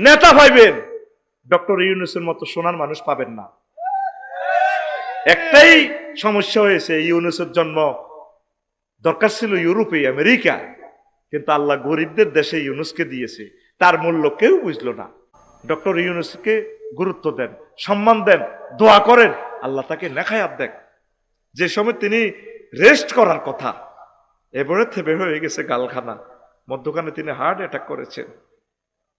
নেতা পাইবেন, ডক্টর ইউনূসের মতো সোনার মানুষ পাবেন না। একটাই সমস্যা হয়েছে, ইউনূসের জন্ম দরকার ছিল ইউরোপে, আমেরিকা, কিন্তু আল্লাহ গরিবদের দেশে ইউনূসকে দিয়েছে। তার মূল্য কেউ বুঝলো না। ডক্টর ইউনূসকে গুরুত্ব দেন, সম্মান দেন, দোয়া করেন, আল্লাহ তাকে নেখায়াত দেন। যে সময় তিনি রেস্ট করার কথা, এবারে থেবে হয়ে গেছে গালখানা, মধ্যখানে তিনি হার্ট অ্যাটাক করেছেন।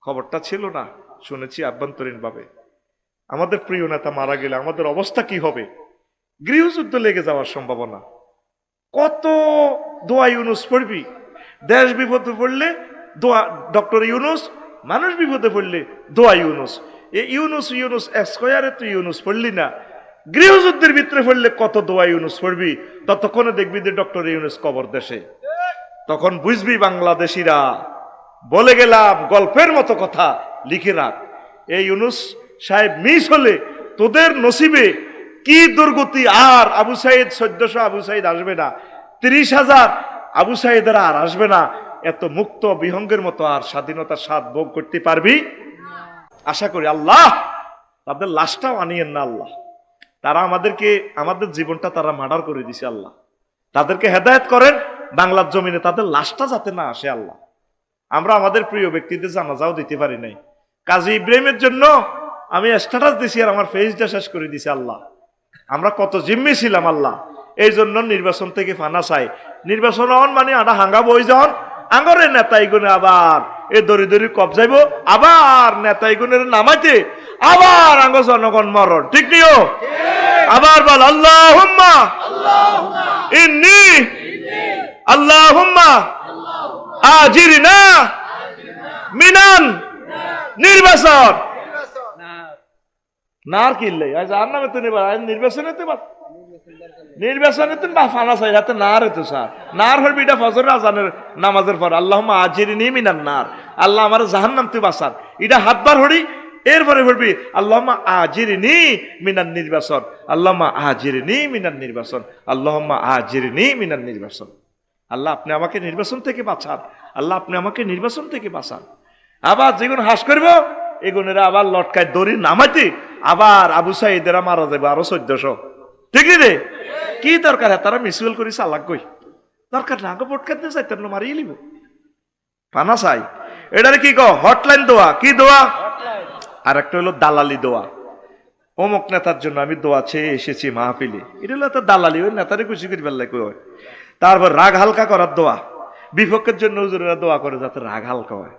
খবরটা ছিল না, শুনেছি আভ্যন্তরীণ ভাবে। আমাদের প্রিয় নেতা মারা গেলে আমাদের অবস্থা কি হবে? গৃহযুদ্ধ লেগে যাওয়ার সম্ভাবনা। কত দোয়া ইউনূস পড়বি, দেশ বিপদে পড়লে দোয়া ডক্টর ইউনূস, মানুষ বিপদে পড়লে দোয়া ইউনূস। এ ইউনূস ইউনূস স্কয়ারে তুই ইউনূস পড়লি না, গৃহযুদ্ধের ভিতরে পড়লে কত দোয়া ইউনূস পড়বি, ততক্ষণে দেখবি যে ডক্টর ইউনূস কবর দেশে। তখন বুঝবি বাংলাদেশিরা, বলে গেলাম গল্পের মতো কথা, লিখে রাখ। এই ইউনূস সাহেব মিস হলে তোদের নসিবে কি দুর্গতি। আর আবু সাইদ 1400 আবু সাইদ আসবে না, 30,000 আবু সাইদেরা আর আসবে না। এত মুক্ত বিহঙ্গের মতো আর স্বাধীনতার স্বাদ ভোগ করতে পারবি? আশা করি আল্লাহ তাদের লাশটাও আনিয়েন না আল্লাহ। তারা আমাদেরকে, আমাদের জীবনটা তারা মার্ডার করে দিছে আল্লাহ। তাদেরকে হেদায়েত করেন, বাংলার জমিনে তাদের লাশটা যাতে না আসে আল্লাহ। আমরা আমাদের প্রিয় ব্যক্তিদের জানাজাও দিতে পারি নাই। কাজী ইব্রাহিমের জন্য আমি স্ট্যাটাস দিছি আর আমার ফেসটা শেষ করে দিছি আল্লাহ। আমরা কত জিম্মি ছিলাম আল্লাহ। এই জন্য নির্বাচন থেকে ফানা চাই। নির্বাচন হন মানে আটা হাঙ্গা বই যখন আঙ্গরে নেতাইগুনে আবার এ দরি দরি কবজাইব, আবার নেতাইগুনের নামাইতে আবার আঙ্গ জনগণ মরণ। ঠিক নিও? আবার বল আল্লাহুম্মা ইন্নী আল্লাহুম্মা আজিরনা মিনান নির্বাচন। নার কিনলে আজ আর নামে তো নির্বাচনেতে নির্বাচনেতে ফানা চাই হাতে নার হইতো স্যার। নার হইবি এটা ফজর আজানের নামাজের পর আল্লাহুম্মা আজিরনি মিনান নার, আল্লাহ আমার জাহান্নাম তুই বাঁচান। এটা হাতবার হড়ি, এরপরে বলবি আল্লাহুম্মা আজিরনি মিনান নির্বাচন, আল্লাহুম্মা আজিরনি মিনান নির্বাচন, আল্লাহুম্মা আজিরনি মিনান নির্বাচন। আল্লাহ আপনি আমাকে নির্বাচন থেকে বাঁচান, আল্লাহ আপনি আমাকে নির্বাচন থেকে বাঁচান। আবার যেগুলো হাস করব এগুনেরা আবার লটকায় দড়ি নামাইতে আবার আবু সাইদেরা মারা যাবে আরো 1400। ঠিক রে? কি দরকার? তারা মিসুয়াল করি চালাক কই দরকার না, আগে ভোট কাটতে চাই তার মারিয়ে লিব পানা চাই। এটারে কি কো? হটলাইন দোয়া। কি দোয়া? আর একটা হলো দালালি দোয়া। অমুক নেতার জন্য আমি দোয়া চেয়ে এসেছি মাহফিলে, এটা হলো তো দালালি, ওই নেতারে খুশি করি ফেললে কই। তারপর রাগ হালকা করার দোয়া, বিপক্ষের জন্য হুজুরেরা দোয়া করে যাতে রাগ হালকা হয়।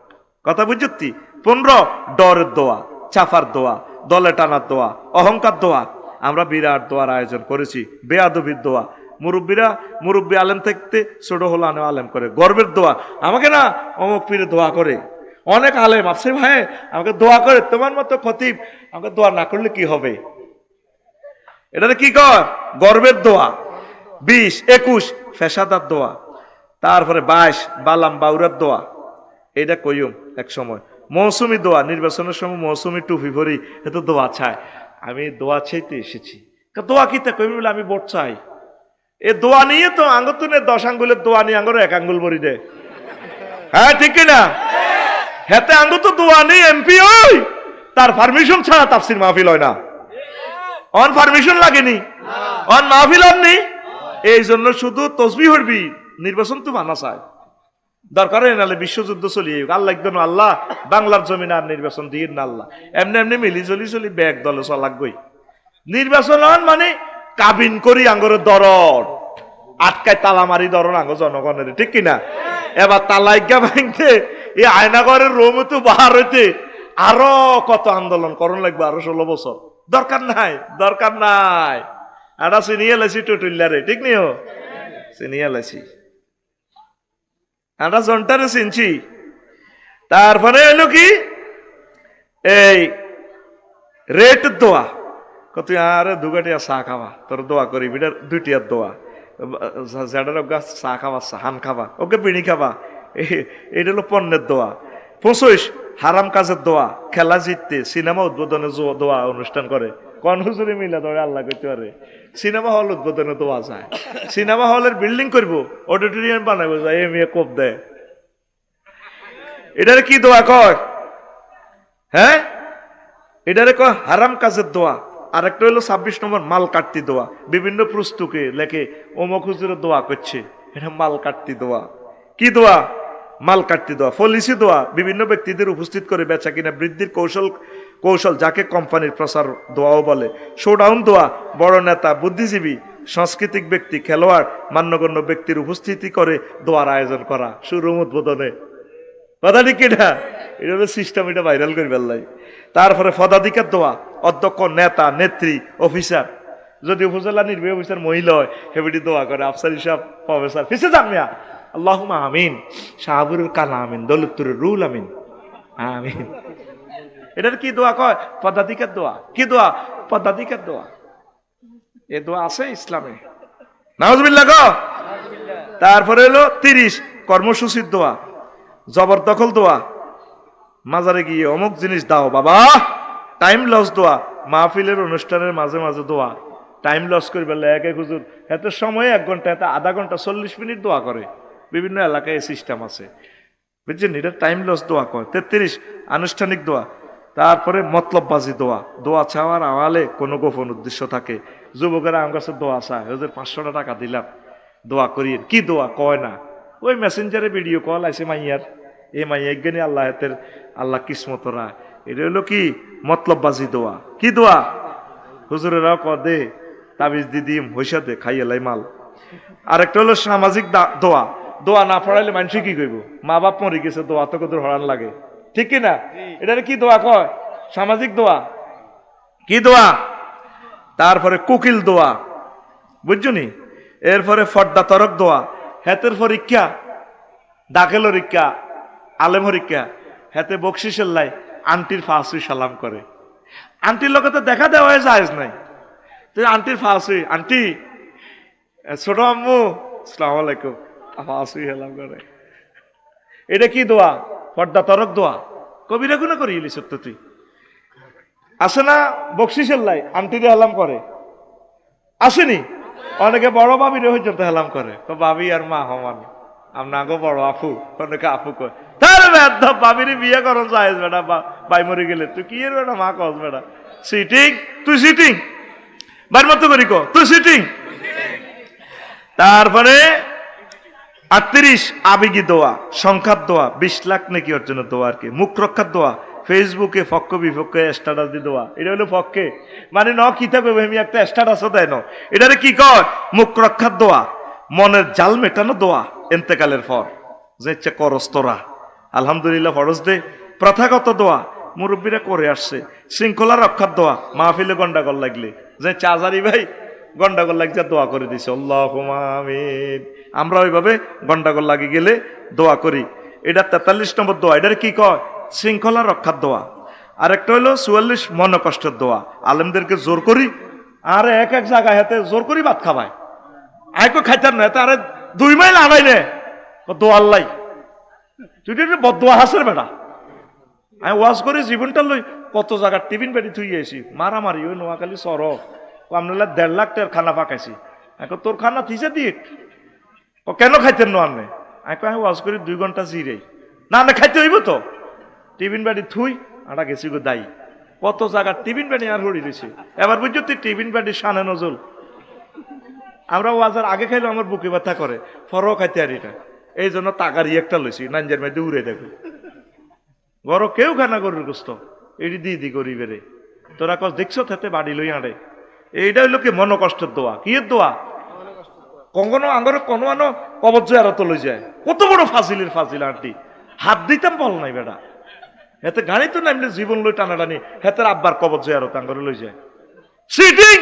কথা বুঝতি? 15 ডরের দোয়া, চাফার দোয়া, দলে টানার দোয়া, অহংকার দোয়া। আমরা বিরাট দোয়ার আয়োজন করেছি। বেয়াদবির দোয়া, মুরব্বী আলেম থাকতে ছোট হলো আলেম করে গর্বের দোয়া। আমাকে না অমুক পীরে দোয়া করে, অনেক আলেম আছে ভাই আমাকে দোয়া করে, তোমার মতো খতিব আমাকে দোয়া না করলে কি হবে? এটা কি কর? গর্বের দোয়া। 20, 21 ফেসাদার দোয়া। তারপরে 22 বালাম বাউরার দোয়া। এটা কইম এক সময় মৌসুমি দোয়া, নির্বাচনের সময় মৌসুমি টুপি ভরি এত দোয়া চাই। আমি দোয়া চাইতে এসেছি। দোয়া কিতে কইম বলে আমি ভোট চাই। এ দোয়া নিয়ে তো আঙ্গুতুনে 10 আঙ্গুলের দোয়া নিয়ে আঙ্গুর 1 আঙ্গুল ভরি দে। হ্যাঁ ঠিক কিনা? হেতে আঙ্গু তো দোয়া নেই এমপি ওই, তার পারমিশন ছাড়া তাফসির মাহফিল হয় না। অন পারমিশন লাগেনি, অন মাহফিল হননি। এই জন্য শুধু তসবিহ হরবি, নির্বাচন তো মানা চায়। দরকার নাহলে বিশ্বযুদ্ধ চলিয়ে আল্লাহ একদম আল্লাহ বাংলার জমিন আর নির্বাচন দিয়ে না আল্লাহ। এমনি এমনি মিলি চলি ব্যাগ দলে চলাগই। নির্বাচন হন মানে কাবিন করি আঙ্গরের দরদ আটকায় তালা মারি দরন আঙ্গ জনগণের। ঠিক কিনা? এবার তালাইগা ভাঙতে এই আয়নাগরের রোমে তো বাহার হইতে আরো কত আন্দোলন করণ লাগবে, আরো 16 বছর। দরকার নাই, দরকার নাই। এটা চিনিয়ে লাইছি টুটুল্লারে। ঠিক নিও? চিনিয়ে লাইছি, আমরা জনটারে চিনছি। তারপরে হইল কি এই রেট দোয়া, তুই আরে দুগাটিয়া চা খাবা, তোর দোয়া করি বিটার 2টিয়ার দোয়া। যাদের গাছ চা খাবা, হান খাবা, ওকে বিড়ি খাবা, এটা হলো পণ্যের দোয়া। 25 হারাম কাজের দোয়া, খেলা জিততে সিনেমা উদ্বোধনে দোয়া অনুষ্ঠান করে। কোন হুজুরে মিলা ধরে আল্লাহ করতে পারে। সিনেমা হল উদ্বোধনে দোয়া যায়, সিনেমা হলের বিল্ডিং করবো, অডিটোরিয়াম বানাবো, যায় এ মেয়ে কোপ দেয়। এটার কি দোয়া কয়? হ্যাঁ, এটারে কয় হারাম কাজের দোয়া। আর একটা হলো 26 নম্বর মাল কাটতি দোয়া। বিভিন্ন পুস্তকে লেখে অমুক হুজুরের দোয়া করছে, এটা মাল কাটতি দোয়া। কি দোয়া? মাল কাটতি দোয়া। পলিসি দোয়া, বিভিন্ন ব্যক্তিদের উপস্থিত করে বেচা কিনা বৃদ্ধির কৌশল যাকে কোম্পানির প্রচার দোয়াও বলে। শোডাউন দোয়া, বড় নেতা, বুদ্ধিজীবী, সাংস্কৃতিক ব্যক্তি, খেলোয়াড়, মান্যগণ্য ব্যক্তির উপস্থিতি করে দোয়ার আয়োজন করা শুরু উদ্বোধনে। কথা ঠিক এটা? এটা হলো সিস্টেম, এটা ভাইরাল করে ফেললাই। তারপরে পদাধিকার দোয়া, অধ্যক্ষ, নেতা, নেত্রী, অফিসার, যদি উপজেলা নির্বাহী অফিসার মহিলা হয় হেবিটি দোয়া করে, আফসার হিসাব, প্রফেসর, ফিসে যান মিয়া, আল্লাহুম্মা আমিন, শাহাবুরুল কালা আমিন, দৌলতুর রুল আমিন, আমিন। এটার কি দোয়া কয়? পদাধিকার দোয়া। কি দোয়া? পদাধিকার দোয়া। এ দোয়া আছে ইসলামে। নাউজুবিল্লাহ গো। তারপরে হলো 30 কর্মসূচির দোয়া, জবরদখল দোয়া, মাজারে গিয়ে অমুক জিনিস দাও বাবা, টাইম লস দোয়া, মাহফিলের অনুষ্ঠানের মাঝে মাঝে দোয়া, টাইম লস করে ফেললে এক এক হুজুর এত সময় 1 ঘন্টা, এত আধা ঘন্টা, 40 মিনিট দোয়া করে। বিভিন্ন এলাকায় এই সিস্টেম আছে, বুঝছেন? এটা টাইম লস দোয়া কয়। 33 আনুষ্ঠানিক দোয়া। তারপরে মতলববাজি দোয়া, দোয়া চাওয়ার আওয়ালে কোনো গোপন উদ্দেশ্য থাকে। যুবকেরা আমার কাছে দোয়া চায়, হুজুর 500 টাকা দিলাম দোয়া করি। কি দোয়া কয় না, ওই মেসেঞ্জারে ভিডিও কল আছে মাইয়ার, এই মাইয়া জ্ঞানী আল্লাহ হাতের, আল্লাহ কিসমতরা। এটা হলো কি? মতলববাজি দোয়া। কি দোয়া? হুজুরেরাও ক দে, তাবিজ দিদিম হইসা দে, খাইয়ালাই মাল। আরেকটা হলো সামাজিক দোয়া, দোয়া না পড়াইলে মানুষ কি কইব? মা বাপ মরে গেছে, দোয়া তো কত হরান লাগে, ঠিক কিনা? এটারে কি দোয়া কয়? সামাজিক দোয়া। কি দোয়া? তারপরে কুকিল দোয়া, বুঝছো নি? এরপরে ফর্দা তরক দোয়া, হেতের পরীক্ষা, দাখিল পরীক্ষা, আলেম পরীক্ষা, হেতে বকশিসের লাই আন্টির ফাঁসুই সালাম করে। আন্টির লোকে তো দেখা দেওয়া যায় নাই, তুই আন্টির ফাঁসুই, আন্টি, ছোট আম্মু আসসালামু আলাইকুম, ফাঁসুই সালাম করে। এটা কি দোয়া? পর্দা তরক দোয়া। কবিরা গুণা করি ইলি সত্য তুই আসে না? বকশিসের লাই আন্টিরে হেলাম করে, আসেনি? অনেকে বড় ভাবিরে হইতে হেলাম করে, তো ভাবি আর মা সমান, আমরা গো বড় আপু, অনেকে আপু কয়। তার ভাবিরে বিয়ে করন যায় বেটা, বাই মরে গেলে তুই কি এর বেটা মা কস বেটা, সিটিং, তুই সিটিং, বার মতো করি ক, তুই সিটিং। তারপরে 38 আবেগী দোয়া, সংখ্যার দোয়া, 20 লাখ নাকি অর্জনের দোয়া আর কি। মুখ রক্ষার দোয়া, ফেসবুকে পক্ষ বিপক্ষে স্ট্যাটাস দিয়ে দোয়া। এটা হলো পক্ষে, মানে ন কিতাবে আমি একটা স্ট্যাটাসও দেয় না। এটারে কি কয়? মুখ রক্ষার দোয়া। মনের জাল মেটানো দোয়া, এন্তেকালের পর যে ইচ্ছা করস তোরা, আলহামদুলিল্লাহ ফরজ দে। প্রথাগত দোয়া, মুরব্বীরা করে আসছে। শৃঙ্খলা রক্ষার দোয়া, মাহফিলে গন্ডাগোল লাগলে যে চাজারি ভাই গন্ডাগোল লাগছে দোয়া করে দিছে, আল্লাহুম্মা আমিন। আমরা ওইভাবে গন্ডাগোল লাগি গেলে দোয়া করি। এটা 43 নম্বর দোয়া। এটার কি কয়? শৃঙ্খলা রক্ষার দোয়া। আর একটা হলো 44 মনোকষ্টের দোয়া, আলেমদেরকে জোর করি আর এক এক জায়গায় হাতে জোর করি ভাত খাবায়, আইকো খাইতার না, আরে 2 মাইল আনাই নে দোয়া আল্লাহ, তুই বদোয়া হাসের বেটা। আমি ওয়াজ করি জীবনটা লই, কত জায়গার টিফিন বেড়ি থুই গেছি, মারামারি ওই নোয়াখালী সর আপনার 1.5 লাখ টাকার খানা পাকাইছি। এখন তোর খানা থিসে দিয়ে কেন খাইতেন না আপনি? আমি ওয়াজ করি 2 ঘন্টা জিরেই না, না খাইতে হইব তো, টিফিন বাড়ি থুই আটা গেছি গো দায়ী, কত জায়গার টিফিন বাড়ি আর হরি দিছি। এবার বুঝছো তুই টিফিন বাড়ির সানে নজল, আমরা ওয়াজার আগে খাইলে আমার বুকে ব্যথা করে, ফরও খাইতে আর এটা, এই জন্য টাকারই একটা লইছি, নাঞ্জের মধ্যে উড়ে দেখো গর কেউ খানা গরুর গোস্ত এটি দিয়ে দি গরিবেরে, তোরা কস দেখছো তাতে বাড়ি লই আড়ে। এইটা হইলো কি মনোকষ্টের দোয়া। কি এর দোয়া? কখনো আঙ্গর কোনো আনো কবজ আর তো লই যায়, কত বড় ফাজিলের ফাজিল আন্টি, হাত দিতাম বল নাই বেটা, হেতে গাড়ি তো নামলে জীবন লই টানাটানি, হেতের আব্বার কবজ আর আঙ্গরে লই যায় সিটিং।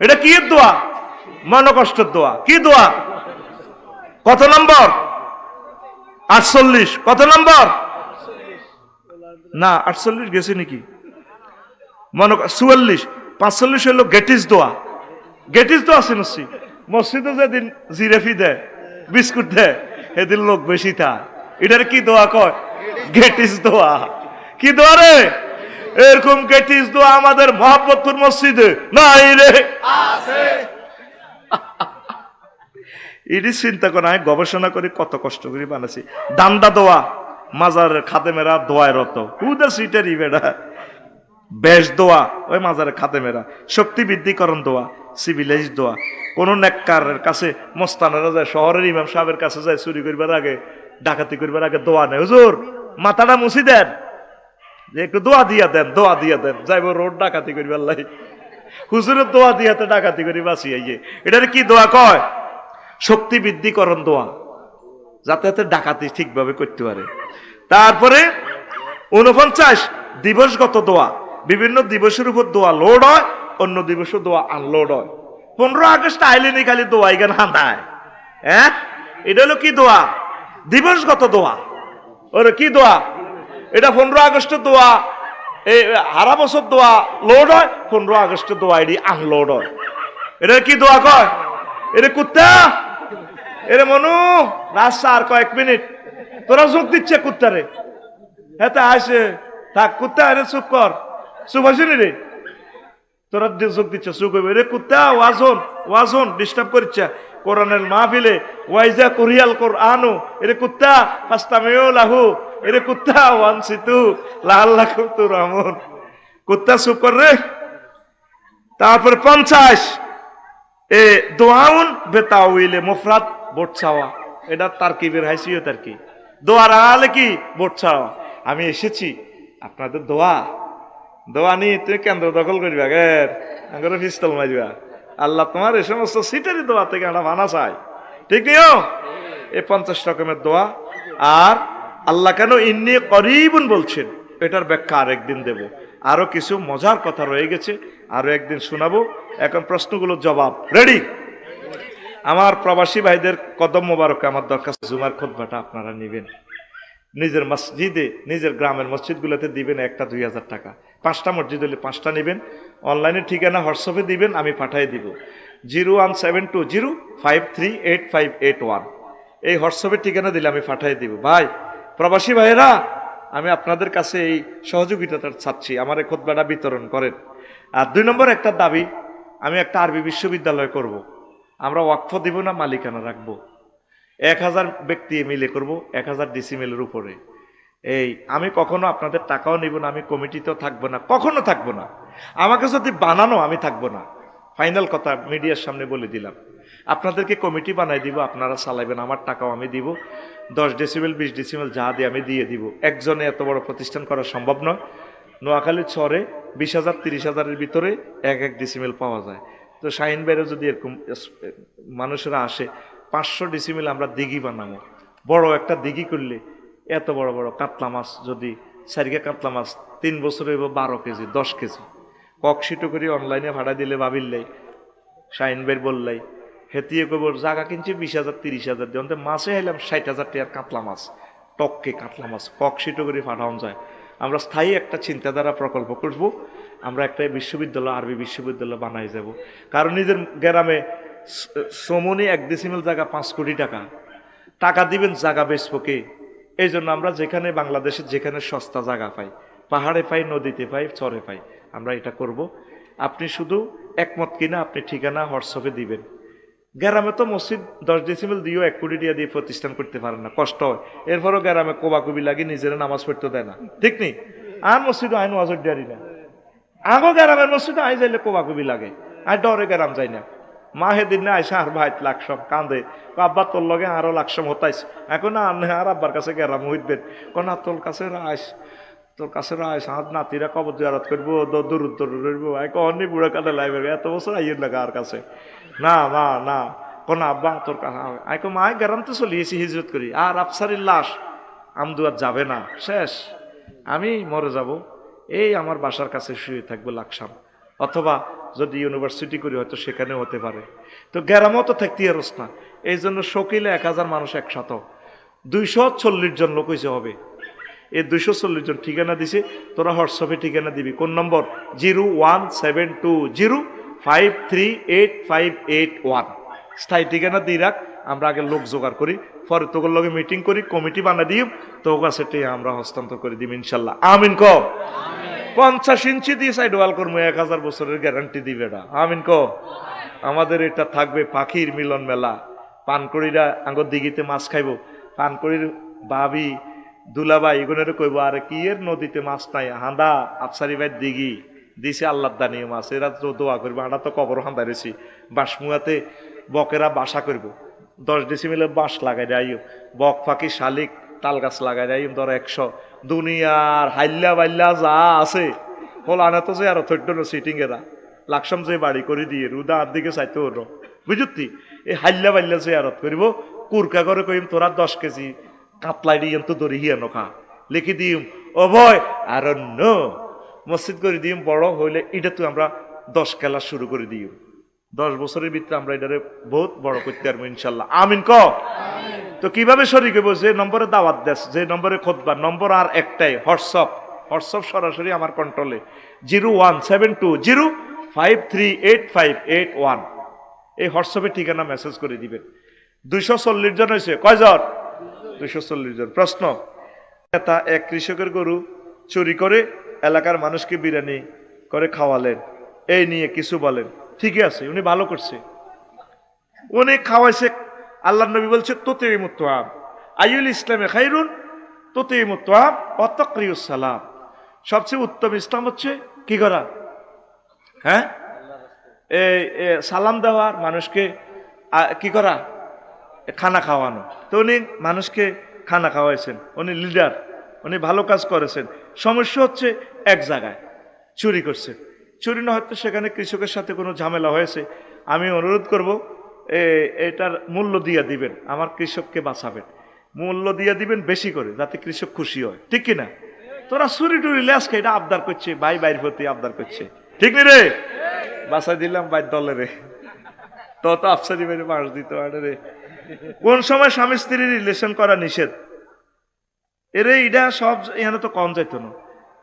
এটা কি এর দোয়া? মনোকষ্টের দোয়া। কি দোয়া? কত নম্বর? 48। কত নম্বর? না 48 গেছে নাকি, মনে 44। 45 হলো গেটিস দোয়া। গেটিস দোয়া আছে মসজিদে যেদিন জিরেফি দেয় বিস্কুট দেয় এদিন লোক বেশি থাকে, এটার কি দোয়া কয়? গেটিস দোয়া। কি দোয়া রে? এরকম গেটিস দোয়া আমাদের মোহাম্মদপুর মসজিদে নাই রে, আছে। এটি চিন্তা করে আমি গবেষণা করে কত কষ্ট করে বানাচ্ছি। দান্দা দোয়া, মাজারের খাদেমেরা দোয়ায় রত হুদা সিটারি বেড়া বেশ দোয়া ওই মাজারের খাদেমেরা, শক্তি বৃদ্ধিকরণ দোয়া, সিভিলাইজ দোয়া। কোন নেককারের কাছে মোস্তানেরা যায়, শহরের ইমাম সাহেবের কাছে যায় চুরি করবার আগে, ডাকাতি করবার আগে দোয়া নেই, হুজুর মাথাটা মুছি দেন, যে একটু দোয়া দিয়া দেন, দোয়া দিয়া দেন, যাইব রোড ডাকাতি করবার লাই, হুজুরের দোয়া দিয়াতে ডাকাতি করি বাঁচি আইয়ে। এটার কি দোয়া কয়? শক্তি বৃদ্ধিকরণ দোয়া, যাতে ডাকাতি ঠিকভাবে করতে পারে। তারপরে 49 দিবসগত দোয়া, বিভিন্ন দিবসের উপর দোয়া লোড হয়, অন্য দিবসের দোয়া আনলোড হয়। 15 আগস্ট আইলেনি খালি দোয়া ইগান হানায়, হ্যাঁ এটা হলো কি দোয়া? দিবসগত দোয়া। ওরে কি দোয়া এটা? 15 আগস্টের দোয়া এই হারা বছর দোয়া লোড হয়, 15 আগস্টের দোয়া এটি আনলোড হয়। এটা কি দোয়া কয়? এটা কুত্তা, এরে মনু রাস্তা আর কয়েক মিনিট, তোরা যোগ দিচ্ছে কুত্তারে, হেতে আসে থাক কুত্তা, আরে চুপ কর, চুপ আসেনি রে, তোরা যোগ দিচ্ছে, চুপ হইবে রে কুত্তা, ওয়াজন ওয়াজন ডিস্টার্ব করছে কোরআনের মাহফিলে, ওয়াইজা কুরিয়াল কোরআনু, এরে কুত্তা ফাস্তামিউ লাহু, এরে কুত্তা ওয়ানসিতু লাআল্লাকুম তুরহামুন, কুত্তা চুপ কর রে। তারপর 50 এ দোয়াউন বেতাউইলে মুফরাদ ভোট চাওয়া, এটা তারকিবের হাইসিও তারকি, দোয়ার আলে কি ভোট চাওয়া। আমি এসেছি আপনাদের দোয়া, দোয়া নিয়ে তুমি কেন্দ্র দখল করবা, গের পিস্তল মারবা, আল্লাহ তোমার এই সমস্ত সিটারি দোয়া থেকে আমরা মানা চাই, ঠিক নিও। এই 50 রকমের দোয়া। আর আল্লাহ কেন ইন্নী করিবুন বলছেন, এটার ব্যাখ্যা আরেকদিন দেব। আরো কিছু মজার কথা রয়ে গেছে, আরো একদিন শোনাবো। এখন প্রশ্নগুলোর জবাব রেডি। আমার প্রবাসী ভাইদের কদম মোবারক আমার দরকার, জুমার খুতবাটা আপনারা নিবেন, নিজের মসজিদে নিজের গ্রামের মসজিদগুলোতে দিবেন, একটা 2000 টাকা, 5টা মসজিদ হলে 5টা নেবেন। অনলাইনে ঠিকানা হোয়াটসঅ্যাপে দিবেন, আমি পাঠিয়ে দিব 01720538581। এই হোয়াটসঅ্যাপের ঠিকানা দিলে আমি পাঠিয়ে দিব। ভাই প্রবাসী ভাইয়েরা, আমি আপনাদের কাছে এই সহযোগিতাটা চাচ্ছি, আমার এই খুতবাটা বিতরণ করেন। আর 2 নম্বর একটা দাবি, আমি একটা আরবি বিশ্ববিদ্যালয় করব। আমরা ওয়াকফ দিব না, মালিকানা রাখবো, 1000 ব্যক্তি মিলে করব, 1000 ডিসিমেলের উপরে। এই আমি কখনো আপনাদের টাকাও নিব না, আমি কমিটিতেও থাকবো না, কখনো থাকবো না। আমাকে যদি বানানো, আমি থাকবো না। ফাইনাল কথা মিডিয়ার সামনে বলে দিলাম, আপনাদেরকে কমিটি বানাই দিব, আপনারা চালাইবেন, আমার টাকাও আমি দিব, 10 ডেসিমেল 20 ডেসিমেল যা দিয়ে আমি দিয়ে দিব। একজনে এত বড় প্রতিষ্ঠান করা সম্ভব নয়। নোয়াখালীর চরে 20,000 30,000-এর ভিতরে 1 ডেসিমেল পাওয়া যায়। তো শাহিন বাইরে যদি এরকম মানুষেরা আসে, 500 ডেসিমেল আমরা দিঘি বানাবো, বড় একটা দিঘি করলে এত বড় বড় কাতলা মাছ, যদি সারিকা কাতলা মাছ 3 বছরে 12 কেজি 10 কেজি ককশিটো করে অনলাইনে ভাড়া দিলে ভাবিল্লাই, শাহিন ভাই বললাই, হেতিয়ে গোবর জায়গা কিনছি 20,000 30,000 দিয়ে, মাছে এলাম 60,000 টাকার কাতলা মাছ, টককে কাতলা মাছ ককশিটো করে পাঠানো যায়। আমরা স্থায়ী একটা চিন্তাধারা প্রকল্প করব, আমরা একটা বিশ্ববিদ্যালয়, আরবি বিশ্ববিদ্যালয় বানাই যাব। কারণ নিজের গ্রামে সমনি 1 ডেসিমেল জায়গা 5 কোটি টাকা, টাকা দিবেন জায়গা বেচবো কে? এই জন্য আমরা যেখানে বাংলাদেশে যেখানে সস্তা জায়গা পাই, পাহাড়ে পাই, নদীতে পাই, চরে পাই, আমরা এটা করব। আপনি শুধু একমত কিনা আপনি ঠিকানা হোয়াটসঅ্যাপে দিবেন। গ্রামে তো মসজিদ 10 ডেসিমেল দিয়েও 1 কোটি টাকা দিয়ে প্রতিষ্ঠান করতে পারেন না, কষ্ট হয়। এরপরও গ্রামে কোবাকুবি লাগে, নিজেরা নামাজ পড়তে দেয় না, ঠিক নেই? আর মসজিদ আইন ওয়াজর ডারি না, আগো গ্রামের মসজিদে আই যাইলে কোবাকুবি লাগে, আর ডরে গ্রাম যাই না। মা হেদিন না আইসা আর ভাই লাকসম কান্দে, আব্বা তোর লগে আরো লাকসম হতাইস, এখন আর আব্বার কাছে গ্রাম হইবেন, কোন তোর কাছে আইস, তোর কাছে আইস, হাত নাতিরা কবর জিয়ারত করবো, দূর করবো, অন্য বুড়া কাটে লাইবে, এত বছর আইয়ের লাগা আর কাছে না, মা না, কোন আব্বা তোর কাছে আইকো মা গ্রাম তো চলিয়েছি হিজরত করি, আর আফসারির লাশ আমদুয়ার যাবে না, শেষ, আমি মরে যাব, এই আমার বাসার কাছে শুয়ে থাকবো লাকসাম, অথবা যদি ইউনিভার্সিটি করি হয়তো সেখানেও হতে পারে। তো গ্রামও তো থাকতে আরস না, এই জন্য শকিলে 1000 মানুষ একসাথে 240 জন লোক হয়েছে হবে। এই 240 জন ঠিকানা দিছে, তোরা হোয়াটসঅ্যাপে ঠিকানা দিবি। কোন নম্বর? 01720538581। স্থায়ী ঠিকানা দিয়ে রাখ, আমরা আগে লোক জোগাড় করি, পরে তোর লগে মিটিং করি, কমিটি বানা দিই, তোর কাছে আমরা হস্তান্তর করে দিব ইনশাল্লাহ। আমিন ক। 50 ইঞ্চি দিয়ে সাইড ওয়াল করবো, 1000 বছরের গ্যারান্টি দিবে না, আমিন ক। আমাদের এটা থাকবে পাখির মিলন মেলা, পানকড়িরা আঙ্গর দিঘিতে মাছ খাইব, পানকড়ির ভাবি দুলাভাই এগুলোর কইব আরে কি এর নদীতে মাছ নাই হাঁদা আফসারি ভাই দিঘি দিছে আল্লাহ দানি মাছ এরা তো দোয়া করবো হাঁদা তো কবর হাঁদা রেছি বাঁশমুয়াতে বকেরা বাসা করব 10 ডিসিমিলে বাঁশ লাগাই দেয় বক ফাঁকি শালিক তাল গাছ লাগাই দেয় ধর 100 দুনিয়ার হাইল্লা বাইল্লা যা আছে হল আনা তো যে আরো থৈড সিটিং এরা লাকসাম যে বাড়ি করে দিয়ে রুদা আর দিকে চাইতে হলো বুঝতি এই হাইল্লা বাইল্লা যে আরত করিব কুরকা করে কইম তোরা 10 কেজি কাতলাই দিম তো দরি হিয়া নখা লিখি দিম ও ভয় আর মসজিদ করে দিম বড় হইলে এটা তো আমরা 10 খেলা শুরু করে দিই 10 বছরের ভিতরে আমরা এটারে বহুত বড় করতে পারবো ইনশাল্লাহ আমিন ক তো কিভাবে শরীক হইব যে নম্বরে দাওয়াত দেশ যে নম্বরে খোদবা নম্বর আর একটাই হোয়াটসঅ্যাপ সরাসরি আমার কন্ট্রোলে 01720538581 এই হোয়াটসঅ্যাপে ঠিকানা মেসেজ করে দিবেন 240 জন হয়েছে কয়জন 240 জন প্রশ্ন তা এক কৃষকের গরু চুরি করে এলাকার মানুষকে বিরিয়ানি করে খাওয়ালেন এই নিয়ে কিছু বলেন ঠিকই আছে উনি ভালো করছে উনি খাওয়াইছে আল্লাহ নবী বলছে তোতেইমুত্তাম আইউল ইসলামে খাইরুন তোতেইমুত্তাম ওয়া তাকরিউস সালাম সবচেয়ে উত্তম ইসলাম হচ্ছে কি করা হ্যাঁ এই সালাম দেওয়ার মানুষকে কি করা খানা খাওয়ানো তো উনি মানুষকে খানা খাওয়াইছেন উনি লিডার উনি ভালো কাজ করেছেন সমস্যা হচ্ছে এক জায়গায় চুরি করছেন চুরি না হয়তো সেখানে কৃষকের সাথে কোনো ঝামেলা হয়েছে আমি অনুরোধ করব এটার মূল্য দিয়ে দিবেন আমার কৃষককে বাঁচাবেন মূল্য দিয়ে দিবেন বেশি করে যাতে কৃষক খুশি হয় ঠিক কিনা তোরা চুরি টুরি লেসকে এটা আবদার করছে বাইর প্রতি আবদার করছে ঠিক নি রে বাঁচাই দিলাম বাইর দলে রে তো আফসারি বাইরে মাস দিতে পারে রে কোন সময় স্বামী স্ত্রীর রিলেশন করা নিষেধ এরে এটা সব এখানে তো কম যাইতো না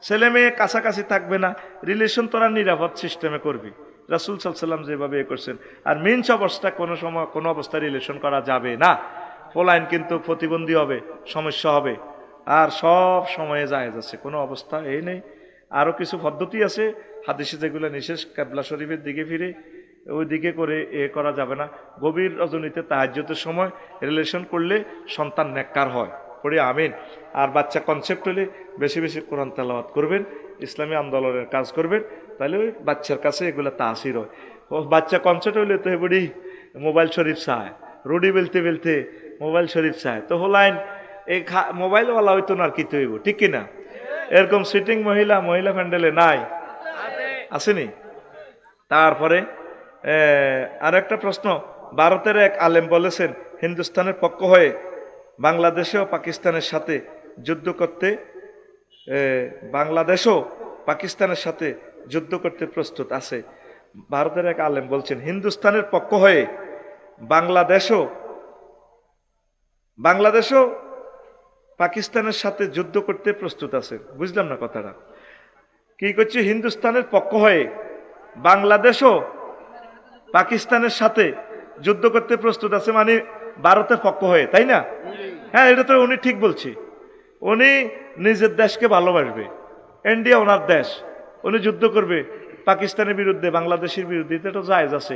ছেলে মেয়ে কাছাকাছি থাকবে না রিলেশন তোরা নিরাপদ সিস্টেমে করবি রাসূল সাল্লাল্লাহু আলাইহি ওয়াসাল্লাম যেভাবে করছেন আর মিন্স অবস্থা কোনো সময় কোনো অবস্থায় রিলেশন করা যাবে না ফলাইন কিন্তু প্রতিবন্ধী হবে সমস্যা হবে আর সব সময়ে জায়েজ আছে কোনো অবস্থা এই নেই আরো কিছু পদ্ধতি আছে হাদিসে যেগুলো নিষেধ কিবলা শরীফের দিকে ফিরে ওই দিকে করে করা যাবে না গভীর রজনীতে তাহাজ্জুদের সময় রিলেশন করলে সন্তান নেককার হয় পড়ে আমিন আর বাচ্চা কনসেপ্ট হলে বেশি বেশি কোরআন তেলাওয়াত করবেন ইসলামী আন্দোলনের কাজ করবেন তাহলে ওই বাচ্চার কাছে এগুলো তাসির হয় ও বাচ্চা কনসেপ্ট হইলে তো বড়ি মোবাইল শরীফ চায় রুডি বেলতে মোবাইল শরীফ চায় তো হলাইন এই মোবাইলওয়ালা হইতো না আর কি হইব ঠিক কিনা এরকম সিটিং মহিলা প্যান্ডেলে নাই আসেনি তারপরে আর একটা প্রশ্ন ভারতের এক আলেম বলেছেন হিন্দুস্তানের পক্ষ হয়ে বাংলাদেশেও পাকিস্তানের সাথে যুদ্ধ করতে প্রস্তুত আছে ভারতের এক আলেম বলছেন হিন্দুস্তানের পক্ষ হয়ে বাংলাদেশও পাকিস্তানের সাথে যুদ্ধ করতে প্রস্তুত আছে বুঝলাম না কথাটা কি করছে হিন্দুস্তানের পক্ষ হয়ে বাংলাদেশও পাকিস্তানের সাথে যুদ্ধ করতে প্রস্তুত আছে মানে ভারতের পক্ষ হয়ে তাই না হ্যাঁ এটা তো উনি ঠিক বলছে উনি নিজের দেশকে ভালোবাসবে ইন্ডিয়া ওনার দেশ উনি যুদ্ধ করবে পাকিস্তানের বিরুদ্ধে বাংলাদেশের বিরুদ্ধে এটা জায়েজ আছে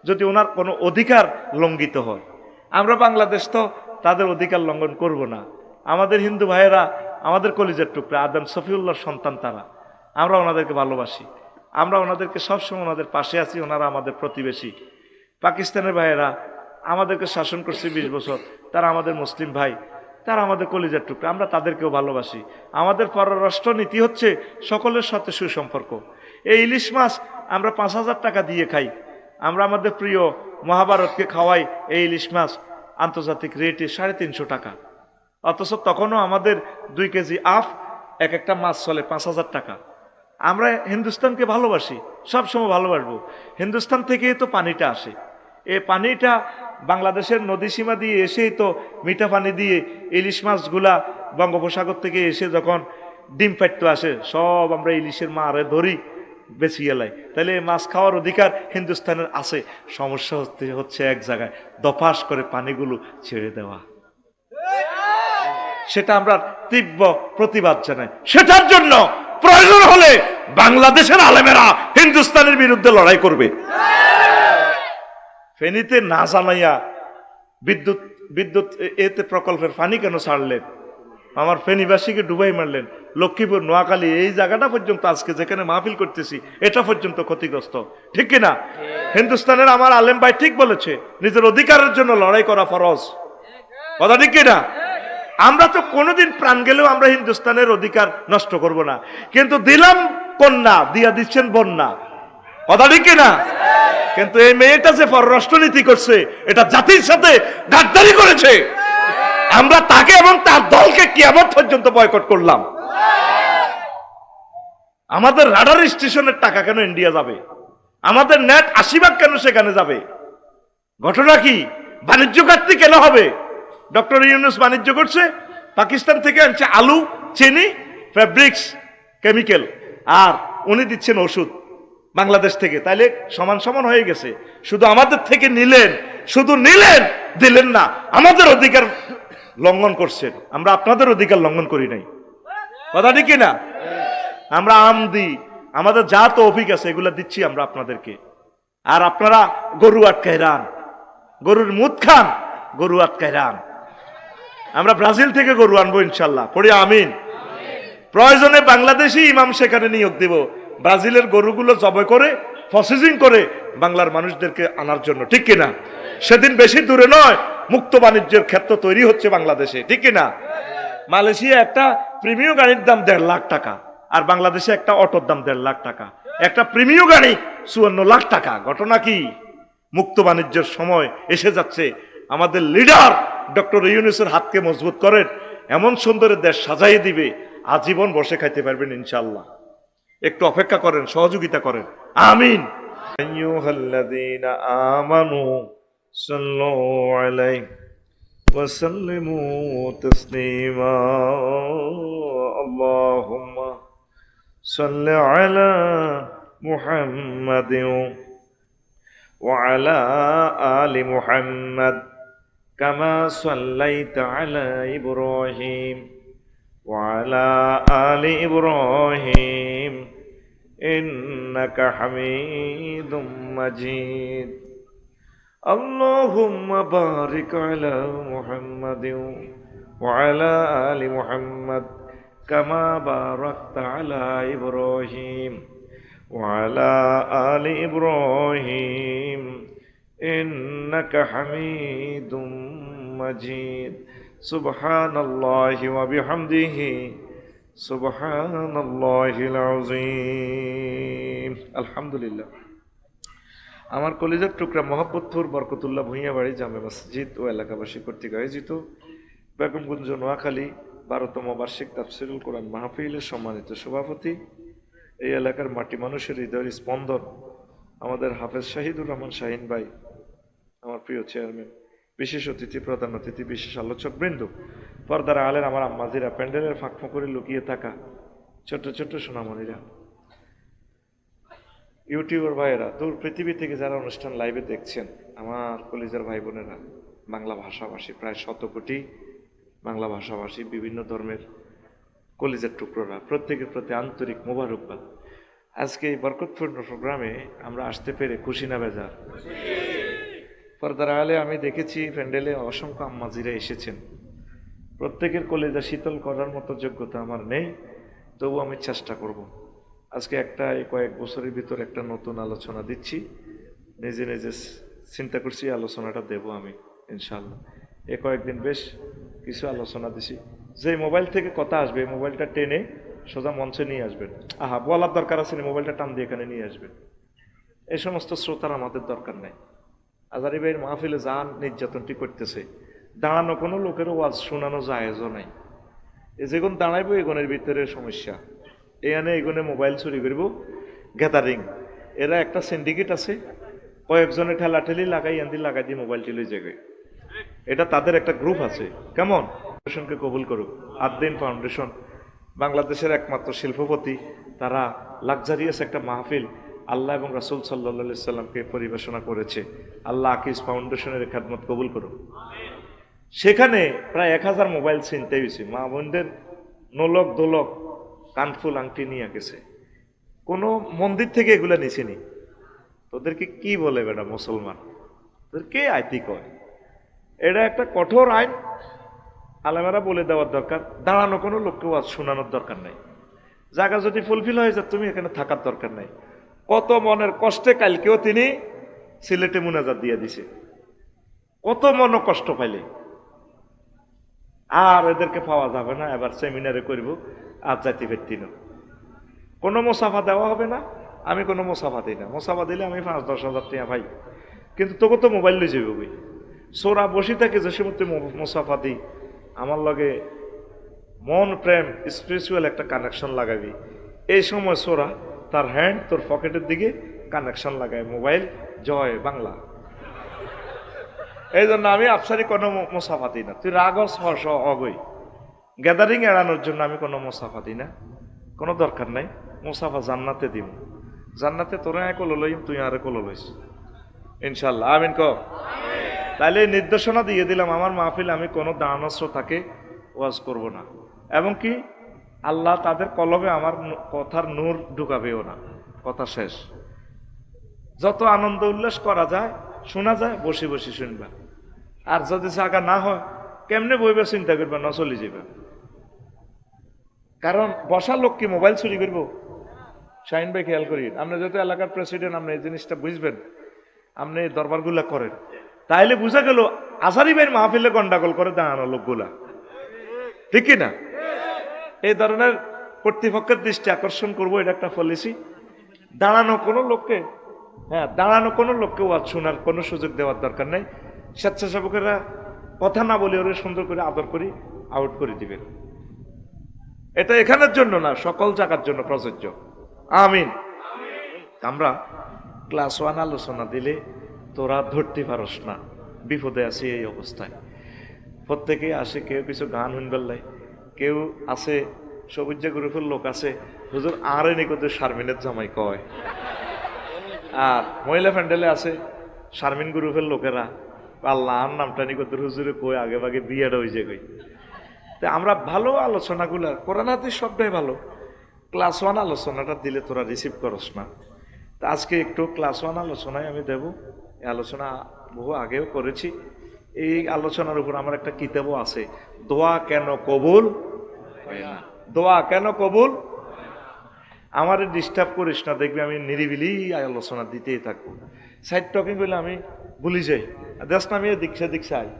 যদি ওনার কোনো অধিকার লঙ্ঘিত হয় আমরা বাংলাদেশ তো তাদের অধিকার লঙ্ঘন করব না আমাদের হিন্দু ভাইয়েরা আমাদের কলিজার টুকরা আদম সফিউল্লাহর সন্তান তারা আমরা ওনাদেরকে ভালোবাসি আমরা ওনাদেরকে সবসময় ওনাদের পাশে আছি ওনারা আমাদের প্রতিবেশী পাকিস্তানের ভাইয়েরা আমাদেরকে শাসন করছে 20 বছর তারা আমাদের মুসলিম ভাই তারা আমাদের কলিজার টুকরা আমরা তাদেরকেও ভালোবাসি আমাদের পররাষ্ট্র নীতি হচ্ছে সকলের সাথে সুসম্পর্ক এই ইলিশ মাছ আমরা 5,000 টাকা দিয়ে খাই আমরা আমাদের প্রিয় মহাভারতকে খাওয়াই এই ইলিশ মাছ আন্তর্জাতিক রেটে 350 টাকা অথচ তখনও আমাদের 2 কেজি আফ এক একটা মাছ চলে 5,000 টাকা আমরা হিন্দুস্তানকে ভালোবাসি সবসময় ভালোবাসবো হিন্দুস্তান থেকেই তো পানিটা আসে এই পানিটা বাংলাদেশের নদী সীমা দিয়ে এসেই তো মিঠা পানি দিয়ে ইলিশ মাছগুলা বঙ্গোপসাগর থেকে এসে যখন ডিম পাড়তে আসে সব আমরা ইলিশের মারে ধরি বেশি এলাই তাহলে এই মাছ খাওয়ার অধিকার হিন্দুস্তানের আছে সমস্যা হচ্ছে এক জায়গায় দফাস করে পানিগুলো ছেড়ে দেওয়া সেটা আমরা তীব্র প্রতিবাদ জানাই সেটার জন্য প্রয়োজন হলে বাংলাদেশের আলেমেরা হিন্দুস্তানের বিরুদ্ধে লড়াই করবে ফেনীতে না জানাইয়া বিদ্যুৎ এতে প্রকল্পের পানি কেন ছাড়লেন আমার ফেনীবাসীকে ডুবাই মারলেন, লক্ষ্মীপুর, নোয়াখালী এই জায়গাটা পর্যন্ত আজকে যেখানে মাহফিল করতেছি এটা পর্যন্ত ক্ষতিগ্রস্ত, ঠিক কিনা? হিন্দুস্তানের আমার আলেম ভাই ঠিক বলেছে, নিজের অধিকারের জন্য লড়াই করা ফরজ, কথা ঠিক কিনা? আমরা তো কোনোদিন প্রাণ গেলেও আমরা হিন্দুস্তানের অধিকার নষ্ট করব না, কিন্তু দিলাম কন্যা, দিয়া দিচ্ছেন বন্যা, কথা ঠিক কিনা? কিন্তু এই মেয়েটা যে পররাষ্ট্রনীতি করছে, এটা জাতির সাথে গাদ্দারি করেছে, আমরা তাকে এবং তার দলকে কিয়ামত পর্যন্ত বয়কট করলাম। আমাদের রাডার স্টেশনের টাকা কেন ইন্ডিয়া যাবে? আমাদের নেট 80 ভাগ কেন সেখানে যাবে? ঘটনা কি? বাণিজ্য ঘাটতি কেন হবে? ডক্টর ইউনূস বাণিজ্য করছে, পাকিস্তান থেকে আনছে আলু, চিনি, ফেব্রিক্স, কেমিক্যাল, আর উনি দিচ্ছেন ওষুধ বাংলাদেশ থেকে, তাইলে সমান সমান হয়ে গেছে। শুধু আমাদের থেকে নিলেন, শুধু নিলেন, দিলেন না, আমাদের অধিকার লঙ্ঘন করছেন। আমরা আপনাদের অধিকার লঙ্ঘন করি নাই, কথা ঠিক না? আমরা আম দিই, আমাদের যা তৌফিক আছে এগুলা দিচ্ছি আমরা আপনাদেরকে, আর আপনারা গরু আটকায় রান, গরুর মুদ খান, গরু আটকায় রান। আমরা ব্রাজিল থেকে গরু আনবো ইনশাল্লাহ, পড়ি আমিন। প্রয়োজনে বাংলাদেশি ইমাম সেখানে নিয়োগ দিব, ব্রাজিলের গরুগুলো জবাই করে প্রসেসিং করে বাংলার মানুষদেরকে আনার জন্য, ঠিক কিনা? সেদিন বেশি দূরে নয়, মুক্ত বাণিজ্যের ক্ষেত্র তৈরি হচ্ছে বাংলাদেশে, ঠিক কিনা? মালয়েশিয়া একটা প্রিমিয় গাড়ির দাম 1.5 লাখ টাকা, আর বাংলাদেশে একটা অটোর দাম 1.5 লাখ টাকা, একটা প্রিমিয় গাড়ি 54 লাখ টাকা। ঘটনা কি? মুক্ত বাণিজ্যের সময় এসে যাচ্ছে। আমাদের লিডার ডক্টর ইউনূসের হাতকে মজবুত করেন, এমন সুন্দর দেশ সাজাই দিবে, আজীবন বসে খাইতে পারবেন ইনশাআল্লাহ। একটু অপেক্ষা করেন, সহযোগিতা করেন, আমিন। আইয়ুহাল্লাযীনা আমানু সাল্লু আলাইহি ওয়া সাল্লিমু তাসলিমা। আল্লাহুম্মা সাল্লি আলা মুহাম্মাদিন ওয়া আলা আলি মুহাম্মাদ কামা সাল্লাইতা আলা ইব্রাহিম وعلى آل إبراهيم إنك حميد مجيد اللهم بارك على محمد وعلى آل محمد كما باركت على إبراهيم وعلى آل إبراهيم إنك حميد مجيد সুবহানাল্লাহি ওয়া বিহামদিহি সুবহানাল্লাহিল আযীম। আলহামদুলিল্লাহ। আমার কলিজার টুকরা মোহাম্মদপুর বরকতুল্লাহ ভূঁইয়া বাড়ি জামে মসজিদ ও এলাকাবাসী কর্তৃক আয়োজিত বেগমগঞ্জ নোয়াখালী 12তম বার্ষিক তাফসীরুল কোরআন মাহফিলের সম্মানিত সভাপতি, এই এলাকার মাটি মানুষের হৃদয়ের স্পন্দন আমাদের হাফেজ শাহিদুর রহমান শাহিন ভাই, আমার প্রিয় চেয়ারম্যান, বিশেষ অতিথি, প্রধান অতিথি, বিশেষ আলোচক বৃন্দ, পর্দার আলের আমার আম্মাজিরা, প্যান্ডেলের ফাঁক করে লুকিয়ে থাকা ছোট্ট ছোট্ট সোনামণিরা, ইউটিউবার ভাইয়েরা, দূর পৃথিবী থেকে যারা অনুষ্ঠান লাইভে দেখছেন, আমার কলিজার ভাই বোনেরা, বাংলা ভাষাভাষী, প্রায় 100 কোটি বাংলা ভাষাভাষী, বিভিন্ন ধর্মের কলিজার টুকরোরা, প্রত্যেকের প্রতি আন্তরিক মোবারকবাদ। আজকে এই বরকতপূর্ণ প্রোগ্রামে আমরা আসতে পেরে খুশি না বেজার? পর্দার আলে আমি দেখেছি প্যান্ডেলে অসংখ্য আম্মাজিরা এসেছেন, প্রত্যেকের কলিজা শীতল করার মতো যোগ্যতা আমার নেই, তবু আমি চেষ্টা করব। আজকে এই কয়েক বছরের ভিতর একটা নতুন আলোচনা দিচ্ছি, নিজে নিজে চিন্তা করছি আলোচনাটা দেব আমি ইনশাআল্লাহ। কয়েকদিন বেশ কিছু আলোচনা দিছি, যে মোবাইল থেকে কথা আসবে মোবাইলটা টেনে সোজা মঞ্চে নিয়ে আসবেন। বলার দরকার আছে না, মোবাইলটা টান দিয়ে এখানে নিয়ে আসবেন। এই সমস্ত শ্রোতার আমাদের দরকার নেই। আজারি ভাইয়ের মাহফিলে যান নির্যাতনটি করতেছে, দাঁড়ানো কোনো লোকের ওয়াজ শোনানো জায়েজও নাই। যেগুন দাঁড়াইবো এগুনের ভিতরে সমস্যা, এখানে এগুনে মোবাইল চুরি করব, গ্যাদারিং, এরা একটা সিন্ডিকেট আছে, কয়েকজনে ঠেলাঠেলি লাগাই লাগাই দিয়ে মোবাইলটি লই যাবে, এটা তাদের একটা গ্রুপ আছে। কেমন? ফাউন্ডেশনকে কবুল করুক। আদ্দিন ফাউন্ডেশন বাংলাদেশের একমাত্র শিল্পপতি, তারা লাক্সারিয়াস একটা মাহফিল আল্লাহ এবং রাসূল সাল্লাল্লাহু আলাইহি সাল্লামকে পরিবেশনা করেছে। আল্লাহ আকিজ ফাউন্ডেশনের খেদমত কবুল করুন। সেখানে প্রায় 1000 মোবাইল ছিনতে হয়েছে, মা বোনদের নোলক দোলক কানফুল আংটি নিয়ে গেছে। কোনো মন্দির থেকে এগুলো নিছেনি। তোদেরকে কি বলে বেটা মুসলমান, তোদের কে আইতি কয়? এটা একটা কঠোর আইন, আলেমেরা বলে দেওয়ার দরকার, দাঁড়ানো কোনো লোককে ওয়াজ শোনানোর দরকার নাই। জায়গা যদি ফুলফিল হয়ে যায় তুমি এখানে থাকার দরকার নাই। কত মনের কষ্টে কালকেও তিনি সিলেটে মুনাজাত দিয়ে দিছে, কত মন কষ্ট পাইলে। আর এদেরকে পাওয়া যাবে না, এবার সেমিনারে করব, আর জাতি ব্যক্তি না, কোনো মোসাফা দেওয়া হবে না। আমি কোনো মোসাফা দিই না, মোসাফা দিলে আমি 5-10 হাজার টাকা ভাই, কিন্তু তোকে তো মোবাইল লই যাবে বই। সোরা বসি থাকে যে সময় মোসাফা দিই, আমার লগে মন প্রেম স্পিরিচুয়াল একটা কানেকশন লাগাবি। এই সময় সোরা তার হ্যান্ড তোর পকেটের দিকে কানেকশন লাগায়, মোবাইল জয় বাংলা। এই জন্য আমি আফসারি কোনো মোসাফা দিই না। তুই রাগস হস অগই, গ্যাদারিং এড়ানোর জন্য আমি কোনো মোসাফা দিই না, কোনো দরকার নাই। মোসাফা জান্নাতে দিব, জান্নাতে তোরা কলো লইম, তুই আরে কলো লইস ইনশাল্লাহ, আমিন ক। তাইলে নির্দেশনা দিয়ে দিলাম, আমার মাহফিল আমি কোনো দাঁড়ানো শ্রোতাকে ওয়াজ করব না, এবং কি আল্লাহ তাদের কলবে আমার কথার নূর ঢুকাবেও না। কথা শেষ। যত আনন্দ উল্লাস করা যায়, শোনা যায়, বসে বসে শুনবা। আর যদি জায়গা না হয়, কেমনে বইবে চিন্তা করবা, না চলে যাবে। কারণ বসা লোক কি মোবাইল চুরি করবো? শাহিন ভাই খেয়াল করি, আপনি যেহেতু এলাকার প্রেসিডেন্ট, আপনি এই জিনিসটা বুঝবেন, আপনি এই দরবারগুলা করেন, তাইলে বুঝা গেল আসারি ভাইয়ের মাহফিলে গন্ডাগোল করে দাঁড়ানো লোকগুলা, ঠিক কিনা? এই ধরনের কর্তৃপক্ষের দৃষ্টি আকর্ষণ করবো, এটা একটা পলিসি। দাঁড়ানো কোনো লোককে, দাঁড়ানো কোনো লোককে ওয়াজ শোনার কোনো সুযোগ দেওয়ার দরকার নেই। স্বেচ্ছাসেবকেরা কথা না বলে ওরা সুন্দর করে আদর করি আউট করে দিবেন। এটা এখানের জন্য না, সকল জায়গার জন্য প্রযোজ্য। আমিন। আমরা ক্লাস 1 আলোচনা দিলে তোরা ধরতে পারস না, বিপদে আছি এই অবস্থায়। প্রত্যেকে আসে, কেউ কিছু গান শুনবার লাই, কেউ আছে সবুজ গ্রুপের লোক আছে, হুজুর আর নিকট শারমিনের জামাই কয়। আর মহিলা প্যান্ডেলে আছে শারমিন গ্রুপের লোকেরা, আল্লাহ আর নামটা নিকট হুজুরে কই, আগে ভাগে বিয়েটা হয়েছে কই। তা আমরা ভালো আলোচনাগুলা, কোরআন হাদিস সবটাই ভালো, ক্লাস 1 আলোচনাটা দিলে তোরা রিসিভ করস না। তা আজকে একটু ক্লাস 1 আলোচনায় আমি দেব। এই আলোচনা বহু আগেও করেছি। এই আলোচনার উপর আমার একটা কিতাবও আছে, দোয়া কেন কবুল হয় না। দোয়া কেন কবুল, আমার ডিস্টার্ব করিস না, দেখবি আমি নিরিবিলি আলোচনা দিতেই থাকবো। সাইড টকিং করলে আমি ভুলি যাই, দেশ নামিয়ে দীক্ষা দীক্ষায়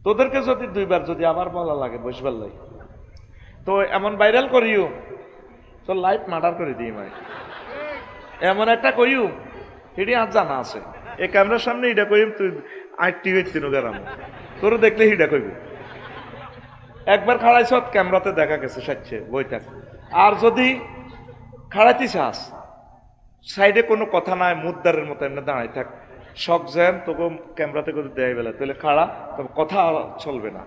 তোদেরকে যদি 2বার যদি আবার বলা লাগে বসবার লাগে, তো এমন ভাইরাল করিও তো লাইফ মার্ডার করে দিই মাই, এমন একটা কইও এটি আজ জানা আছে। এই ক্যামেরার সামনে এটা কইম, তুই 8টি গেরাম তোর দেখলে হিডা কইব। একবার খাড়াইছ ক্যামেরাতে দেখা গেছে সাচ্ছে বই থাক। আর যদি খাড়াইতে চাস, সাইডে কোনো কথা নাই, মুদ্দারের মতো এমনি দাঁড়াই থাক, সব জ্যাম তোকে ক্যামেরাতে করে দেয় বেলা, তাহলে খাড়া, তবে কথা চলবে না।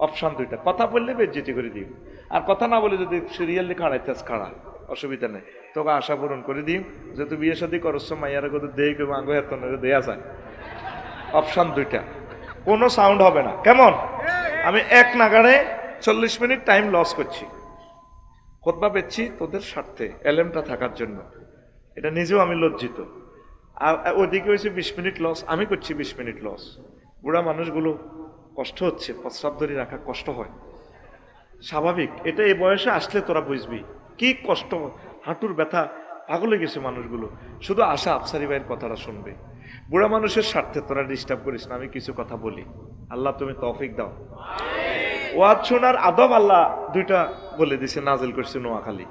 অপশন 2টা, কথা বললে বেজ্জিতি করে দিই, আর কথা না বলে যদি সিরিয়ালি খাড়াইতে খাড়া, অসুবিধা নেই, তোকে আশা পূরণ করে দিই। যেহেতু বিয়ে শাদী করছ মাইয়ার কথা দেই কেউ আগে এত দেয়া যায়। অপশন 2টা, কোনো সাউন্ড হবে না, কেমন? আমি এক নাগাড়ে 40 মিনিট টাইম লস করছি, খুতবা পেচ্ছি তোদের স্বার্থে, এলএমটা থাকার জন্য। এটা নিজেও আমি লজ্জিত। আর ওইদিকে হয়েছে 20 মিনিট লস, আমি করছি 20 মিনিট লস। বুড়া মানুষগুলো কষ্ট হচ্ছে, প্রস্রাব ধরে রাখা কষ্ট হয়, স্বাভাবিক। এটা এই বয়সে আসলে তোরা বুঝবি কি কষ্ট, হাঁটুর ব্যথা, পাগলে গেছে মানুষগুলো। শুধু আশা আফসারি ভাইয়ের কথাটা শুনবে। বুড়া মানুষের স্বার্থে তোরা ডিস্টার্ব করিস না, আমি কিছু কথা বলি। আল্লাহ তুমি তৌফিক দাও। ওয়াজ শোনার আদব আল্লাহ 2টা বলে দিছে, নাজিল করছে নোয়াখালী,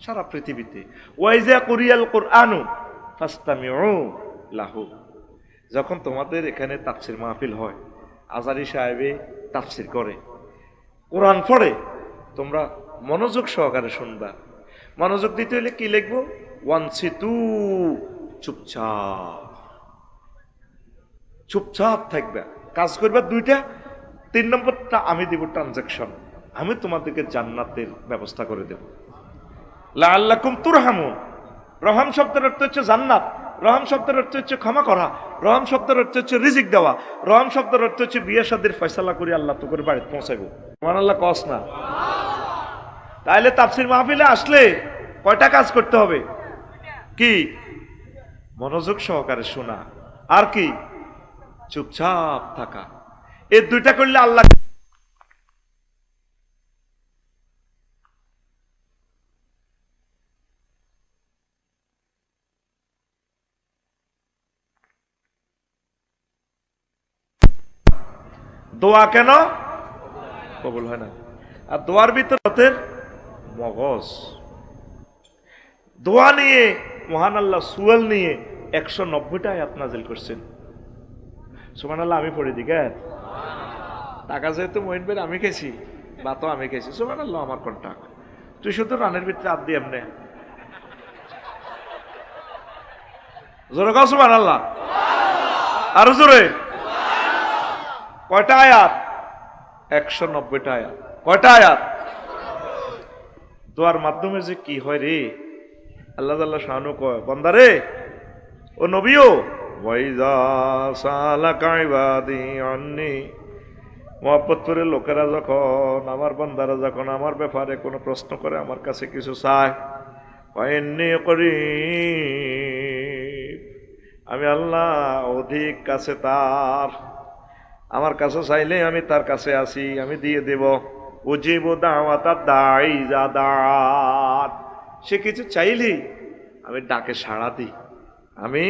সারা পৃথিবীতে। ওয়াইজা কুরিয়াল কুরআনু ফাসতামিউ লাহু, যখন তোমাদের এখানে তাফসির মাহফিল হয়, আজারি সাহেবে তাফসির করে, কোরআন পড়ে, তোমরা মনোযোগ সহকারে শুনবা। মনোযোগ দিতে হলে কি লিখবো? ওয়ানসিতু, চুপচাপ, চুপচাপ থাকবে, কাজ করবে 2টা। 3 নম্বরটা আমি দিব ট্রানজাকশন, আমি তোমাদেরকে জান্নাতের ব্যবস্থা করে দেব। লাআল্লাকুম তুরহামুন, রহম শব্দের অর্থ হচ্ছে জান্নাত, রহম শব্দের অর্থ হচ্ছে ক্ষমা করা, রহম শব্দের অর্থ হচ্ছে রিজিক দেওয়া, রহম শব্দের অর্থ হচ্ছে বিয়ে শাদীর ফয়সালা করে আল্লাহ তো করে বাড়িতে পৌঁছাইব। সুবহানাল্লাহ কস না? তাইলে তাফসির মাহফিলে আসলে কয়টা কাজ করতে হবে? কি? মনোযোগ সহকারে শোনা, আর কি? চুপচাপ থাকা। এই 2টা করলে আল্লাহ দোয়া কেন কবুল হয় না? আর দোয়ার ভিতরে মগজ। দোয়া নিয়ে মহান আল্লাহ সুয়াল নিয়ে 190টা আয়াত নাজিল করছেন। সুবহানাল্লাহ, আমি পড়ে দিই কেন? টাকা যেহেতু মহিন ভাই আমি খেয়েছি, বা তো আমি খেয়েছি। সুবহানাল্লাহ, আমার কোনটা? তুই শুধু রানের ভিতরে হাত দিয়ে এমনি জোরে কাও সুবহানাল্লাহ, আরো জোরে। কয়টা আয়াত? 190টা আয়াত। কয়টা আয়াত? দোয়ার মাধ্যমে যে কি হয় রে, আল্লাহ তাআলা শানু কয়, বান্দারে ও নবীও, ওয়াইজা সালাকা ইবাদি আন্নি, মহব্বত করে লোকেরা যখন, আমার বান্দারা যখন আমার ব্যাপারে কোনো প্রশ্ন করে, আমার কাছে কিছু চায়, ফাইন্নী করিব, আমি আল্লাহ অধিক কাছে তার। আমার কাছে চাইলে আমি তার কাছে আসি, আমি দিয়ে দেব। উজিবু দাওয়াতাদ দাঈ ইযা দাআন, সে কিছু চাইলেই আমি ডাকে সাড়া দিই, আমি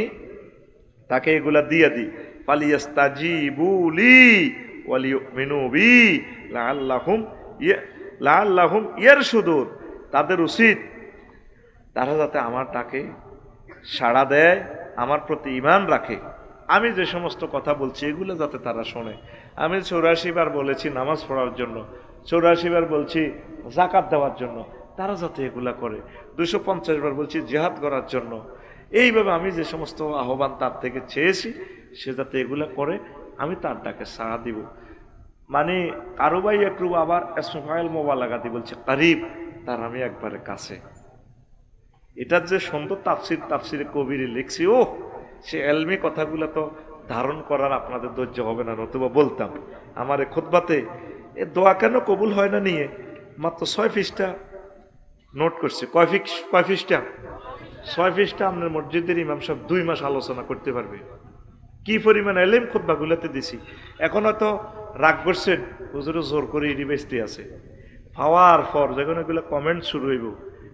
তাকে এগুলা দিয়ে দিই। ফালিয়াস্তাজিবু লি ওয়ালিউমিনু বি লাআল্লাহুম ইয়ারশুদুন, তাদের উচিত তারা যাতে আমার ডাকে সাড়া দেয়, আমার প্রতি ঈমান রাখে। আমি যে সমস্ত কথা বলছি এগুলো যাতে তারা শোনে। আমি 84 বার বলেছি নামাজ পড়ার জন্য, 84 বার বলছি যাকাত দেওয়ার জন্য, তারা যাতে এগুলা করে। 250 বার বলছি জিহাদ করার জন্য। এইভাবে আমি যে সমস্ত আহ্বান তার থেকে চেয়েছি, সে যাতে এগুলা করে, আমি তার ডাকে সাড়া দিব। মানে কারো ভাই একটু আবার ইসমাইল মোবালাগাতি বলছে কারিব, তার আমি একবারে কাছে। এটার যে সুন্দর তাফসিরে কবিরে লিখছি, ও সে এলমি কথাগুলো তো ধারণ করার আপনাদের ধৈর্য হবে না, নতুবা বলতাম। আমার এই খুতবাতে এ দোয়া কেন কবুল হয় না নিয়ে মাত্র 6 পৃষ্ঠা নোট করছে। কয় পৃষ্ঠা? 6 পৃষ্ঠা। আপনার মসজিদের ইমাম সাহেব 2 মাস আলোচনা করতে পারবে। কি পরিমাণ এলেম খুতবাগুলোতে দিছি। এখন হয়তো রাগ করছেন, হুজুরে জোর করে ইউনিভার্সিটি আছে পাওয়ার পর যখন এগুলো কমেন্ট শুরু হইব,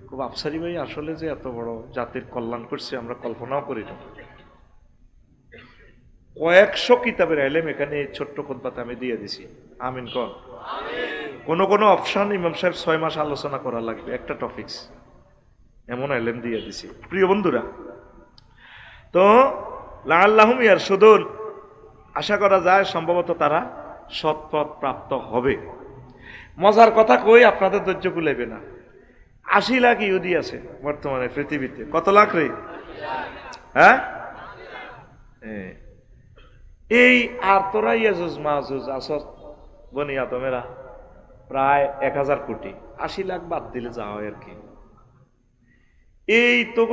খুব আফসারি ভাই আসলে যে এত বড় জাতির কল্যাণ করছে আমরা কল্পনাও করি না। কয়েকশো কিতাবের এলেম এখানে এই ছোট্ট খুতবাতে আমি দিয়ে দিছি। আমিন কর। কোন অপশন ইমাম সাহেব 6 মাস আলোচনা করা লাগবে একটা টপিকস, এমন এলেম দিয়ে দিছি। প্রিয় বন্ধুরা, তো লাআল্লাহুম ইয়ারশুদুন, আশা করা যায় সম্ভবত তারা সৎপথ প্রাপ্ত হবে। মজার কথা কই, আপনাদের ধৈর্য কুলাইবে না। 80 লাখ ইহুদি আছে বর্তমানে পৃথিবীতে। কত লাখ রে? হ্যাঁ, এই আর তোরা ইয়াজুজ মাজুজ আসস বনি আদমেরা প্রায় 1000 কোটি। 80 লাখ বাদ দিলে যা হয় আর কি। এই তো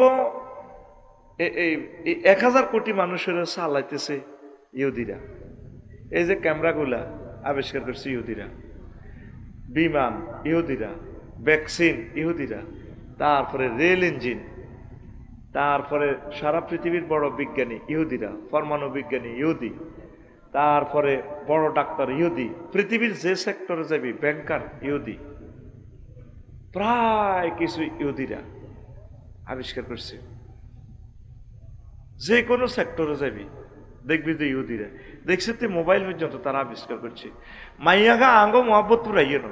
1000 কোটি মানুষের চালাইতেছে ইহুদিরা। এই যে ক্যামেরাগুলা আবিষ্কার করছে ইহুদিরা, বিমান ইহুদিরা, ভ্যাকসিন ইহুদিরা, তারপরে রেল ইঞ্জিন, তারপরে সারা পৃথিবীর বড় বিজ্ঞানী ইহুদিরা, পরমাণু বিজ্ঞানী ইহুদি, তারপরে বড় ডাক্তার ইহুদি, পৃথিবীর যে সেক্টরে যাবি ব্যাংকার ইহুদি, প্রায় কিছু ইহুদিরা আবিষ্কার করছে। যে কোনো সেক্টরে যাবি দেখবি যে ইহুদিরা। দেখছে তুই মোবাইল পর্যন্ত তারা আবিষ্কার করছে। মাইয়াগা আঙ্গ মোহাম্মদপুর আইয়ে ন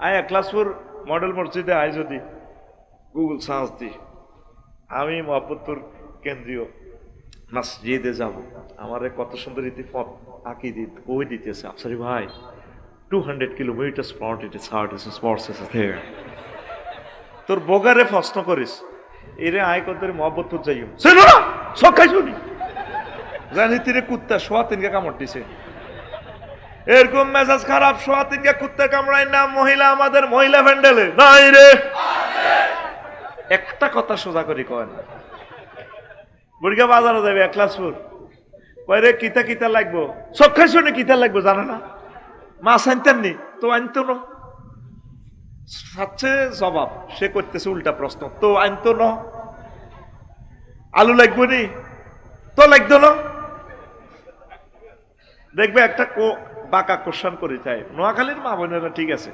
আয় একলাসপুর মডেল মসজিদে আয় যদি গুগল সার্চ দি, আমি মোহাম্মদপুর কেন্দ্রীয় মসজিদে যাব, আমার কত সুন্দর রীতি পথ আঁকি ওই দিতেছে। আফসারি ভাই 200 kilometers front it is hard as sports is there. তোর বগারে প্রশ্ন করিস এরে আয় কত মোহাম্মদপুর যাইও শোনো না সব খাই শুনি জানি তিরে কুত্তা সোয়া 3 কামড় দিছে। এরকম মেজাজ খারাপ সোয়া 3 কুত্তা কামড়ায় না মহিলা আমাদের মহিলা ভ্যান্ডেলে নাই রে। একটা কথা সোজা করি কয় না, বুড়িগা বাজারে যাবে একলাসপুর, কয় রে কিতা কিতা লাগবো, সব খাই শুনে কিতা লাগবো জানে না, মাছ আনতেন নি তো আনতো না। সাচ্ছে জবাব সে করতেছে উল্টা প্রশ্ন, তো আনতো না। আলু লাগবো নি তো লাগতো না। দেখবে একটা বাঁকা কোশ্চান করে চাই। নোয়াখালীর মা বোনেরা ঠিক আছে,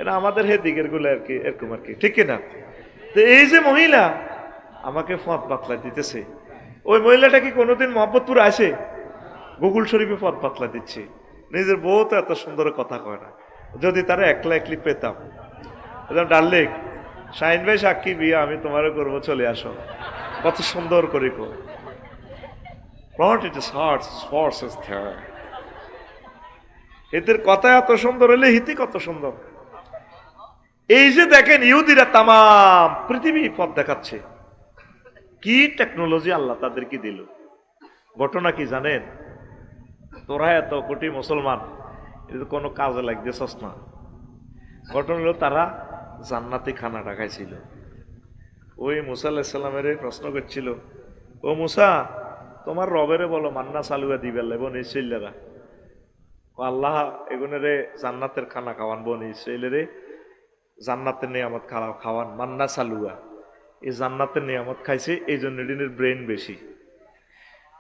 এটা আমাদের হে দিকের গুলো আর কি এরকম আর কি, ঠিক না? তো এই যে মহিলা আমাকে পথ বাতলা দিতেছে, ওই মহিলাটা কি কোনোদিন মোহাম্মদপুর আসে? গুগল শরীফে পথ বাতলা দিচ্ছে। নিজের বউ তো এত সুন্দর কথা কয় না, যদি তারা একলা একলি পেতাম, ডার্লিং শাহিন ভাই সাক্ষী বিয়ে আমি তোমারও করবো, চলে আসো, কত সুন্দর করে কয়। এদের কথা এত সুন্দর হলে হিতি কত সুন্দর। এই যে দেখেন ইহুদিরা তাম পৃথিবী পথ দেখাচ্ছে, কি টেকনোলজি আল্লাহ তাদেরকে দিল। ঘটনা কি জানেন? তোরা এত কোটি মুসলমান, এটা কোনো কাজে লাগতেছস না। ঘটনা হলো তারা জান্নাতি খানাটা খাইছিল। ওই মুসা আলাইহিসসালামের প্রশ্ন করছিল, ও মুসা তোমার রবেরে বলো মান্না চালুয়া দিবে বনি ইসরাইলেরা। আল্লাহ এগুনেরে জান্নাতের খানা খাওয়ান, বনি ইসরাইলেরে জান্নাতের নিয়ামত খাওয়ান, মান্না চালুয়া। এই জান্নাতের নিয়ামত খাইছে, এই জন্য এদিনের ব্রেন বেশি।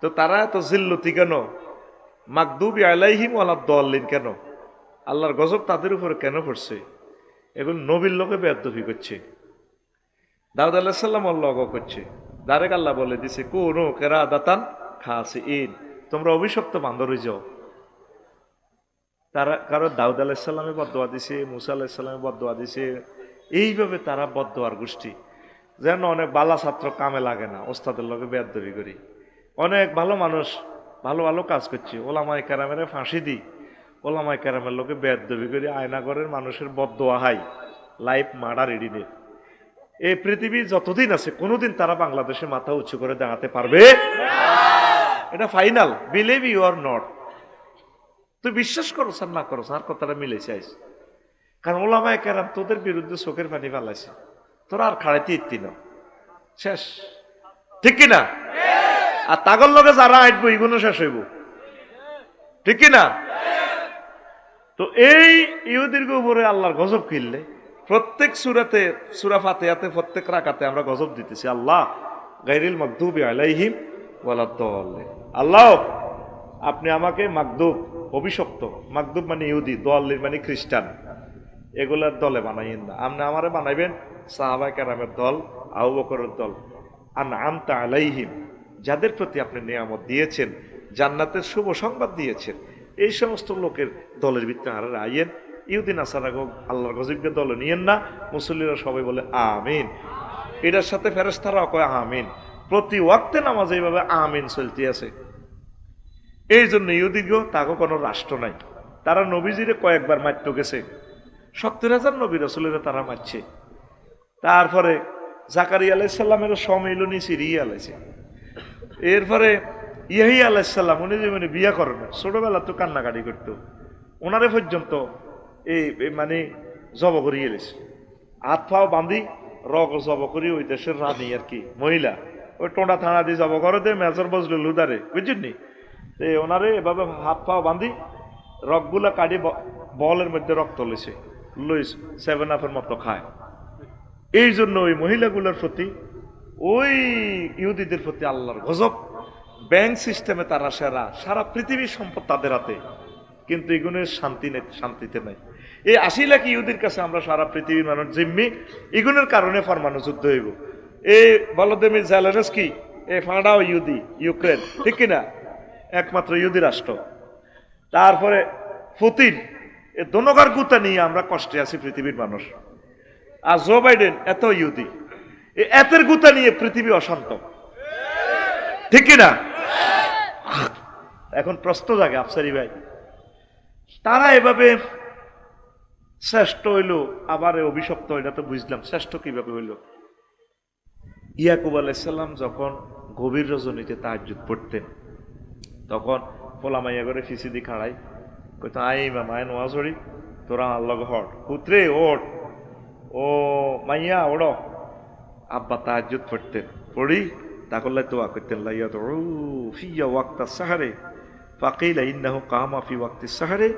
তো তারা এত জিল্লতি কেন? মাকদুবি আলাইহিম ওয়ালাদ দাল্লিন কেন? আল্লাহর গজব তাদের উপরে কেন পড়ছে? এগুলো নবীর লোকে বেয়াদবি করছে। দাউদ আলাইহিস সালাম আল্লাহ করছে, ডাইরেক্ট আল্লাহ বলে দিছে কুনু কিরাদাতান খাসিইন, তোমরা অভিশপ্ত বান্দর হয়ে যাও। তারা কারো দাউদ আলাইহিস সালামে বদদোয়া দিছে, মুসা আলাইহিস সালামে বদদোয়া দিছে, এইভাবে তারা বদদোয়ার গোষ্ঠী। যেন অনেক বালা ছাত্র কামে লাগে না, ওস্তাদের লোকে বেয়াদবি করি। অনেক ভালো মানুষ ভালো ভালো কাজ করছে, ওলামায়ে কেরামের ফাঁসি দিই, ওলামায়ে কেরামের লোকে বেয়াদবি করি, আয়নাগরের মানুষের বদদোয়া হাই, লাইফ মার্ডার এডিনে। এই পৃথিবী যতদিন আছে কোনোদিন তারা বাংলাদেশে মাথা উঁচু করে দাঁড়াতে পারবে এটা final. Believe you or not, তুই বিশ্বাস করো আর না করো, আর কথাটা মিলে চাইস। কারণ ওলামায়ে কেরাম তোদের বিরুদ্ধে চোখের পানি ফালাইছে, তোরা আর খাড়াইতে ইত্তি না, শেষ, ঠিক কিনা? আর তাগর লগে যারা আইটবো এগুলো শেষ হইব, ঠিক কিনা? তো এই ইহুদির উপরে আল্লাহর গজব কিনলে প্রত্যেক সূরাতে, সূরা ফাতিহাতে প্রত্যেক রাকাতে আমরা গজব দিতেছি, আল্লাহ গায়রিল মাগদুবি আলাইহিম ওয়ালাদ দাল্লিন। আল্লাহ আপনি আমাকে মাগদুব, অভিশপ্ত, মাগদুব মানে ইহুদি, দাল্লিন মানে খ্রিস্টান, এগুলার দলে বানাইয়েন না। আপনি আমারে বানাইবেন সাহাবায়ে কেরামের দল, আবু বকরের দল, আনআমতা আলাইহিম, যাদের প্রতি আপনি নিয়ামত দিয়েছেন, জান্নাতের শুভ সংবাদ দিয়েছেন, এই সমস্ত লোকের দলের ভিতরে আর আইয়েন। ইহুদি নাসারা আল্লাহর গজবকে দলে নিয়েন না। মুসল্লিরা সবাই বলে আমিন, এটার সাথে ফেরেশতারাও কয় আমিন। প্রতি ওয়াক্তে নামাজ এইভাবে আমিন চলতে আছে। এই জন্য ইহুদিগো তাকে কোনো রাষ্ট্র নাই, তারা নবীজিরে কয়েকবার মারতে গেছে, 70,000 নবী রাসূলেরা তারা মারছে। তারপরে জাকারিয়া আলাইহিস সালামের সম্মিলনী সিরিয়ে আলাইছে। এরপরে ইয়াহিয়া আলাইহিস সালাম, উনি যে বিয়া করেন, ছোটবেলা তো কান্নাকাটি করতো, ওনারে পর্যন্ত এই মানে জব করিয়ে এলেছে, হাত পাও বাঁধি রগ জব করি, ওই দেশের রানী আর কি মহিলা, ওই টোনা থানা দিয়ে জব করে দে মেজর বজলু লুদারে, বুঝছেননি? ওনারে এভাবে হাত পাও বাঁধি রগগুলা কাটি বলের মধ্যে রক্ত লইছে, লইস 7 আপের মতো খায়। এই জন্য ওই মহিলাগুলোর প্রতি, ওই ইহুদিদের প্রতি আল্লাহর গজব। ব্যাংক সিস্টেমে তারা সেরা, সারা পৃথিবীর সম্পদ তাদের হাতে, কিন্তু এগুলোর শান্তি নেই, শান্তিতে নাই। এই 80 লাখ ইহুদির কাছে আমরা সারা পৃথিবীর মানুষ জিম্মি, এগুলোর কারণে পরমাণু যুদ্ধ হইব। এই ভলোদিমির জেলেনস্কি, এই ফাঁড়াও ইহুদি, ইউক্রেন, ঠিক কিনা? একমাত্র ইহুদি রাষ্ট্র। তারপরে পুতিন, এই দনগার গুতা নিয়ে আমরা কষ্টে আছি পৃথিবীর মানুষ। আর জো বাইডেন এত ইহুদি, এতের গুতা নিয়ে পৃথিবী অশান্ত, ঠিক কিনা? এখন প্রশ্ন জাগে আফসারি ভাই, তারা এভাবে শ্রেষ্ঠ হইল আবার অভিশপ্ত হইল, তো বুঝলাম শ্রেষ্ঠ কিভাবে হইল। ইয়াকুব আলাইহিস সালাম যখন গভীর রজনীতে তাহাজ্জুদ পড়তেন, তখন পোলা মাইয়া করে ফিসিদি খাড়াই কইতো, আই মামায় নোয়াজ হরি তোরা আল্লাহ হট, পুত্রে ওঠ, ও মাইয়া ওড়। আব্বা তাহাজ্জুদ পড়তেন, পড়ি তাকল্লাই দোয়া করতেন, লাইয়াত ফিয়া ওয়াক্তা সাহারে ফাকিলা ইন্নাহু কামা ফি ওয়াক্তি সাহারে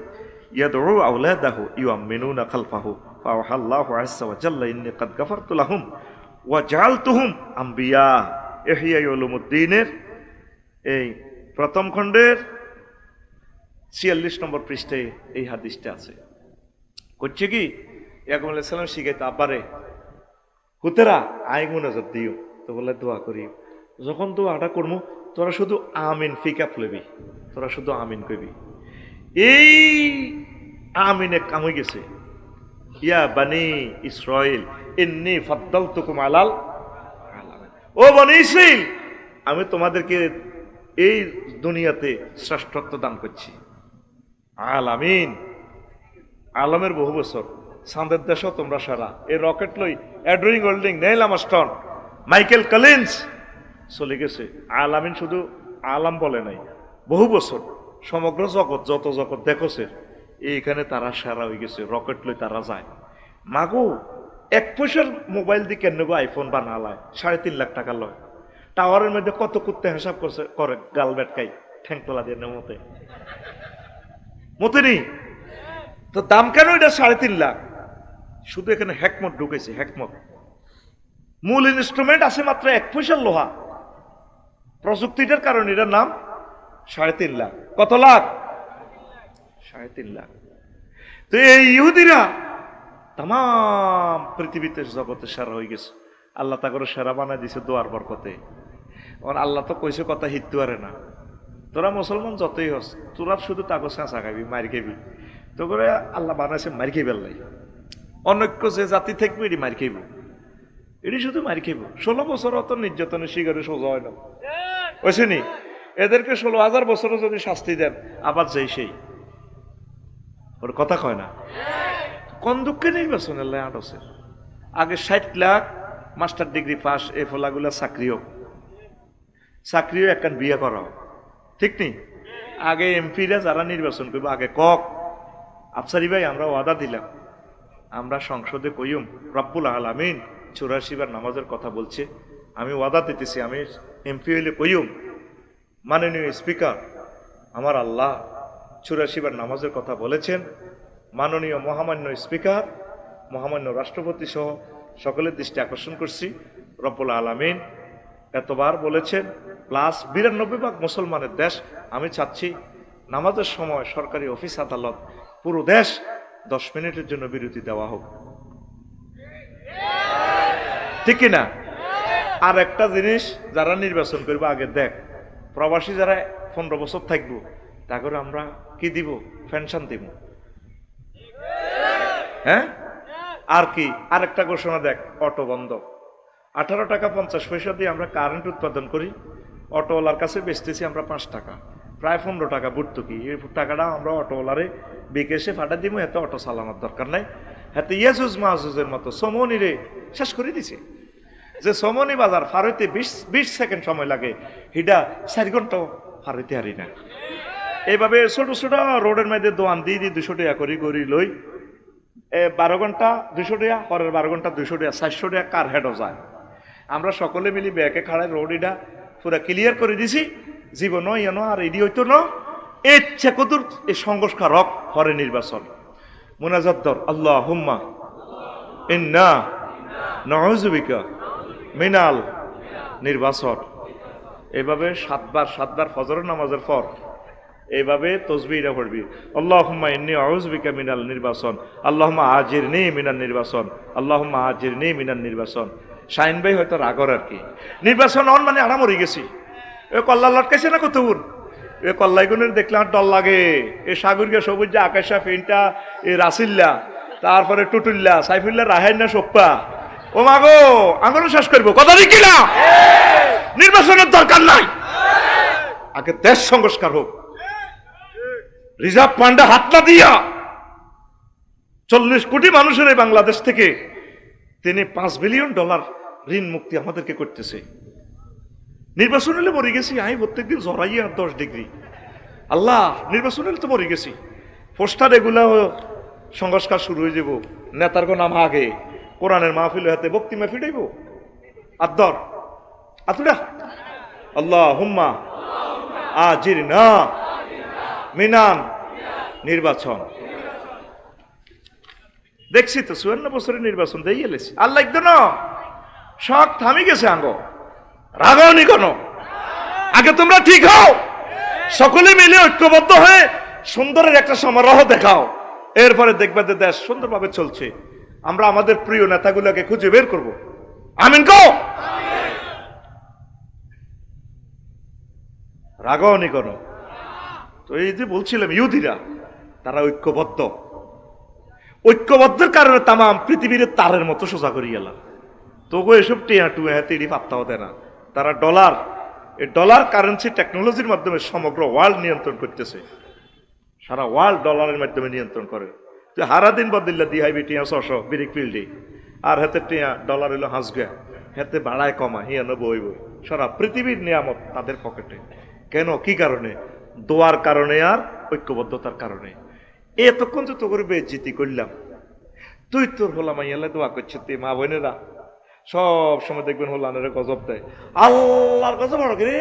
ইয়াদউ আওলাদাহু ইউআমিনুনা খালফাহু ফাওয়াহাল্লাহু আযজা ওয়া জাল্লা ইন্নী কাদ গাফারতু লাহুম ওয়া জাআলতুহুম আম্বিয়া। ইহইয়া উলুমুদ্দিনের এই প্রথম খণ্ডের 46 নম্বর পৃষ্ঠায় এই হাদিসটা আছে। করছে কি, ইয়াকুব আলাইহিস সালাম শিখাইতো, আব্বারে হুতেরা আই মুনাজাত দিও, তো বলে দোয়া করি, যখন দোয়াটা করবো তোরা শুধু আমিন ফিকাপ লবি, তোরা শুধু আমিন কইবি। এই আমিনে কাম হয়ে গেছে, ইয়া বানি ইসরাইল ইন্নী ফাদ্দালতুকুম আলাল আলামিন। ও বনি ইসরাইল, আমি তোমাদেরকে এই দুনিয়াতে শ্রেষ্ঠত্ব দান করছি। আলামিন, আলমের বহু বছর, চাঁদের দেশও তোমরা সারা। এই রকেট লই অ্যাড্রিং হোল্ডিং, নেইল আমস্ট্রং, মাইকেল কলিন্স চলে গেছে। আলামিন শুধু আলাম বলে নাই, বহু বছর সমগ্র জগৎ, যত জগৎ দেখছে এইখানে তারা সারা হয়ে গেছে। রকেট লই তারা যায়। মাগো 1 পয়সার মোবাইল দিয়ে কেন নেবো আইফোন বানালায়, 3.5 লাখ টাকা লয়। টাওয়ারের মধ্যে কত কুত্তে হিসাব করছে, করে গাল বেটকাই ঠ্যাংতলা দিয়ে মতে মতে নেই তো দাম কেন এটা 3.5 লাখ? শুধু এখানে হেকমত ঢুকেছে, হেকমত। মূল ইনস্ট্রুমেন্ট আছে মাত্র 1 পয়সার লোহা। প্রযুক্তিটার কারণে এটার নাম 3.5 লাখ। কত লাখ? 3.5 লাখ। তো এই ইহুদিরা তাম পৃথিবীতে জগতে সেরা হয়ে গেছে। আল্লাহ তা করে সেরা বানাই দিছে দোয়ার বরকতে। আল্লাহ তো কইছে কথা হিত্তু আরে না, তোরা মুসলমান যতই হস, তোরা শুধু তাকে চেঁচা খাবি, মারি খাবি। তো করে আল্লাহ বানাইছে মারি খাইবে। আল্লাহ অনৈক্য যে জাতি থাকবে এটি মারি খাইব, এটি শুধু মারি খাইব। 16 বছর অত নির্যাতনের শিকারে সোজা হয় না, বুঝছি নি? এদেরকে 16,000 বছরও যদি শাস্তি দেন আবার যাই সেই, ওর কথা কয় না। কোন দুঃখে নির্বাচন আল্লাহ আটছে। আগে 60 লাখ মাস্টার ডিগ্রি পাস এই ফলাগুলা চাকরিও একখান বিয়ে করা, ঠিক নেই? আগে এমপিরা যারা নির্বাচন করবো আগে কক আফসারি ভাই আমরা ওয়াদা দিলাম, আমরা সংসদে কইম রব্বুল আলামিন 84 বার নামাজের কথা বলছে, আমি ওয়াদা দিতেছি আমি এমপি হইলে কইম মাননীয় স্পিকার আমার আল্লাহ 84 বার নামাজের কথা বলেছেন। মাননীয় মহামান্য স্পিকার, মহামান্য রাষ্ট্রপতি সহ সকলের দৃষ্টি আকর্ষণ করছি, রব্বুল আলামিন এতবার বলেছেন, প্লাস 92 ভাগ মুসলমানের দেশ। আমি চাচ্ছি নামাজের সময় সরকারি অফিস আদালত পুরো দেশ 10 মিনিটের জন্য বিরতি দেওয়া হোক, ঠিক কিনা? আর একটা জিনিস, যারা নির্বাচন করবো আগে দেখ, প্রবাসী যারা 15 বছর থাকবো তা করে আমরা কি দিব? পেনশন দিব, হ্যাঁ? আর কি আরেকটা ঘোষণা দেখ, অটো বন্ধ। 18 টাকা 50 পয়সা দিয়ে আমরা কারেন্ট উৎপাদন করি, অটোওয়ালার কাছে বেচতেছি আমরা 5 টাকা, প্রায় 15 টাকা ভর্তুকি। এই টাকাটা আমরা অটোওয়ালারে বিকেশে ফাটা দিব, এত অটো চালানোর দরকার নাই। হাতে ইয়াজুজ মাহুজের মতো সমনি রে শেষ করে দিছে। যে সমনি বাজার ফারইতে 20 সেকেন্ড সময় লাগে, হিডা 4 ঘন্টা ফারইতে হারি না। এইভাবে ছোট ছোট রোডের মধ্যে দোয়ান দিয়ে 200 টাকা করি লই 12 ঘন্টা 200 টাকা, পরের 12 ঘন্টা 200 টাকা, 400 টাকা কার হেডও যায়। আমরা সকলে মিলি ব্যাকে খাড়ায় রোড এটা পুরা ক্লিয়ার করে দিছি। জীবন ইয়েন আর রেডি হইতো না ইচ্ছে কদুর এই সংস্কারক হরে নির্বাচন মুনাজাত দর আল্লাহুম্মা ইন্না নাউযু বিকা মিনাল নির্বাচন। এইভাবে 7 বার ফজরের নামাজের পর এইভাবে তসবিহটা পড়বি, আল্লাহুম্মা ইন্নী আউযু বিকা মিনাল নির্বাচন, আল্লাহুম্মা আজিরনি মিনান নির্বাচন, আল্লাহুম্মা আজিরনি মিনান নির্বাচন। শাইন ভাই হয়তো রাগর আর কি, নির্বাচন অন মানে আরাম হয়ে গেছি। এ কল্লা লটকাইছে না কত উন, এ কল্লাইগুনের দেখলে আর ডর লাগে। এ সাগরকে সবুজ আকাশা ফেনটা, এ রাসিল্লা, তারপরে টুটুল্লা, সাইফুল্লাহ, রাহাইনা, সোপ্পা, ও মাগো আন্দোলন শেষ করবো, কথা কি না? নির্বাচনের দরকার নাই, আগে দেশ সংস্কার হোক। রিজার্ভ ফান্ডে হাত না দিয়া 40 কোটি মানুষের এই বাংলাদেশ থেকে তিনি $5 বিলিয়ন ঋণ মুক্তি আমাদেরকে করতেছে। নির্বাচন হলে মরে গেছি আমি প্রত্যেকদিন জড়াই আর 10 ডিগ্রি। আল্লাহ নির্বাচন হলে তো মরে গেছি। পোস্টার এগুলা সংস্কার শুরু হয়ে যাব, নেতার নাম আগে কোরআনের মাহফিল হাতে বক্তি ফিটাইব আদর আতুরা আল্লাহুম্মা আজিরনা মিনান নির্বাচন। দেখছি তো 54 বছরের নির্বাচন দিয়ে এলেছি, আল্লাহ একদম শখ থামি গেছে। আঙ্গ রাগাওনি কেন? আগে তোমরা ঠিক হও, সকলে মিলে ঐক্যবদ্ধ হয়ে সুন্দরের একটা সমারোহ দেখাও, এরপরে দেখবে যে দেশ সুন্দরভাবে চলছে। আমরা আমাদের প্রিয় নেতাগুলোকে খুঁজে বের করব। আমিন কো? রাগাওনি কেন? তো এই যে বলছিলাম ইহুদিরা তারা ঐক্যবদ্ধ। ঐক্যবদ্ধের কারণে তামাম পৃথিবীর তারের মতো সোজা করি গেলাম। তবু এসব টিয়া টুয়া তিড়ি পাত্তাও দেয় না। তারা ডলার, এই ডলার কারেন্সি টেকনোলজির মাধ্যমে সমগ্র ওয়ার্ল্ড নিয়ন্ত্রণ করতেছে। সারা ওয়ার্ল্ড ডলারের মাধ্যমে নিয়ন্ত্রণ করে। যে হারা দিন বদিল্লা দি হাইবি টিয়া 600 বিরিক ফিল্ডে, আর হাতে টিয়া ডলার হইলো হাসগা, হাতে বাড়ায় কমা হিয়ান বইব। সারা পৃথিবীর নিয়ামত তাদের পকেটে। কেন, কি কারণে? দোয়ার কারণে আর ঐক্যবদ্ধতার কারণে। এতক্ষণ তো তো করে বেজ্জিতি করলাম, তুই তোর হোলা মাইয়ালে দোয়া করছে, তুই মা বোনেরা সব সময় দেখবেন হোলানের গজব দেয়। আল্লাহর গজব রে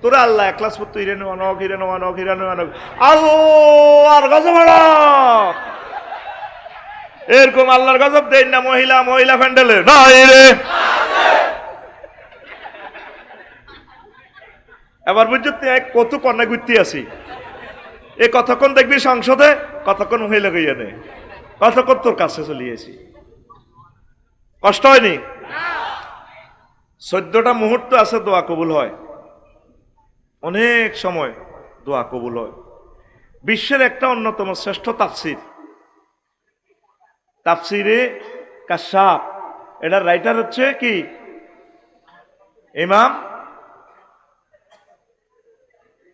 তোরা, আল্লাহ এক ক্লাস পড়তো হিরে নেওয়ানক হিরে নেওয়ানক হিরে নেওয়ানক, আল্লাহর গজব। এরকম আল্লাহর গজব দেন না মহিলা মহিলা প্যান্ডেলে নাই রে। এবার বুঝছো কত কন্যা ঘুরতে আসি, এ কতক্ষণ দেখবি সংসদে, কতক্ষণ মহিলা গইয়া নেই, কতক্ষণ তোর কাছে চলিয়েছি। কষ্ট হয়নি? 14টা মুহূর্ত আছে দোয়া কবুল হয়, অনেক সময় দোয়া কবুল হয়। বিশ্বের একটা অন্যতম শ্রেষ্ঠ তাফসির, তাফসিরে কাশাফ, এটার রাইটার হচ্ছে কি ইমাম,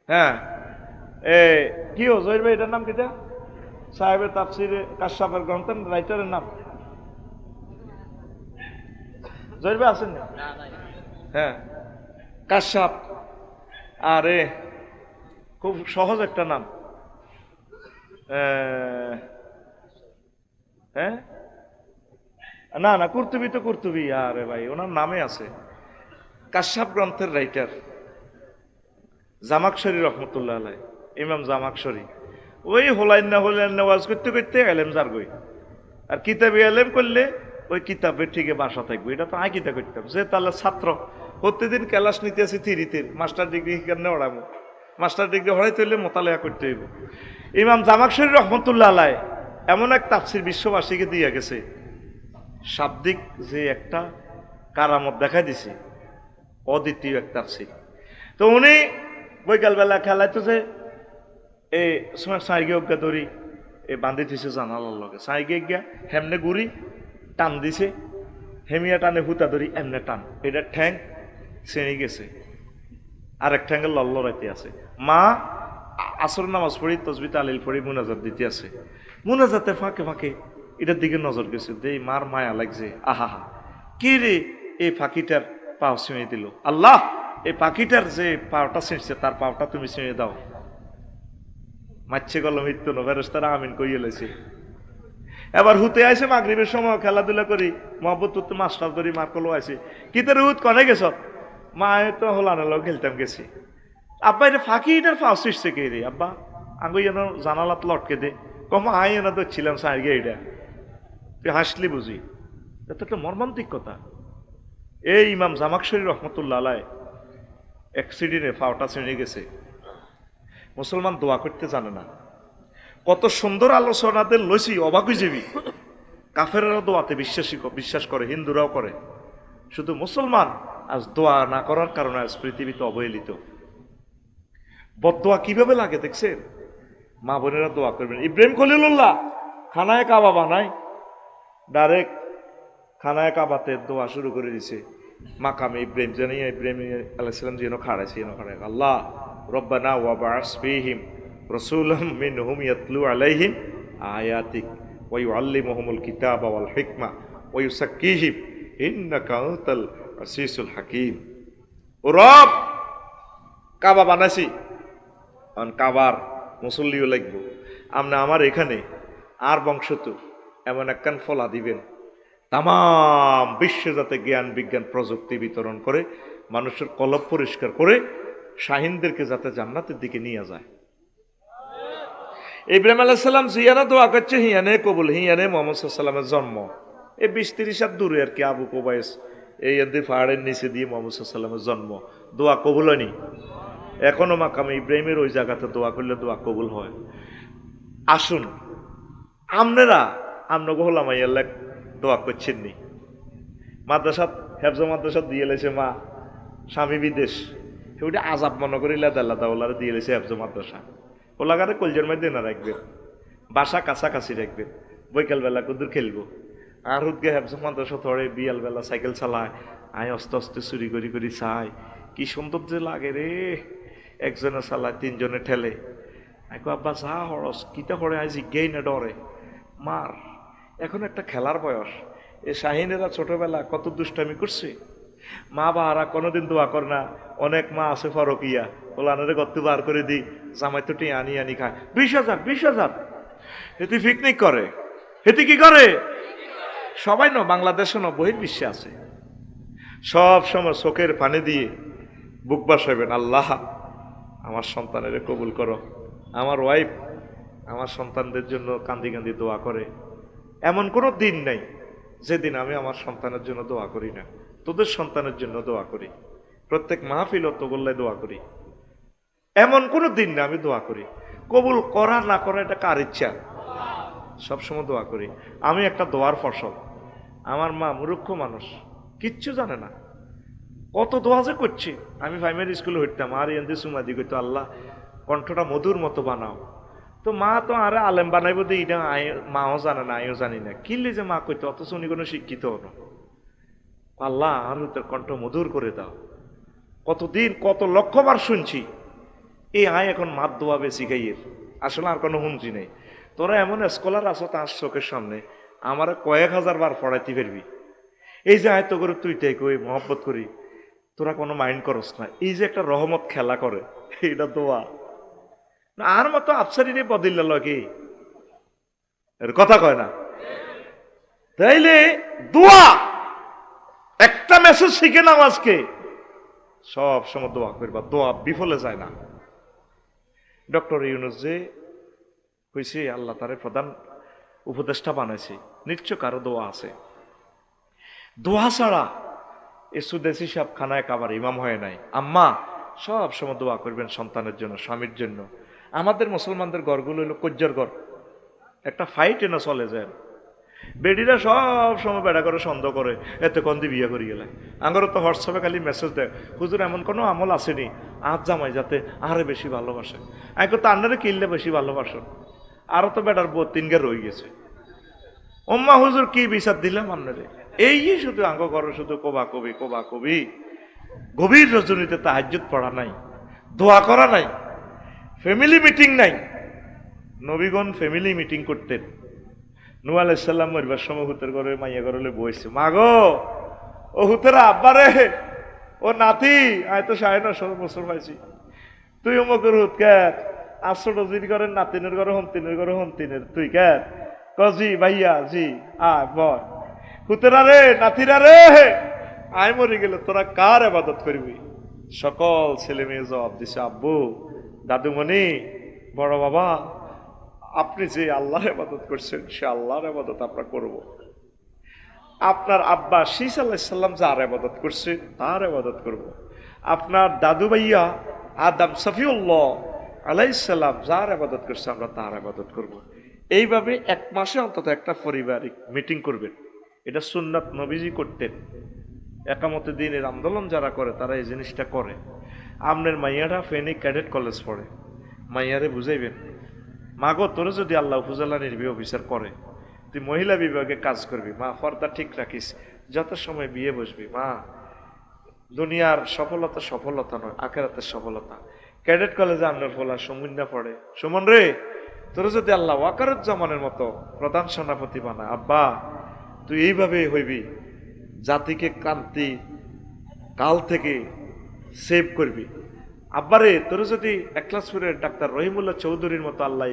হ্যাঁ কি ও জহির ভাই, এটার নাম কিটা সাহেবের তাফসিরে কাশাফের গ্রন্থের রাইটারের নাম? জহির ভাই আছেন না? হ্যাঁ কাশাফ, আরে খুব সহজ একটা নাম, হ্যাঁ না না কুর্তুবি তো কুর্তুবি, আরে ভাই ওনার নামে আছে। কাশাফ গ্রন্থের রাইটার জামাকশরী রহমতুল্লাহ আলাই, ইমাম জামাকশরী। ওই হোলাইন না ওয়াজ করতে করতে এলেম যার গই, আর কিতাবে এলেম করলে ওই কিতাবের ঠিক বাসা থাকবে। এটা তো আই কিতা করতাম, যে তাহলে ছাত্র প্রতিদিন ক্লাস নিতে আসি থিরিতে, মাস্টার ডিগ্রি কেন ওড়াবো, মাস্টার ডিগ্রি হরাইতে হইলে মোতালেয়া করতে হইব। ইমাম জামাকশরী রহমতুল্লাহ আলাই এমন এক তাফসির বিশ্ববাসীকে দিয়ে গেছে, শাব্দিক যে একটা কারামত দেখা দিছে, অদ্বিতীয় এক তাফসির। তো উনি বৈকালবেলা খেলাইতো যে এই সময় সাইগে অজ্ঞা ধরি এ বান্ধি দিছে জানালার লগে, সাইগে গিয়া হেমনে গুড়ি টান দিছে, হেমিয়া টানে হুতা ধরি এমনে টান, এটা ঠ্যাং ছেড়ে গেছে, আরেক ঠ্যাঙ্গে লড়াইতে আছে। মা আসর নামাজ পড়ি তসবি তালিল পড়ি মুনাজাত দিতে আছে, মুনাজাতে ফাঁকে ফাঁকে এটার দিকে নজর গেছে, দেই মার মায়া লাগছে, আহা হা কি রে এই পাখিটার পাও ছিঁড়ে দিল, আল্লাহ এই পাখিটার যে পাওটা ছিঁড়ছে তার পাওটা তুমি ছিঁড়ে দাও। মাচ্ছে গেল মৃত্যু ফেরেশতারা আমিন কইয়ে লেছে। এবার হুতে আইসে মাগরিবের সময় খেলাধুলা করি, মহব্বত তো মাস্টার ধরি মার কলো আইসে, কি তোর হুত কনে গেছ? মা তো হলানোর লোক খেলতাম গেছি। আব্বা এটা ফাঁকি এটার পাও ছিঁড়ছে কে রে আব্বা, আঙ্গু যেন জানালাত লটকে দে, কম আই এনে তো ছিলাম সাইগে, এটা তুই হাসলি বুঝি, এটা একটা মর্মান্তিক কথা। এই ইমাম জামাকশরী রহমতুল্লাহ আলাই অ্যাক্সিডেন্টে পাওটা ছিঁড়ে গেছে। মুসলমান দোয়া করতে জানে না, কত সুন্দর আলোচনাদের লইছি, অবাক হয়ে যাবি। কাফেররা দোয়াতে বিশ্বাস করে, হিন্দুরাও করে, শুধু মুসলমান আজ দোয়া না করার কারণে আজ পৃথিবীতে অবহেলিত। বদদোয়া কিভাবে লাগে দেখছেন? মা বোনেরা দোয়া করবেন। ইব্রাহিম খলিলুল্লাহ খানায় কাবা বানায়, ডাইরেক্ট খানায় কাবাতে দোয়া শুরু করে দিছে, মাকামে ইব্রাহিম জানিয়ে ইব্রাহিম আলাইহিস সালাম যেন খাড়াইছে, আল্লাহ রব্বানা ওয়া বা'স ফীহিম রাসূলাম মিনহুম ইয়াতলু আলাইহিম আয়াতিক ওয়া ইউআল্লিমুহুমুল কিতাবা ওয়াল হিকমা ওয়া ইউযাক্কিহিম ইন্নাকা আনতাল আসিসুল হাকীম। ও রব, কাবা বানাইছি, কারণ কাবার মুসল্লিও লাগবো, আপনি আমার এখানে আর বংশ তো এমন একখান ফলা দিবেন তাম বিশ্বে যাতে জ্ঞান বিজ্ঞান প্রযুক্তি বিতরণ করে মানুষের কলব পরিষ্কার করে শাহিনদেরকে যাতে জান্নাতের দিকে নিয়ে যায়। ইব্রাহিম আলাইহিস সালাম জিয়ানা দোয়া করছে, হিয়ানে কবুল, হিয়ানে মুহাম্মদ সাল্লাল্লাহু আলাইহি ওয়াসাল্লামের জন্ম, এই 20-30 হাত দূরে আর কি, আবু কুবাইস এই পাহাড়ের নিচে দিয়ে মুহাম্মদ সাল্লাল্লাহু আলাইহি ওয়াসাল্লামের জন্ম। দোয়া কবুল হয়নি? এখনো মাকামে ইব্রাহিমের ওই জায়গাতে দোয়া করলে দোয়া কবুল হয়। আসুন আপনারা আপনাকে হলাম আল্লাহ দোয়া করছেন নি? মাদ্রাসা হেফজ মাদ্রাসা দিয়ে লেছে মা, স্বামী বিদেশ, ওইটা আজাব মনে করি আল্লাহ দিয়ে লেছে হেফজ মাদ্রাসা, ওলাগারে কলজের মধ্যে না রাখবেন। বাসা কাছাকাছি রাখবেন, বৈকালবেলা কুদুর খেলবো। আর হুদকে হ্যাবসা মাদ্রাসা ধরে বিয়ালবেলা সাইকেল চালায়, আয় আস্তে আস্তে চুরি করি করি চাই, কি সুন্দর যে লাগে রে। একজনে চালায়, তিনজনে ঠেলে। আইকো আব্বা যা হরস কিতা করে আজ জিজ্ঞাই না ডরে মার। এখন একটা খেলার বয়স। এ শাহিনেরা ছোটবেলা কত দুষ্টামি করছে, মা বাহারা কোনোদিন দোয়া করে না। অনেক মা আছে ফরকিয়া, ওলানারে গত্তু বার করে দিই, জামাই তো টি আনি আনি খায়। 20,000 20,000 এতে পিকনিক করে, এতে কি করে সবাই। বাংলাদেশে বহির্বিশ্বে আছে। সব সময় চোখের পানি দিয়ে বুক বাসাবেন, আল্লাহ আমার সন্তানের কবুল করো। আমার ওয়াইফ আমার সন্তানদের জন্য কান্দি কান্দি দোয়া করে। এমন কোনো দিন নাই যেদিন আমি আমার সন্তানের জন্য দোয়া করি না। তোদের সন্তানের জন্য দোয়া করি, প্রত্যেক মাহফিল তোগোল্লায় দোয়া করি। এমন কোনো দিন না আমি দোয়া করি। কবুল করা না করা এটা কার ইচ্ছা, সবসময় দোয়া করি। আমি একটা দোয়ার ফসল। আমার মা মূর্খ মানুষ, কিচ্ছু জানে না, কত দোয়া যে করছি। আমি প্রাইমারি স্কুলে হইতাম, আর এনদি সুমাদি কইতো আল্লাহ কণ্ঠটা মধুর মতো বানাও। তো মা তো আরে আলেম বানাইব দিয়ে এটা মাও জানে না, আমিও জানি না, কিনলে যে মা কইতো, অথচ উনি কোনো শিক্ষিত হলো। আল্লাহ আর তোর কণ্ঠ মধুর করে দাও। কতদিন কত লক্ষবার শুনছি, এই আয় এখন মাত দোয়া বেশি গাইয়ের, আসলে আর কোনো শুনছি নেই। তোরা এমন স্কলার আছো তার চোখের সামনে, আমার কয়েক হাজার বার পড়াইতে পারবি। এই যে আয়ত্ত করে তুই তাই কই মহব্বত করি, তোরা কোনো মাইন্ড করস না। এই যে একটা রহমত খেলা করে, এটা দোয়া আর মতো আফসারিনে বদিল্লা কি এর কথা কয় না। তাইলে দোয়া একটা মেসেজ শিখে নাও আজকে, সব সময় দোয়া করবা, দোয়া বিফলে যায় না। ডক্টর ইউনুস যে হয়েছে, আল্লাহ তারে প্রধান উপদেষ্টা বানাইছে, নিশ্চয় কারো দোয়া আছে। দোয়া ছাড়া এ সুদেশি সাহেব খানায় কাবার ইমাম হয় নাই। আম্মা সব সময় দোয়া করবেন সন্তানের জন্য, স্বামীর জন্য। আমাদের মুসলমানদের ঘরগুলো হলো কজ্জার ঘর, একটা ফাইট এনে চলে যায়। বেডিরা সব সময় বেড়া করে সন্দেহ করে, এতে কন্দি বিয়ে করি গেলে। আঙ্গরও তো হোয়াটসঅ্যাপে খালি মেসেজ দেয়, হুজুর এমন কোনো আমল আসেনি আজ জামাই যাতে আরে বেশি ভালোবাসে। আমি তো আন্নারে কিনলে বেশি ভালোবাসো, আরো তো বেটার বউ তিনগে রয়ে গেছে। ওম্মা হুজুর কি বিচার দিলাম আপনারে, এই শুধু আঙ্গ ঘরে শুধু কোবা কবি কোবা কবি। গভীর রজনীতে তাহাজ্জুদ পড়া নাই, দোয়া করা নাই, ফ্যামিলি মিটিং নাই। নবীগণ ফ্যামিলি মিটিং করতেন। নূহ আলাইহিস সালাম মরবার সময় হুতের ঘরে মাইয়া ঘরে বইছে, মা গো ও হুতেরা আব্বারে, ও নাতি আয় তো 9.5 বছর পাইছি, তুই অমুকের হুত কে আসর রজির ঘরের নাতিনের ঘরে হন্তিনের ঘরে হন্তিনের, তুই কে জি ভাইয়া জি আয় বয়। হুতেরা রে নাতিরা রে, আয় মরে গেলে তোরা কার ইবাদত করবি? সকল ছেলে মেয়ে জবাব দিছে, আব্বু দাদুমণি বড় বাবা, আপনি যে আল্লাহর ইবাদত করছেন সে আল্লাহর ইবাদত আমরা করব। আপনার আব্বা শীস আলাইহিস সালাম যার ইবাদত করছে তার ইবাদত করব। আপনার দাদু ভাইয়া আদম সফিউল্লাহ আলাইহিস সালাম যার ইবাদত করছে আমরা তার ইবাদত করব। এইভাবে এক মাসে অন্তত একটা পারিবারিক মিটিং করবেন। এটা সুন্নাত, নবীজি করতেন। একামতে দিনের আন্দোলন যারা করে তারা এই জিনিসটা করে। আপনার মাইয়ারা ফেনী ক্যাডেট কলেজ পড়ে, মাইয়ারে বুঝাইবেন, মাগো তোরে যদি আল্লাহ উপজেলা নির্বাহী অফিসার করে, তুই মহিলা বিভাগে কাজ করবি, মা পর্দা ঠিক রাখিস, যত সময় বিয়ে বসবি, মা দুনিয়ার সফলতা সফলতা নয়, আখেরাতের সফলতা। ক্যাডেট কলেজে আপনার ফলা সমুন্না পড়ে, সুমন রে তোরে যদি আল্লাহ ওয়াকারুজ্জামানের মতো প্রধান সেনাপতি বানায়, আব্বা তুই এইভাবে হইবি, জাতিকে ক্রান্তি কাল থেকে সেভ করবি। আব্বারে তোর যদি একলাসপুরের ডাক্তার রহিমুল্লাহ চৌধুরীর মতো আল্লাহ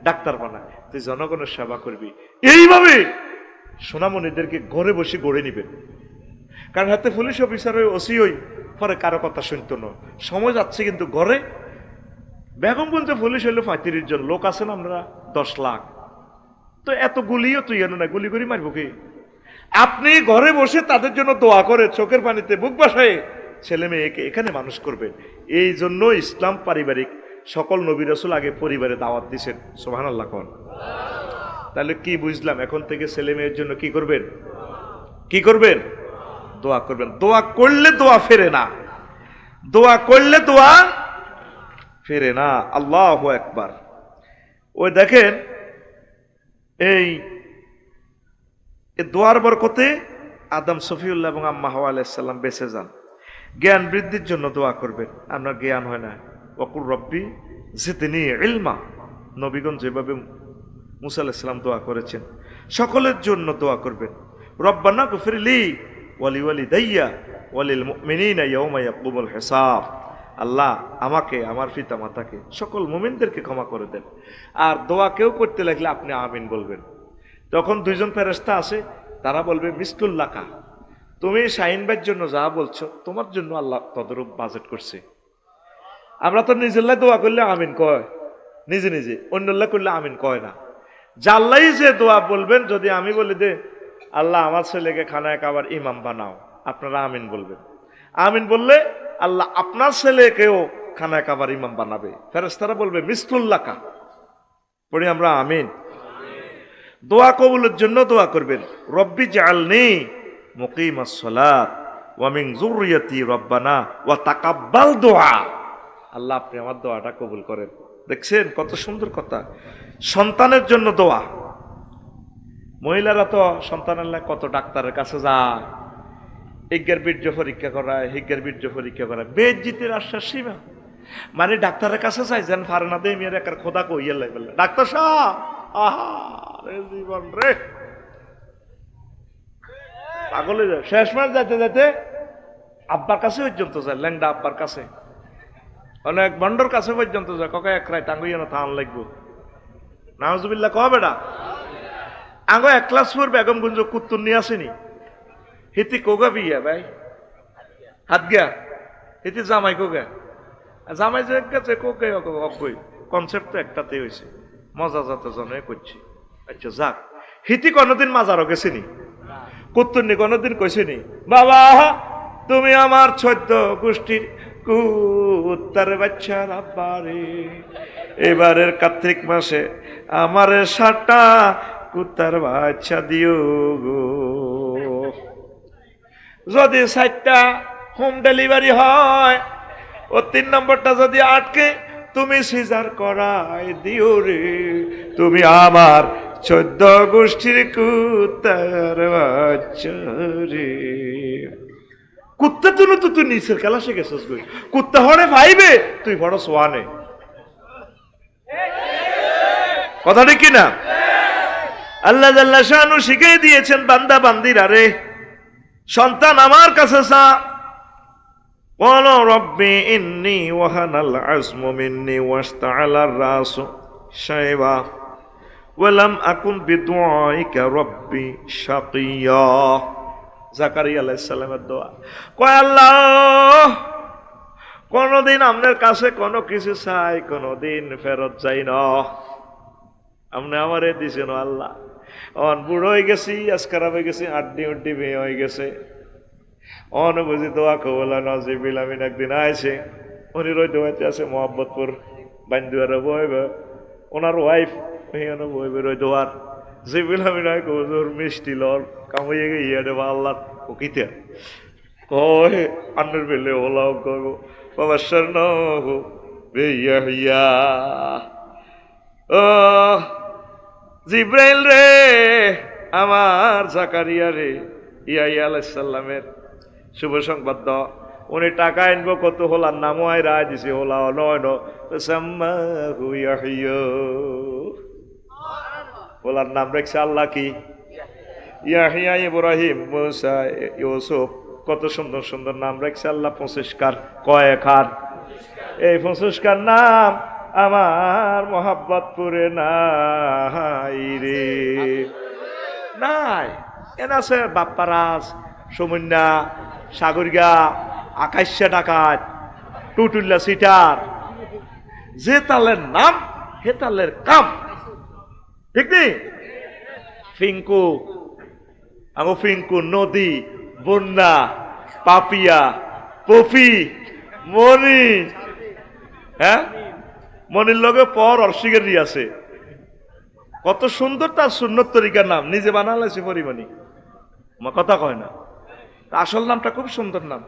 ডাক্তার বানায়, তুই জনগণের সেবা করবি। এইভাবে সোনামণিদেরকে ঘরে বসে গড়ে নিবেন। কারণ হাতে পুলিশ অফিসার হয়ে ওসি হই পরে কারো কথা শুনতো না, সময় যাচ্ছে। কিন্তু ঘরে বেগমগঞ্জ পুলিশ হইলো 35 জন লোক আছেন, আমরা 10 লাখ। তো এত গুলিও তুই এনো না, গুলি করে মারবো কি? আপনি ঘরে বসে তাদের জন্য দোয়া করে চোখের পানিতে বুক বাসায় ছেলে মেয়েকে এখানে মানুষ করবেন। এই জন্য ইসলাম পারিবারিক, সকল নবী রাসূল আগে পরিবারে দাওয়াত দিয়েছেন। সুবহানাল্লাহ কোন। তাহলে কি বুঝলাম? এখন থেকে ছেলে মেয়ের জন্য কি করবেন? কি করবেন? দোয়া করবেন। দোয়া করলে দোয়া ফেরে না, দোয়া করলে দোয়া ফেরে না। আল্লাহু আকবার। ওই দেখেন এই দোয়ার বরকতে আদম সফিউল্লাহ এবং আম্মা হাওয়া আলাইহিস সালাম বেঁচে যান। জ্ঞান বৃদ্ধির জন্য দোয়া করবেন। আপনার জ্ঞান হয় না, ওয়াকুর রব্বি জিদনি ইলমা। নবীগণ যেভাবে মুসা আলাইহিস সালাম দোয়া করেছেন, সকলের জন্য দোয়া করবেন। রব্বানা গফিরলি ওয়ালি ওয়ালিদাইয়া ওয়ালিল মুমিনিনা ইয়াউমা ইয়াকুমুল হিসাব। আল্লাহ আমাকে, আমার পিতা মাতাকে, সকল মুমিনদেরকে ক্ষমা করে দেন। আর দোয়া কেউ করতে লাগলে আপনি আমিন বলবেন। তখন দুইজন ফেরেশতা আছে, তারা বলবে মিসলুল্লাকা, তুমি শাহিন ভাইয়ের জন্য যা বলছো তোমার জন্য আল্লাহ তদরূপ বাজেট করছে। আমরা তো নিজেল্লাই দোয়া করলে আমিন কয়, নিজে নিজে, অন্যল্লাহ করলে আমিন কয় না। জাল্লাই যে দোয়া বলবেন, যদি আমি বলি দে আল্লাহ আমার ছেলেকে খানায় কাবার ইমাম বানাও, আপনারা আমিন বলবেন। আমিন বললে আল্লাহ আপনার ছেলেকেও খানায় কাবার ইমাম বানাবে। ফেরেশতারা বলবে মিসলুল্লাকা। পড়ি আমরা আমিন। দোয়া কবুলের জন্য দোয়া করবেন। রব্বি জাআলনি মুকিমাস সালাত ওয়া মিন যুররিয়াতি রব্বানা ওয়া তাকাব্বাল দুআ। আল্লাহ আপনি আমার দোয়াটা কবুল করেন। দেখছেন কত সুন্দর কথা। সন্তানের জন্য দোয়া। মহিলারা তো সন্তানের লাগে কত ডাক্তারের কাছে যায়, হিজ্ঞের বীর্য পরীক্ষা করায়, হিজ্ঞের বীর্য পরীক্ষা করায়, বেজ্জিতের আশ্বাস সীমা। মানে ডাক্তারের কাছে যাই যেন ফারে না দেয় মেয়ের একার খোদা কইয়া লাই বললে ডাক্তার সাহেব, আহা রে জীবন রে, পাগলে যায়। শেষ মাস যাইতে যাইতে আব্বার কাছে পর্যন্ত যায়, ল্যাংডা আব্বার কাছে, অনেক বন্ডর কাছে পর্যন্ত যায়। ককা এক রায় টাঙ্গুইয়া না থান লাগবো, নাউজুবিল্লাহ কহ বেটা। আঙ্গো এক ক্লাস ফোর বেগম গুঞ্জ কুত্তুর নিয়ে আসেনি, হিতি কোগা বিয়া ভাই হাত গিয়া, হিতি জামাই কোগা, জামাই যে গেছে কোকে অকই, কনসেপ্ট তো একটাতে হয়েছে, মজা যাতে জনে করছি। আচ্ছা যাক, হিতি কোনোদিন মাজারও গেছেনি, কুত্তুরনি কোনোদিন কইছেনি বাবা তুমি আমার 14 গোষ্ঠীর কুত্তার বাচ্চার আব্বারে, এবারের কার্তিক মাসে আমার 7টা কুত্তার বাচ্চা দিও গো। যদি 7টা হোম ডেলিভারি হয়, ও 3 নম্বরটা যদি আটকে, তুমি সিজার করাই দিও রে, তুমি আমার 14 গোষ্ঠীর কুত্তার বাচ্চা রে। কুত্তার জন্য তো তুই নিচের খেলা শিখেছিস, কুত্তা হরে ভাইবে, তুই বড় সোয়ানে। কথা ঠিক কিনা? আল্লাহ জাল্লা শানু শিখিয়ে দিয়েছেন বান্দা বান্দিরা রে, সন্তান আমার কাছে চা। বলো রব্বি ইন্নী ওয়াহানাল আজমু মিন্নি ওয়াস্তাআলার রাসু শাইবা ওয়ালাম আকুন বিদুআইকা রব্বি শাকিয়া। জাকারিয়া আলাইহিস সালামের দোয়া। কয় আল্লাহ কোনদিন আপনার কাছে কোনো কিছু চাই, কোনদিন ফেরত যাই না, আপনি আমারে দিছেন আল্লাহ। অন বুড়ো হয়ে গেছি, আজকার হয়ে গেছি, আড্ডি উড্ডি মেয়ে হয়ে গেছে, অন বুঝি দোয়া কবলা নজিবিল আমিন একদিন আইছে, উনি রই দোয়াতে আছে মোহাম্মদপুর বান্দুয়ারে বইবে, ওনার ওয়াইফ এখানে বইবে রই দোয়ার জিবিল আমিন আয় কবুর মিষ্টি লর কামাইয়ে গিয়ে দেবা আল্লাহ ওকিতে কয় আন্নের বেলে ওলাও কব বাবা শরণ হো বেইয়া। ও জিব্রাইল রে, আমার জাকারিয়া রে, ইয়াহিয়া আলাইহিস সালামের শুভ সংবাদ দাও। উনি টাকা আনবো কত, হোলার নামও আয় রায় দিছে, হোলা নয় সাম্মাহু ইয়াহিয়া, হোলার নাম রাখছে আল্লাহ কি ইয়াহিয়া, ইব্রাহিম, মুসা, ইউসুফ, কত সুন্দর সুন্দর নাম রাখছে আল্লাহ। 25 কার কয়েক হার, এই 25 কার নাম আমার মোহাব্বতপুরে নাই রে, নাই। এন আছে বাপ্পারাজ, সমুন্যা, সাগরিয়া, আকাশ্যা ডাকাত, টুটুল্লা সিটার, যে তালের নাম হে তালের কাম, ঠিক নেই? ফিঙ্কু, আগো ফিঙ্কু, নদী, বন্যা, পাপিয়া, পপি, মনি, হ্যাঁ মনির লগে পর অর্শিকেরই আছে, কত সুন্দর তার সুন্নত তরিকার নাম, নিজে বানালেছে পরিমাণি, আমার কথা কয় না। আসল নামটা খুব সুন্দর নাম,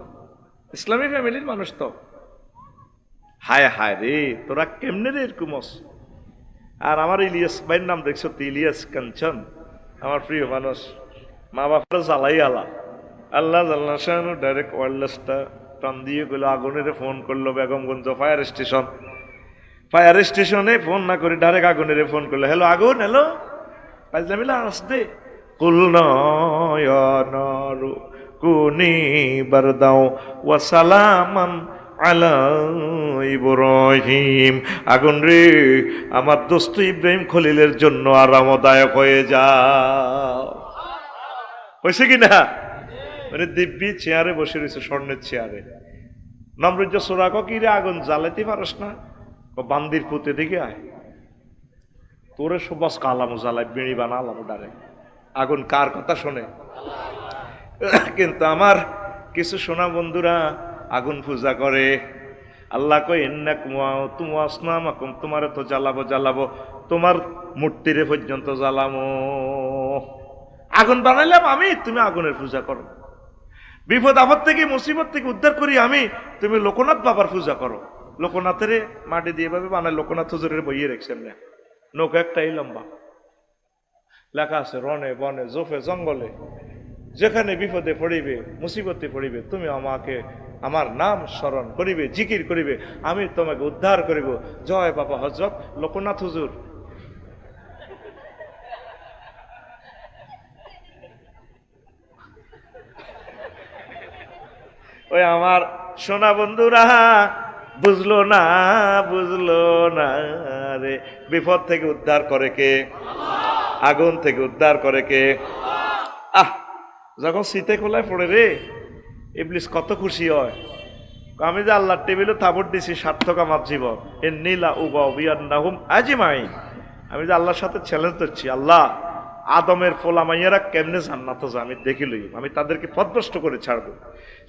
ইসলামী ফ্যামিলির মানুষ তো। হায় হায় রে, তোরা কেমনে রে এরকম? আর আমার ইলিয়াস ভাইয়ের নাম দেখছো তো, ইলিয়াস কাঞ্চন, আমার প্রিয় মানুষ, মা বাপরা জ্বালাই আলা, আল্লাহ জাল্লা শাহানু ডাইরেক্ট ওয়্যারলেসটা টান দিয়ে গেলো, আগুনের ফোন করলো বেগমগঞ্জ ফায়ার স্টেশনে ফোন না করে ডাইরেক্ট আগুনের ফোন করলো, হ্যালো আগুন, হ্যালো পাইজামিলা আসতে কুল নয়নরু কুনি বারদাও ওয়া সালামান আলা ইব্রাহিম। আগুন রে, আমার দোস্ত ইব্রাহিম খলিলের জন্য আরামদায়ক হয়ে যাও। হয়েছে কি না? মানে দিব্যি চেয়ারে বসে রয়েছে, স্বর্ণের চেয়ারে। নমরুজ্জ সোরাক কি রে, আগুন জ্বালাতে পারস না? বান্দির পুঁতে দিকে আয়, তোরে সবাস কালামো জ্বালাই, বিড়ি বানালাম ডারে। আগুন কার কথা শোনে? কিন্তু আমার কিছু সোনা বন্ধুরা আগুন পূজা করে। আল্লাহ কই ইন্নাকুম আসনামাকুম, তোমারে তো জ্বালাবো, তোমার মূর্তিরে পর্যন্ত জ্বালামো। আগুন বানাইলাম আমি, তুমি আগুনের পূজা করো। বিপদ আপদ থেকে, মুসিবত থেকে উদ্ধার করি আমি, তুমি লোকনাথ বাবার পূজা করো। লোকনাথের মাটি দিয়ে ভাবে বানায়, লোকনাথ হুজুরের বইয়ে রেখেছেন না, নৌকা একটাই লম্বা, লেখা আছে রনে বনে জোফে জঙ্গলে, যেখানে বিপদে পড়িবে মুসিবতে পড়িবে, তুমি আমাকে আমার নাম স্মরণ করিবে, জিকির করিবে, আমি তোমাকে উদ্ধার করিব। জয় বাবা হযরত লোকনাথ হুজুর। ওই আমার সোনা বন্ধুরা বুঝলো না রে, বিপদ থেকে উদ্ধার করে কে? আগুন থেকে উদ্ধার করে কে? যখন শীতে খোলায় পড়ে রে, ইবলিস কত খুশি হয়। আমি যে আল্লাহর টেবিলে থাবড় দিছি, সার্থক আমার জীবন। এর নীলা উবা বিয়ান্নাহুম আজমাইন, আমি যে আল্লাহর সাথে চ্যালেঞ্জ দিচ্ছি, আল্লাহ আদমের ফোলা মাইয়ারা কেমনে জান্নাতে যায় আমি দেখি লই, আমি তাদেরকে পথভ্রষ্ট করে ছাড়বো।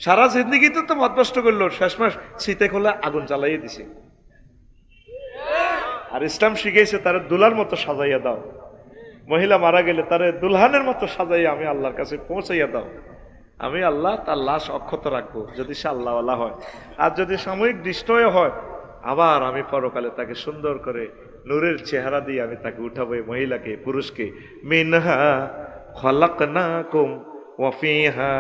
সারা জিন্দিগিতে তো পথভ্রষ্ট করলো, শেষমেশ শীতে খোলা আগুন জ্বালাইয়ে দিছে। আর ইসলাম শিখেছে তারা দুলার মতো সাজাইয়া দাও, মহিলা মারা গেলে তারে দুলহানের মতো সাজাইয়া আমি আল্লাহর কাছে পৌঁছাইয়া দাও। আমি আল্লাহ তার লাশ অক্ষত রাখবো যদি সে আল্লাহওয়ালা হয়, আর যদি সাময়িক দৃষ্টয় হয়, আবার আমি পরকালে তাকে সুন্দর করে নূরের চেহারা দিয়ে আমি তাকে উঠাবো, মহিলাকে পুরুষকে। মিনহা খলাকনাকুম ওয়া ফিহা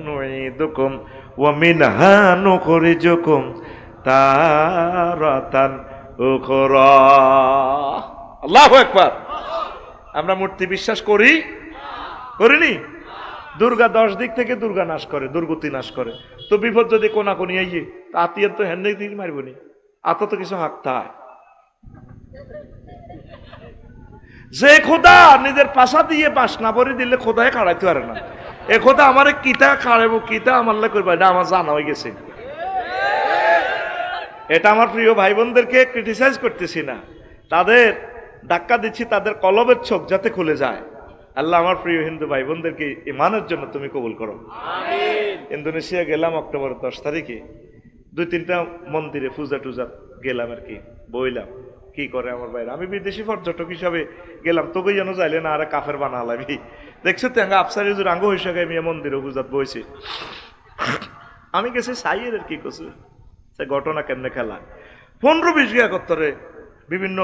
নুঈদুকুম ওয়া মিনহা নুখরিজুকুম তারাতান উখরা। আল্লাহু আকবার। আমরা মূর্তি বিশ্বাস করিনি? দুর্গা 10 দিক থেকে দুর্গা নাশ করে, দুর্গতি নাশ করে। তো বিপদ যদি কোনাকুনি আইয়ে, আতিয়ার তো হ্যান্ডে দিয়ে মারবনি, আত তো কিছু হাঁকতে হয়। যে খোদা নিজের পাশা দিয়ে বাস না ভরে দিলে খোদায় কাড়াইতে পারে না। এ খোদা আমার কিতা কাড়াবো, কিতা আমার করবো, এটা আমার জানা হয়ে গেছে। এটা আমার প্রিয় ভাই বোনদেরকে ক্রিটিসাইজ করতেছি না, তাদের ধাক্কা দিচ্ছি, তাদের কলবের চোখ যাতে খুলে যায়। আল্লাহ আমার প্রিয় হিন্দু ভাই বোনদেরকে ইমানের জন্য তুমি কবুল করো। ইন্দোনেশিয়া গেলাম অক্টোবর 10 তারিখে, 2-3টা মন্দিরে পূজা টুজা গেলাম আর কি, বইলাম কি করে আমার বাইরে। আমি বিদেশি পর্যটক হিসাবে গেলাম, তোকে যেন যাইলে না, আর কাফের বানালাবি। দেখছো তো আফসারি হুজুর আঙ্গ হইসা গাই মিয়া মন্দিরে পূজাত বইছে। আমি গেছি সাইয়ের আর কি করছে ঘটনা কেমনে খেলা। 15-20 গিয়া করতরে বিভিন্ন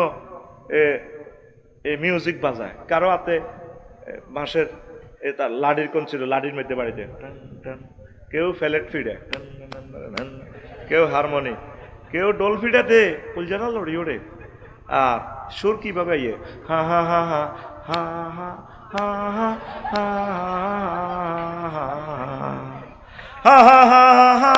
মিউজিক বাজায়, কারো হাতে বাঁশের তার লাডির কোন ছিল, লাডির মধ্যে বাড়িতে কেউ ফ্যালেট ফিডে, কেউ হারমোনি, কেউ ডোল ফিডাতে কুলজানা লড়ি ওড়ে। আর সুর কিভাবে ইয়ে হা হা হা হা হা হা হা হা হা হা হা হা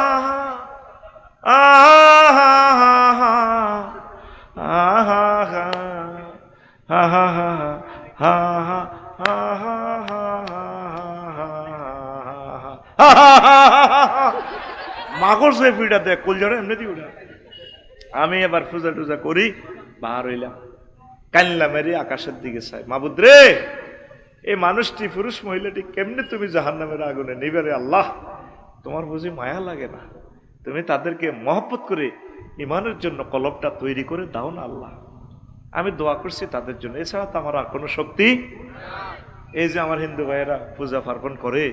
মাগর সে ফিডা দেখ কুলজানা এমনি দি উঠা। আমি এবার পূজা টুজা করি, বাহার হইলাম, কান্লা মেরি আকাশের দিকে চাই, মাবুদ রে, এই মানুষটি পুরুষ মহিলাটি কেমনে তুমি জাহান্নামের আগুনে নিবে রে আল্লাহ, তোমার বুঝি মায়া লাগে না? তুমি তাদেরকে মহব্বত করে ইমানের জন্য কলবটা তৈরি করে দাও না আল্লাহ। আমি দোয়া করছি তাদের জন্য, এছাড়া তো আমার আর কোনো শক্তি। এই যে আমার হিন্দু ভাইয়েরা পূজা পার্বণ করে,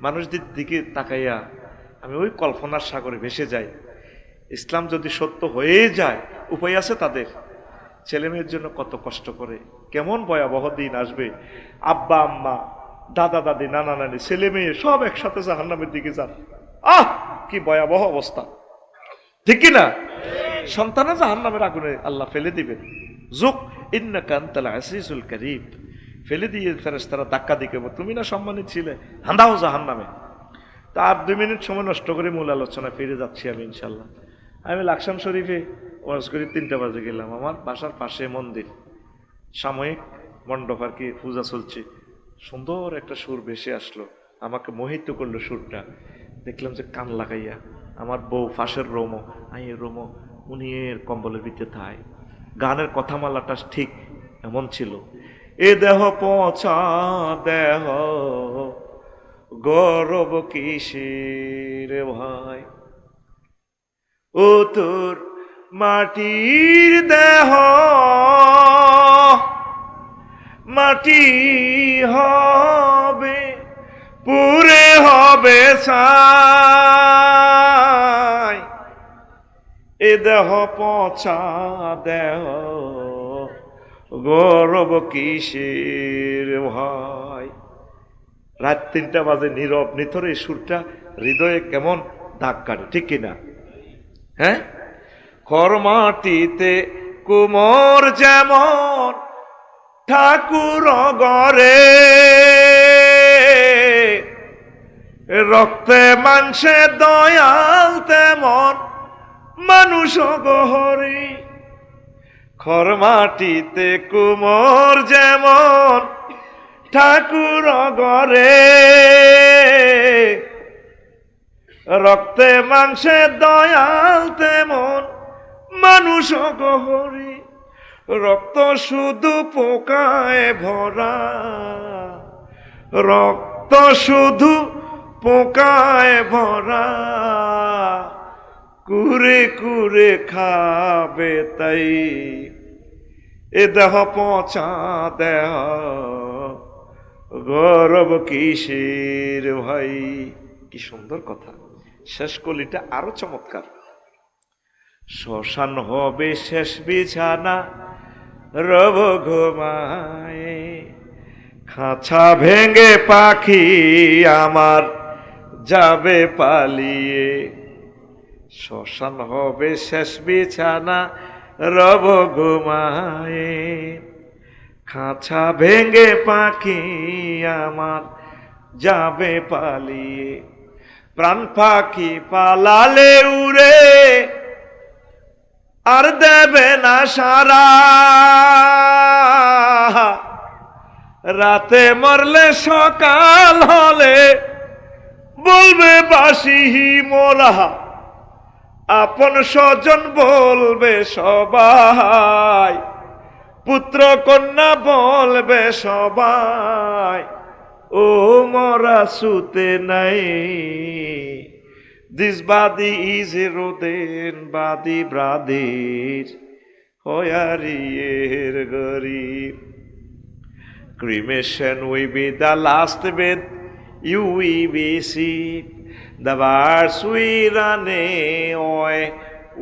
মানুষদের দিকে তাকাইয়া আমি ওই কল্পনার সাগরে ভেসে যাই। ইসলাম যদি সত্য হয়ে যায়, উপায় আছে তাদের, ছেলে মেয়ের জন্য কত কষ্ট করে, কেমন ভয়াবহ দিন আসবে। আব্বা আম্মা, দাদা দাদি, নানা নানি, ছেলে মেয়ে সব একসাথে জাহান্নামের দিকে যান। কি ভয়াবহ অবস্থা, ঠিক কিনা? সন্তানা জাহান্নামের আগুনে আল্লাহ ফেলে দিবেন। যুক ইন্নাকা আনতাল আজিজুল কারীম, ফেলে দিয়ে ফেরেশতারা ধাক্কা দিকে, তুমি না সম্মানিত ছিলে, হাঁদাও জাহান্নামে। তার 2 মিনিট সময় নষ্ট করে মূল আলোচনায় ফিরে যাচ্ছি আমি ইনশাল্লাহ। আমি লাকসাম শরীফে ওয়াজ করি 3টা বাজে গেলাম। আমার বাসার পাশে মন্দির, সাময়িক মণ্ডপ আর কি, পূজা চলছে। সুন্দর একটা সুর ভেসে আসলো, আমাকে মোহিত করলো সুরটা। দেখলাম যে কান লাগাইয়া আমার বউ পাশের রোমো, রোমো উনি এর কম্বলের ভিতরে থাই। গানের কথামালাটা ঠিক এমন ছিল, এ দেহ পচা দেহ গৌরব কিসের ভাই, ও তোর মাটির দেহ মাটি হবে, পুরে হবে ছাই। এ দেহ পচা দেহ গৌরব কিসের ভাই। রাত 3টা বাজে, নীরব নিথর এই সুরটা হৃদয়ে কেমন দাগ কাটে, ঠিক কিনা? হ্যাঁ, খরমাটিতে কুমোর যেমন ঠাকুর গরে, রক্তে মাংসে দয়াল তেমন মানুষ গহরে। খরমাটিতে কুমোর যেমন ঠাকুর গরে, রক্তে মাংসে দয়াল তেমন মানুষ গহরে। রক্ত শুধু পোকায় ভরা, রক্ত শুধু পোকায় ভরা, কুরে কুরে খাবে তাই। এ দেহ পচা দেহ গৌরব কিসের ভাই। কি সুন্দর কথা, শেষ কলিটা আরো চমৎকার। শ্মশান হবে শেষ বিছানা, রব ঘুমায়, খাঁচা ভেঙে পাখি আমার যাবে পালিয়ে। শ্মশান হবে শেষ বিছানা, রব ঘুমায়, খাঁচা ভেঙে পাখি আমার যাবে পালিয়ে। প্রাণ পাখি পালালে উড়ে আর দেবে না সারা, রাতে মরলে সকাল হলে বলবে বাসি মোরা। আপন স্বজন বলবে সবাই, পুত্র কন্যা বলবে সবাই, ও মরা সুতে নাই। This body is eroded body brother, hoyarier garib. Cremation will be the last bed you will be see. The birds will run away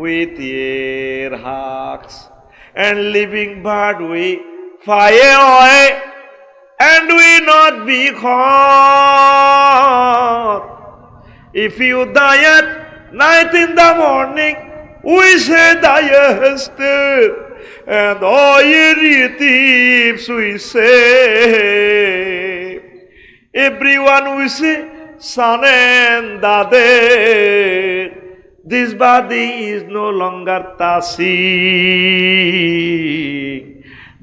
with their hawks, and living bird will fly away and will not be caught. If you die at night in the morning, we say diester, and all your thieves we say. Everyone we say son and daughter. This body is no longer tasing.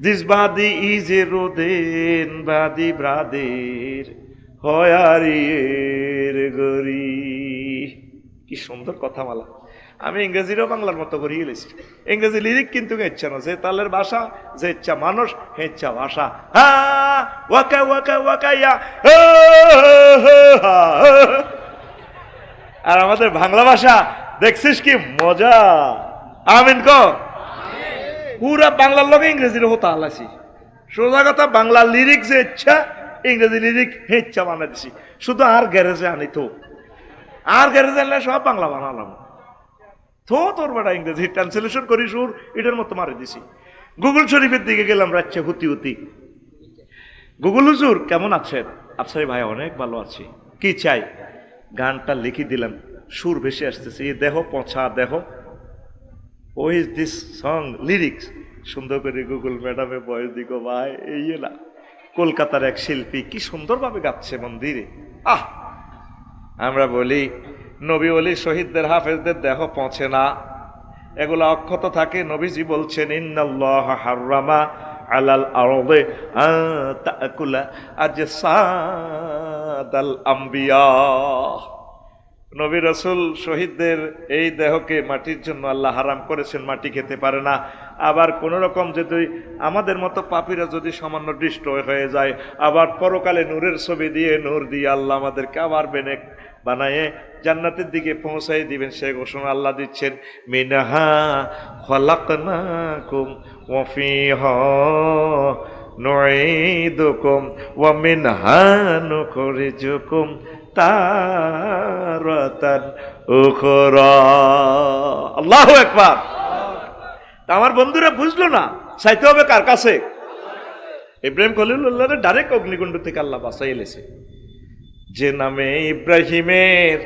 This body is eroded body brother. হয়ারির গরি। কি সুন্দর কথা মালা। আমি ইংরেজিরও বাংলার মতো করিয়ে গেছি। ইংরেজি লিরিক কিন্তু ইচ্ছা না, যে তালের ভাষা, যে ইচ্ছা মানুষ, হে ইচ্ছা ভাষা। Waka Waka ওয়াকাইয়া। আর আমাদের বাংলা ভাষা দেখছিস কি মজা। আমিন ক। পুরা বাংলার লগে ইংরেজির হতা আলাসি। সোজা কথা, বাংলা লিরিক যে ইচ্ছা, ইংরেজি লিরিক হে ইচ্ছা বানা দিছি। শুধু আর গ্যারেজে আনি তো, আর গ্যারেজে আনলে সব বাংলা বানালাম। তো তোর বেটা ইংরেজি ট্রান্সলেশন করি সুর এটার মতো মারি দিছি। গুগল শরীফের দিকে গেলাম রাচ্চা হুতি হুতি। গুগল হুজুর কেমন আছেন? আচ্ছা ভাই অনেক ভালো আছি, কি চাই? গানটা লিখে দিলাম, সুর ভেসে আসতেছে, এই দেহ পছা দেহ, ও ইজ দিস সং লিরিক্স। সুন্দর করে গুগল ম্যাডামে বয়স দিগো ভাই, এই না কলকাতার এক শিল্পী কি সুন্দরভাবে গাচ্ছে মন্দিরে। আহ, আমরা বলি নবী ওলি শহীদদের হাফেজদের দেহ পৌঁছে না, এগুলো অক্ষত থাকে। নবীজি বলছেন ইন্নাল্লাহ হাররামা আলাল আরদে তাকুলা আজসাদাল আম্বিয়া। নবী রাসূল শহীদদের এই দেহকে মাটির জন্য আল্লাহ হারাম করেছেন, মাটি খেতে পারে না। আবার কোন রকম যদি আমাদের মতো পাপীরা যদি সামান্য দৃষ্ট হয়ে যায়, আবার পরকালে নূরের ছবি দিয়ে নূর দিয়ে আল্লাহ আমাদেরকে আবার বেনেক বানায়ে জান্নাতের দিকে পৌঁছাই দিবেন, সে ঘোষণা আল্লাহ দিচ্ছেন। মিনহা খলাকনাকুম ওয়া ফিহা নুঈদুকুম ওয়া মিনহা নুখরিজুকুম তারাতান উখরা। আল্লাহু আকবার। আমার বন্ধুরা বুঝলো না, চাইতে হবে কার কাছে? ইব্রাহিম খলিলুল্লাহর ডাইরেক্ট অগ্নিকুণ্ড থেকে আল্লাহ বাঁচাই এলেছে। যে নামে ইব্রাহিমের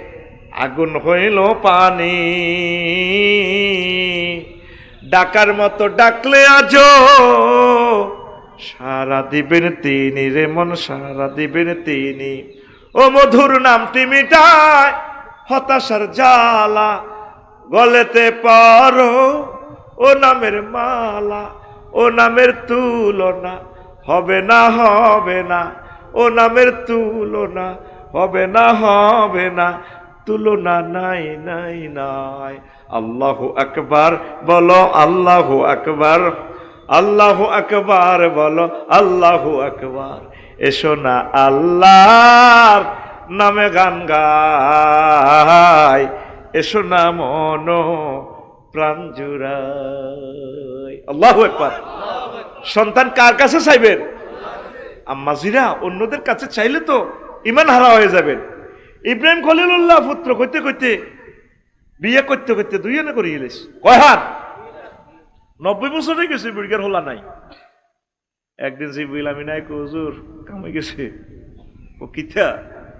আগুন হইল পানি, ডাকার মতো ডাকলে আজো সারা দিবেন তিনি রে মন, সারা দিবেন তিনি। ও মধুর নামটি মিটায় হতাশার জ্বালা, গলেতে পারো ও নামের মালা, ও নামের তুলনা হবে না হবে না, ও নামের তুলনা হবে না হবে না, তুলনা নাই নাই নাই। আল্লাহু আকবার বলো, আল্লাহু আকবার, আল্লাহু আকবার বলো, আল্লাহু আকবার। এসো না আল্লাহর নামে গান গাই, এসো না মন প্রাণ জুড়াই। আল্লাহু আকবার। সন্তান কার কাছে চাইবেন? আম্মাজিরা অন্যদের কাছে চাইলে তো ইমান হারা হয়ে যাবেন। ইব্রাহিম খলিলুল্লাহ পুত্র কইতে কইতে বিয়ে করতে করতে দুই এনে করে গেলিস কয় হাত? 90 বছর হয়ে গেছে, বুড়িগার হলা নাই। একদিন যে বইলামি নাই হুজুর কামে গেছে, ও কিতা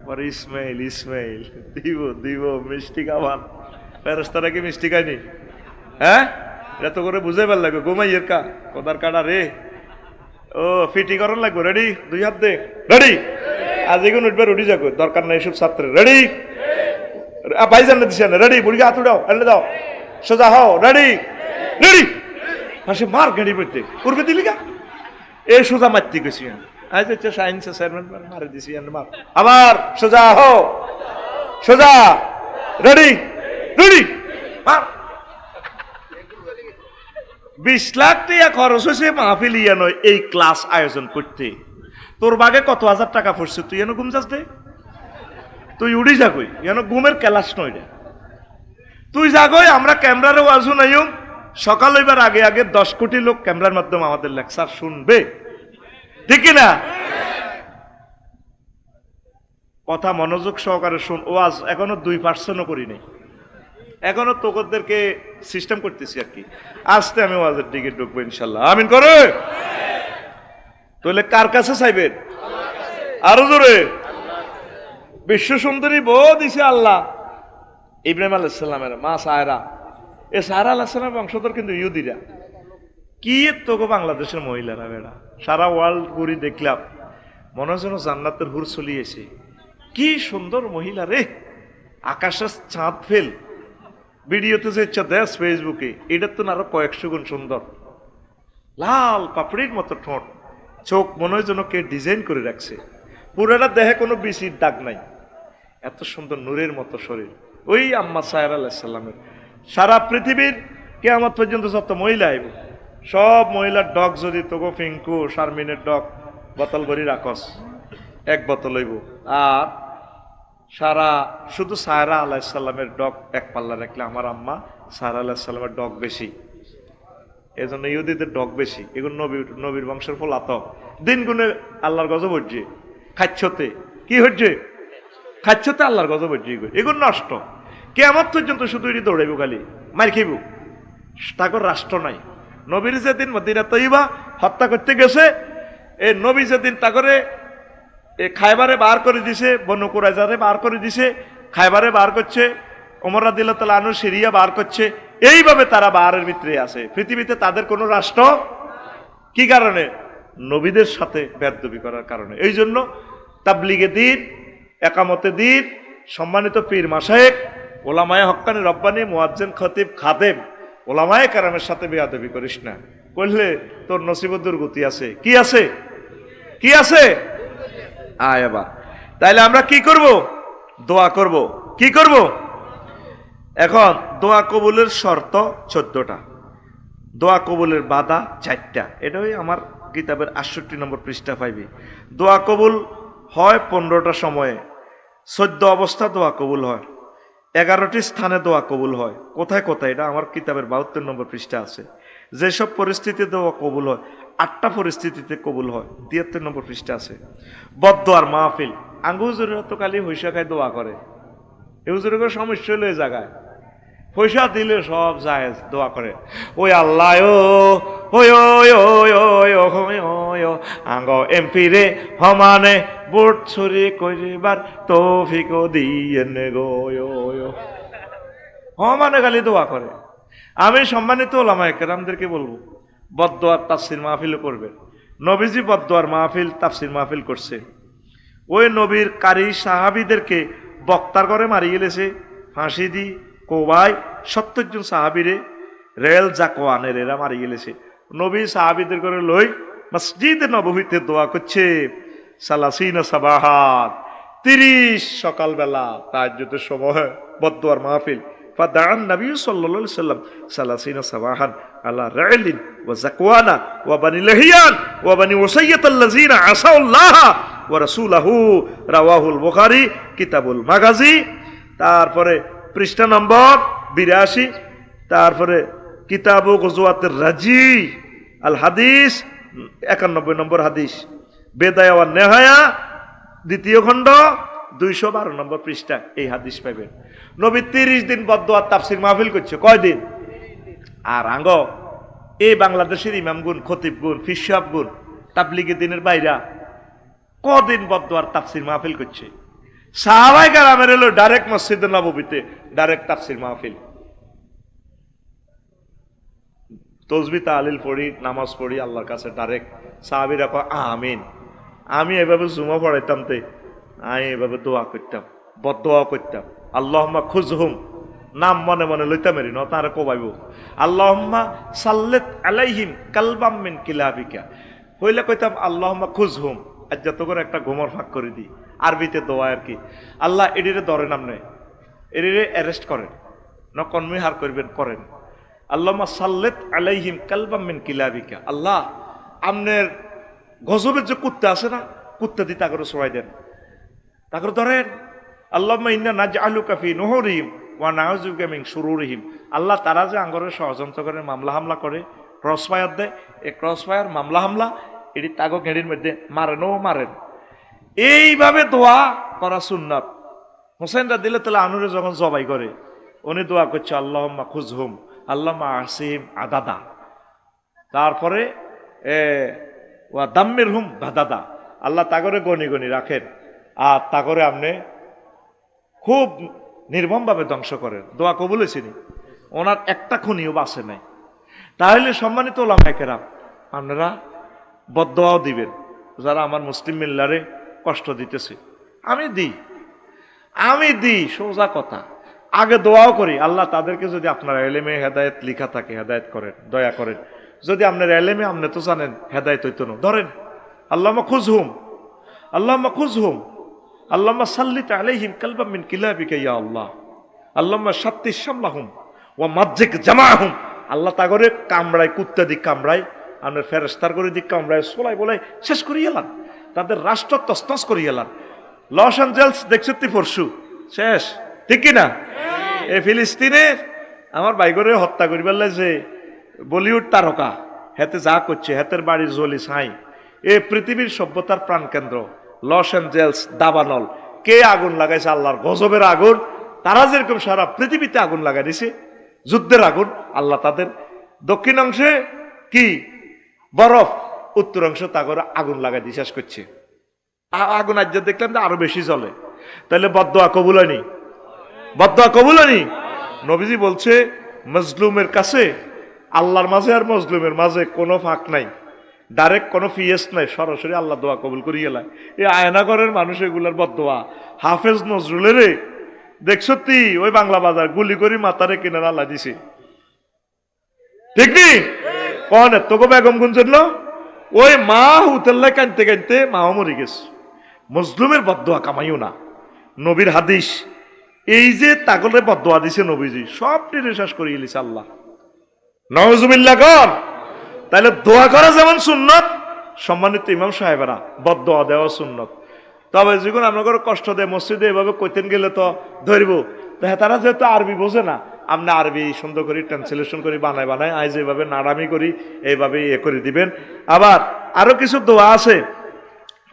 পরে ইসমাইল ইসমাইল দিব দিব মিষ্টি খাওয়ান। ফেরেশতারা কি মিষ্টি খায়নি? হ্যাঁ, এটা তো করে বুঝাই ভাল লাগবে। ঘুমাইয়ের কা কোদার কাটা রে, ও ফিটি করন লাগবে। রেডি? দুই হাত দে, রেডি? আজ এগুন উঠবে, উঠি যাবো, দরকার নাই এসব ছাত্র। রেডি? ভাইজান দিছে না, রেডি? বুড়িকে হাত উঠাও, এনে দাও, সোজা হও, রেডি? রেডি? পাশে মার গাড়ি পড়তে করবে দিলি গা, এ সোজা মারতে গেছি আজ হচ্ছে সায়েন্সের চেয়ারম্যান মারে দিছি মার। আবার সোজা হও, সোজা, রেডি? রেডি? মার। 20 লাখ টাকা খরচ হয়েছে মাহফিল ইয়ানো এই ক্লাস আয়োজন করতে। তোর বাগে কত হাজার টাকা পড়ছে, তুই এনে ঘুম যাস দে, তুই উড়ি যাগই, এনে ঘুমের ক্লাস নয় রে, তুই যাগই। আমরা ক্যামেরারও আজও নাইম, সকাল হইবার আগে আগে 10 কোটি লোক ক্যামেরার মাধ্যমে আমাদের লেকচার শুনবে, ঠিক না? কথা মনোযোগ সহকারে শুন। ওয়াজ এখনো 2% করি নাই, এখনো তোদেরকে সিস্টেম করতেছি আর কি। আজকে আমি ওয়াজের দিকে ঢুকবো ইনশাল্লাহ। আমিন করে। তাহলে কার কাছে চাইবেন? আরো জোরে। বিশ্ব সুন্দরী বউ দিছে আল্লাহ ইব্রাহিম আলাইহিস সালামের মা সায়রা। এ সায়রা আলাইহিস সালামের বংশধর কিন্তু ইহুদিরা। কি তোকে বাংলাদেশের মহিলারা বেড়া, সারা ওয়ার্ল্ড ঘুরি দেখলাম, মনে হয় যেন জান্নাতের হুর চলিয়েছে। কি সুন্দর মহিলা রে, আকাশের চাঁদ ফেল। ভিডিওতে যে ইচ্ছা দেশ ফেসবুকে, এটার তো আরো কয়েকশো গুণ সুন্দর। লাল পাপড়ির মতো ঠোঁট, চোখ মনে হয় যেন কে ডিজাইন করে রাখছে। পুরাটা দেহে কোনো বিচির দাগ নাই, এত সুন্দর নূরের মতো শরীর। ওই আম্মা সায়রা আলাইহিস সালামের। সারা পৃথিবীর কিয়ামত পর্যন্ত যত মহিলা আইব, সব মহিলার ডগ যদি তোগো ফিঙ্কু শারমিনের ডগ বোতল ভরি রাখস, এক বোতল হইব। আর সারা শুধু সায়রা আলাইহিস সালামের ডগ এক পাল্লা রাখলে আমার আম্মা সায়রা আলাইহিস সালামের ডগ বেশি। এই জন্য ইহুদিদের ডগ বেশি। এগুলো নবীর বংশের ফল আত দিন গুণে আল্লাহর গজব হচ্ছে। খাচ্ছতে কি হচ্ছে? খাচ্ছতে আল্লাহর গজব হচ্ছে। এগুলো নষ্ট। কিয়ামত পর্যন্ত শুধু এটি দৌড়াইব, খালি মার খাইব। তাকে রাষ্ট্র নাই, নবীর যেদিন মদিনা তৈবা হত্যা করতে গেছে, এই নবী যেদিন তা করে খায়বারে বার করে দিছে, বনু কুরাইজারে বার করে দিছে, খায়বারে বার করছে, ওমর রাদিয়াল্লাহু তাআলা আনহু সিরিয়া বার করছে। এইভাবে তারা বারের ভিতরে আছে। পৃথিবীতে তাদের কোনো রাষ্ট্র কি কারণে? নবীদের সাথে বেয়াদবি করার কারণে। এই জন্য তাবলীগে দ্বীন, একামতে দ্বীন, সম্মানিত পীর মাশায়েখ, ওলামায়ে হক্কানি রব্বানি, মুয়াজ্জিন, খতিব, খাদেম, ওলামায়ে কেরামের সাথে বেয়াদবি করিস না। করলে তোর নসিবে দুর্গতি আছে। কি আছে? কি আছে? আয় বাবা, তাইলে আমরা কি করব? দোয়া করব। কি করব? এখন দোয়া কবুলের শর্ত 14টা, দোয়া কবুলের বাধা 4টা। এটাই আমার কিতাবের 68 নম্বর পৃষ্ঠা পাইবি। দোয়া কবুল হয় 15টা সময়ে, 14 অবস্থা দোয়া কবুল হয়, 11টি স্থানে দোয়া কবুল হয়। কোথায় কোথায়? এটা আমার কিতাবের 72 নম্বর পৃষ্ঠা আছে। যেসব পরিস্থিতিতে দোয়া কবুল হয়, 8টা পরিস্থিতিতে কবুল হয়, 73 নম্বর পৃষ্ঠা আছে। বদদোয়ার মাহফিল, আঙ্গুজুর তো খালি হইসা খায় দোয়া করে, এই হুজুরের সমস্যা হলো এই জায়গায়। পয়সা দিলে সব জায়েজ, দোয়া করে ওই আল্লাহ ও আঙ্গ এমপি রে হমানে ভোট ছড়ি করিবার তৌফিক দিয়েন গো হমানে খালি দোয়া করে। আমি সম্মানিত ওলামায়ে কেরামদেরকে বলবো, বদদোয়ার তাফসীর মাহফিল করবেন। নবীজি বদদোয়ার মাহফিল, তাফসীর মাহফিল করছে। ওই নবীর কারি সাহাবীদেরকে বক্তার করে মারি গেলেছে ফাঁসি দি কোবাই 70 জন সাহাবীরে রেল জাকওয়ানের এরা মারি গেলেছে। নবী সাহাবীদের করে লই মসজিদে নববীতে দোয়া করছে, সালাসিনা সাবাহাত, 30 সকালবেলা তাহাজ্জুদের সময় বদদোয়ার মাহফিল। ফাদাআন নবী সাল্লাল্লাহু আলাইহি সাল্লাম সালাসিনা সাবাহান আলা রাইলিন ওয়া জাকওয়ানা ওয়া বানি লাহিয়ান ওয়া বানি উসাইয়াত আল্লাযিনা আসাউল্লাহ ওয়া রাসূলাহু, রাওয়াহুল বুখারী কিতাবুল মাগাজি। তারপরে পৃষ্ঠা নম্বর 82, তারপরে কিতাবু গজওয়াতের রাজি আল হাদিস 91 নম্বর হাদিস, বেদায়া ওয়ান নেহায়া 2য় খণ্ড 212 নম্বর পৃষ্ঠা এই হাদিস পাবেন। নবী 30 দিন বদদোয়া তাফসীর মাহফিল করছে। কয়দিন? আর আঙ্গ এই বাংলাদেশের ইমামগুন, খতিবগুন, ফিসাবগুন, তাবলীগে দিনের বাইরা কদিন বদদোয়ার তাফসীর মাহফিল করছে। সাহাবায়ে কেরামের হলো ডাইরেক্ট মসজিদে নববীতে ডাইরেক্ট তাফসীর মাহফিল, তসবিহ তাহলিল পড়ি, নামাজ পড়ি আল্লাহর কাছে ডাইরেক্ট। সাহাবীরা কয় আমিন। আমি এভাবে জুমা পড়াইতাম, তে আমি এভাবে দোয়া করতাম, বদদোয়া করতাম। আল্লাহুম্মা খুজহুম, নাম মনে মনে লইতাম এরি ন, তারে কোবাইব। আল্লাহুম্মা সাল্লিত আলাইহিম কালবাম মিন কিলাবিকা, হইলে কইতাম আল্লাহুম্মা খুজহুম, আজ যত করে একটা ঘুমর ফাঁক করে দিই। আরবিতে দোয়া আর কি, আল্লাহ এডিরে ধরেন, আপনি এডিরে অ্যারেস্ট করেন, ন কনমি হার করবেন করেন। আল্লাহুম্মা সাল্লিত আলাইহিম কালবাম মিন কিলাবিকা, আল্লাহ আমনের গজবের যে কুত্তা আছে না, কুত্তা দিয়ে তাকে সরাই দেন, তাকে ধরেন। আল্লাহুম্মা ইন্না নাজআলুকা ফি নুহুরিহিম ওয়া নাউযুবিকা মিন শুরুরিহিম, আল্লাহ তারা যে আঙ্গরে ষড়যন্ত্র করে, মামলা হামলা করে, ক্রস ফায়ার দেয়, এই ক্রস ফায়ার মামলা হামলা এটি তাগো গেড়ির মধ্যে মারেনও মারেন। এইভাবে দোয়া করা সুন্নাত। হোসেন রাদিয়াল্লাহু আনহু যখন জবাই করে, উনি দোয়া করছে আল্লাহুম্মা খুজহুম আল্লাহুম্মা আসিম আদাদা, তারপরে ওয়া দাম্মিরহুম বাদাদা, আল্লাহ তাগরে গনি গনি রাখেন আর তাগরে আপনি খুব নির্মমভাবে ধ্বংস করেন। দোয়া কবুল হয়েছিনি, ওনার একটা খুনিও বাঁচে নাই। তাহলে সম্মানিত ওলামায়ে কেরাম, আপনারা বদদোয়াও দিবেন যারা আমার মুসলিম মিল্লারে কষ্ট দিতেছে। আমি দিই সোজা কথা। আগে দোয়াও করি, আল্লাহ তাদেরকে যদি আপনার এলেমে হেদায়েত লিখা থাকে হেদায়েত করেন, দয়া করেন। যদি আপনার এলেমে আপনি তো জানেন হেদায়েত হইতো না, ধরেন আল্লাহুম্মা খুজহুম, আল্লাহুম্মা খুজহুম, আল্লাহুম্মা সাল্লিত আলাইহিম কালবাম মিন কিলাবিকা ইয়া আল্লাহ, আল্লাহুম্মা শাত্তিস শামলাহুম ওয়া মাজ্জিক জামাআহুম, আল্লাহ তাগরে কামড়ায়, কুত্তা দিক কামড়ায়, আপনার ফেরেশতার করে দিক কামড়ায়, সোলাই বলাই শেষ করিয়ে এলাম, তাদের রাষ্ট্র তছনছ করিয়ে এলাম। লস অ্যাঞ্জেলস দেখছো তুই পরশু শেষ, ঠিক কিনা? এই ফিলিস্তিনের আমার বাইগরে হত্যা করিবার যে বলিউড তারকা, হেতে যা করছে, হেতের বাড়ি জলি ছাই। এ পৃথিবীর সভ্যতার প্রাণকেন্দ্র লস অ্যাঞ্জেলস, দাবানল, কে আগুন লাগাইছে? আল্লাহর গজবের আগুন। তারা যেরকম সারা পৃথিবীতে আগুন লাগাই দিছে, যুদ্ধের আগুন, আল্লাহ তাদের দক্ষিণাংশে কি বরফ, উত্তর অংশ তা করে আগুন লাগাই দিয়ে শেষ করছে। আগুন আজ দেখলাম যে আরো বেশি জ্বলে, তাহলে বদদোয়া কবুল হয়নি? বদদোয়া কবুল হয়নি? নবীজি বলছে মজলুমের কাছে আল্লাহর মাঝে আর মজলুমের মাঝে কোনো ফাঁক নাই, ডাইরেক্ট কোনো ফিয়েস নাই, সরাসরি আল্লাহ দোয়া কবুল করি গেলায়। এই আয়নাগরের মানুষ এগুলার বদদোয়া। হাফেজ নজরুলের দেখছো তুই ওই বাংলা বাজার গুলি করি মাথারে কিনার আল্লাহ দিছে, ঠিক নি? কন তোকে বেগম গুঞ্জন ওই মা হুতেল্লা কানতে কানতে মাও মরে গেছে। মজলুমের বদদোয়া কামাইও না। নবীর হাদিস এই যে তাগলে বদদোয়া দিছে নবীজি, সব টেনে শেষ করে গেলিছে আল্লাহ। নাউজুবিল্লাহ কর। তাহলে দোয়া করা যেমন সুন্নত, সম্মানিত ইমাম সাহেবেরা বদদোয়া দেওয়া সুন্নত। তবে যখন আপনার কষ্ট দেয় মসজিদে এভাবে কইতেন গেলে তো ধরবো, তারা যেহেতু আরবি বোঝে না, আমরা আরবি সুন্দর করে ট্রান্সলেশন করি, বানায় আজ এইভাবে নাড়ামি করি, এইভাবে করে দিবেন। আবার আরো কিছু দোয়া আছে,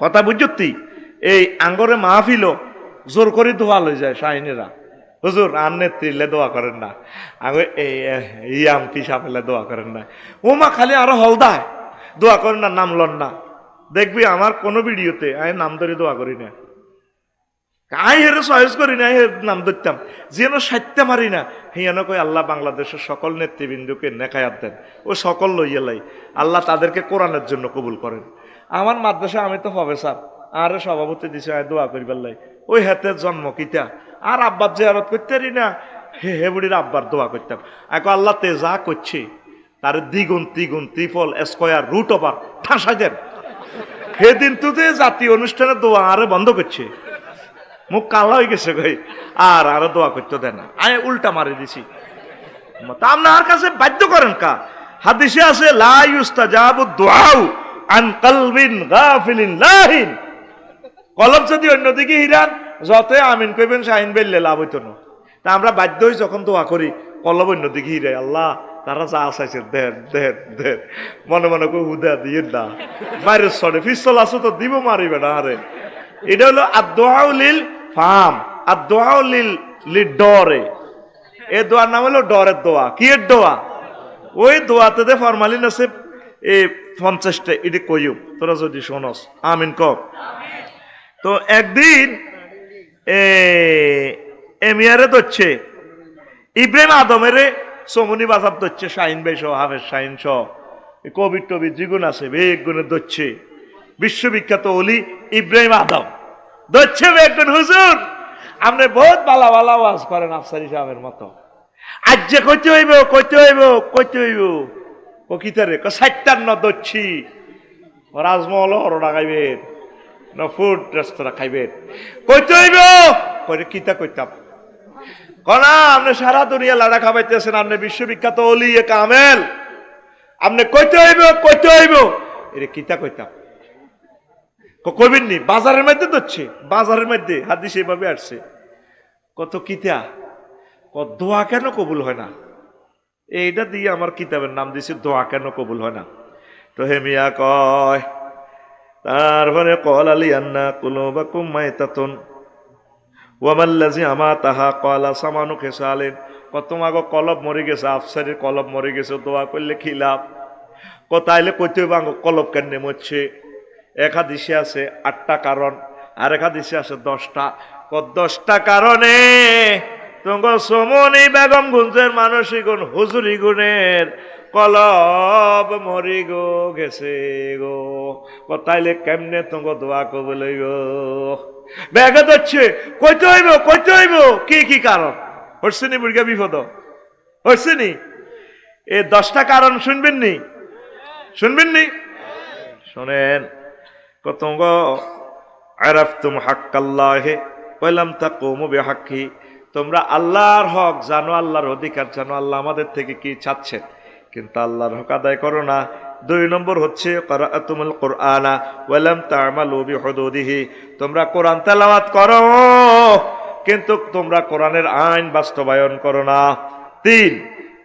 কথা বুঝতি? এই আঙ্গরে মাহফিল জোর করে দোয়া লই যায় শাহিনেরা, হুজুর আর নেত্রীলে দোয়া করেন না, আগে ইয়াম পিসাপেলে দোয়া করেন না, ও মা খালি আরো হলদায় দোয়া করেন না, নাম লন না। দেখবি আমার কোনো ভিডিওতে আমি নাম ধরে দোয়া করি না, আই হেরে চয়েস করি না, নাম ধরতাম যেন সাইতে মারি না। হিয়ানো কই আল্লাহ বাংলাদেশের সকল নেতৃবৃন্দকে নেকায়াত দেন, ও সকল লইয়া লাই আল্লাহ তাদেরকে কোরআনের জন্য কবুল করেন। আমার মাদ্রাসা আমি তো প্রফেসর, আর সভাপতি দিছে দোয়া করিবার লাই, ওই হাতে জন্ম কিতা আর আব্বার জিয়ারত করতে পারি না, হে বুড়ির আব্বার দোয়া করতাম। এখন আল্লাহ তে যা করছে তার দ্বিগুণ ত্রিগুণ ত্রিফল স্কয়ার রুট ওভার ঠাসাই দেন। সেদিন তো যে জাতীয় অনুষ্ঠানে দোয়া আরে বন্ধ করছে, মুখ কালা হয়ে গেছে ভাই, আর আরো দোয়া করতে দেন না, আমি উল্টা মারি দিছি। তা আপনার কাছে বাধ্য করেন কা? হাদিসে আছে লা ইউস্তাজাবু দুআউ আন কলবিন গাফিলিন লাহিন। কলব যদি অন্যদিকে হিরান যতই আমিন কইবেন শাহিন বেললে লাভ হইতো না। তা আমরা বাধ্য হই যখন দোয়া করি কলব অন্যদিকে হিরাই, আল্লাহ তারা যা আসাইছে দেন দেন দেন, মনে মনে কই হুদা দিয়ে না, বাইরের সরে পিস্তল আছে তো দিব মারিবে না। আরে এটা হলো আদ-দুআউ লিল ফাম, আদ-দুআউ লিল ডরে। এই দোয়ার নাম হলো ডরের দোয়া। কি এর দোয়া? ওই দোয়াতে যে ফরমালিন আছে এই 50টা, এটি কইও তোরা যদি শোনস। আমিন ক। তো একদিন এমিয়ারে ধরছে, ইব্রাহিম আদমের সমনি বাজার ধরছে, শাহিন ভাই সহ হাফেজ শাহিন সহ কবির টবির যেগুণ আছে বেগুনে ধরছে। বিশ্ববিখ্যাত অলি ইব্রাহিম আদম ধরছে বেগুন, হুজুর আপনি বহুত বালা বালা ওয়াজ করেন আফসারি সাহেবের মতো, আজ যে কইতে হইব কইতে হইব কইতে হইব। ও কিতারে 57 ধরছি, রাজমহল হরডা খাইবেন না ফুড রেস্তোরাঁ খাইবেন, কইতে হইব কইতে কিতা কইতাম কনা আপনি সারা দুনিয়া লাড়া খাবাইতেছেন, আপনি বিশ্ববিখ্যাত অলি এ কামেল, আপনি কইতে হইব এরে কিতা কইতাম কইবেন নি? বাজারের মধ্যে ধরছে, বাজারের মধ্যে হাদিস এইভাবে আসছে। কত কিতা দোয়া কেন কবুল হয় না? এইটা দিয়ে আমার কিতাবের নাম দিছে দোয়া কেন কবুল হয় না। তো হেমিয়া কয় তারপরে কল আলী আন্না কুলুবাকুম মাইতাতুন ওয়ামাল্লাজি আমাতাহা ক্বালা সামানু খেসালেন। তোমাকে কলব মরে গেছে, আফসারের কলব মরে গেছে, দোয়া করলে কি লাভ? তাইলে কইতে হইব কলব কেন মরছে? এক হাদিসে আছে 8টা কারণ, আর এক হাদিসে আছে 10টা। 10টা কারণে তোমার সমনি বেগম গুঞ্জের মানসিক গুণ হুজুরি গুণের কলব মরি গো গেছে গো। তাইলে কেমনে তোমাকে দোয়া কবুল হইব? ব্যাগে ধরছে, কইতে হইব কি কি কারণ হচ্ছে নি? বুড়িয়া বিপদ হচ্ছে নি? এই 10টা কারণ শুনবেন নি? শোনেন। কতঙ্গ আরাফতুম হাক্কাল্লাহি ওয়া লাম তাকুমু বিহাক্কি। তোমরা আল্লাহর হক জানো, আল্লাহর অধিকার জানো, আল্লাহ আমাদের থেকে কি চাচ্ছেন, কিন্তু আল্লাহর হক আদায় করো না। 2 নম্বর হচ্ছে ক্বারাআতুমুল কুরআনা ওয়া লাম তা'মালু বিহুদুদিহি। তোমরা কোরআন তেলাওয়াত করো কিন্তু তোমরা কোরআনের আইন বাস্তবায়ন করো না। 3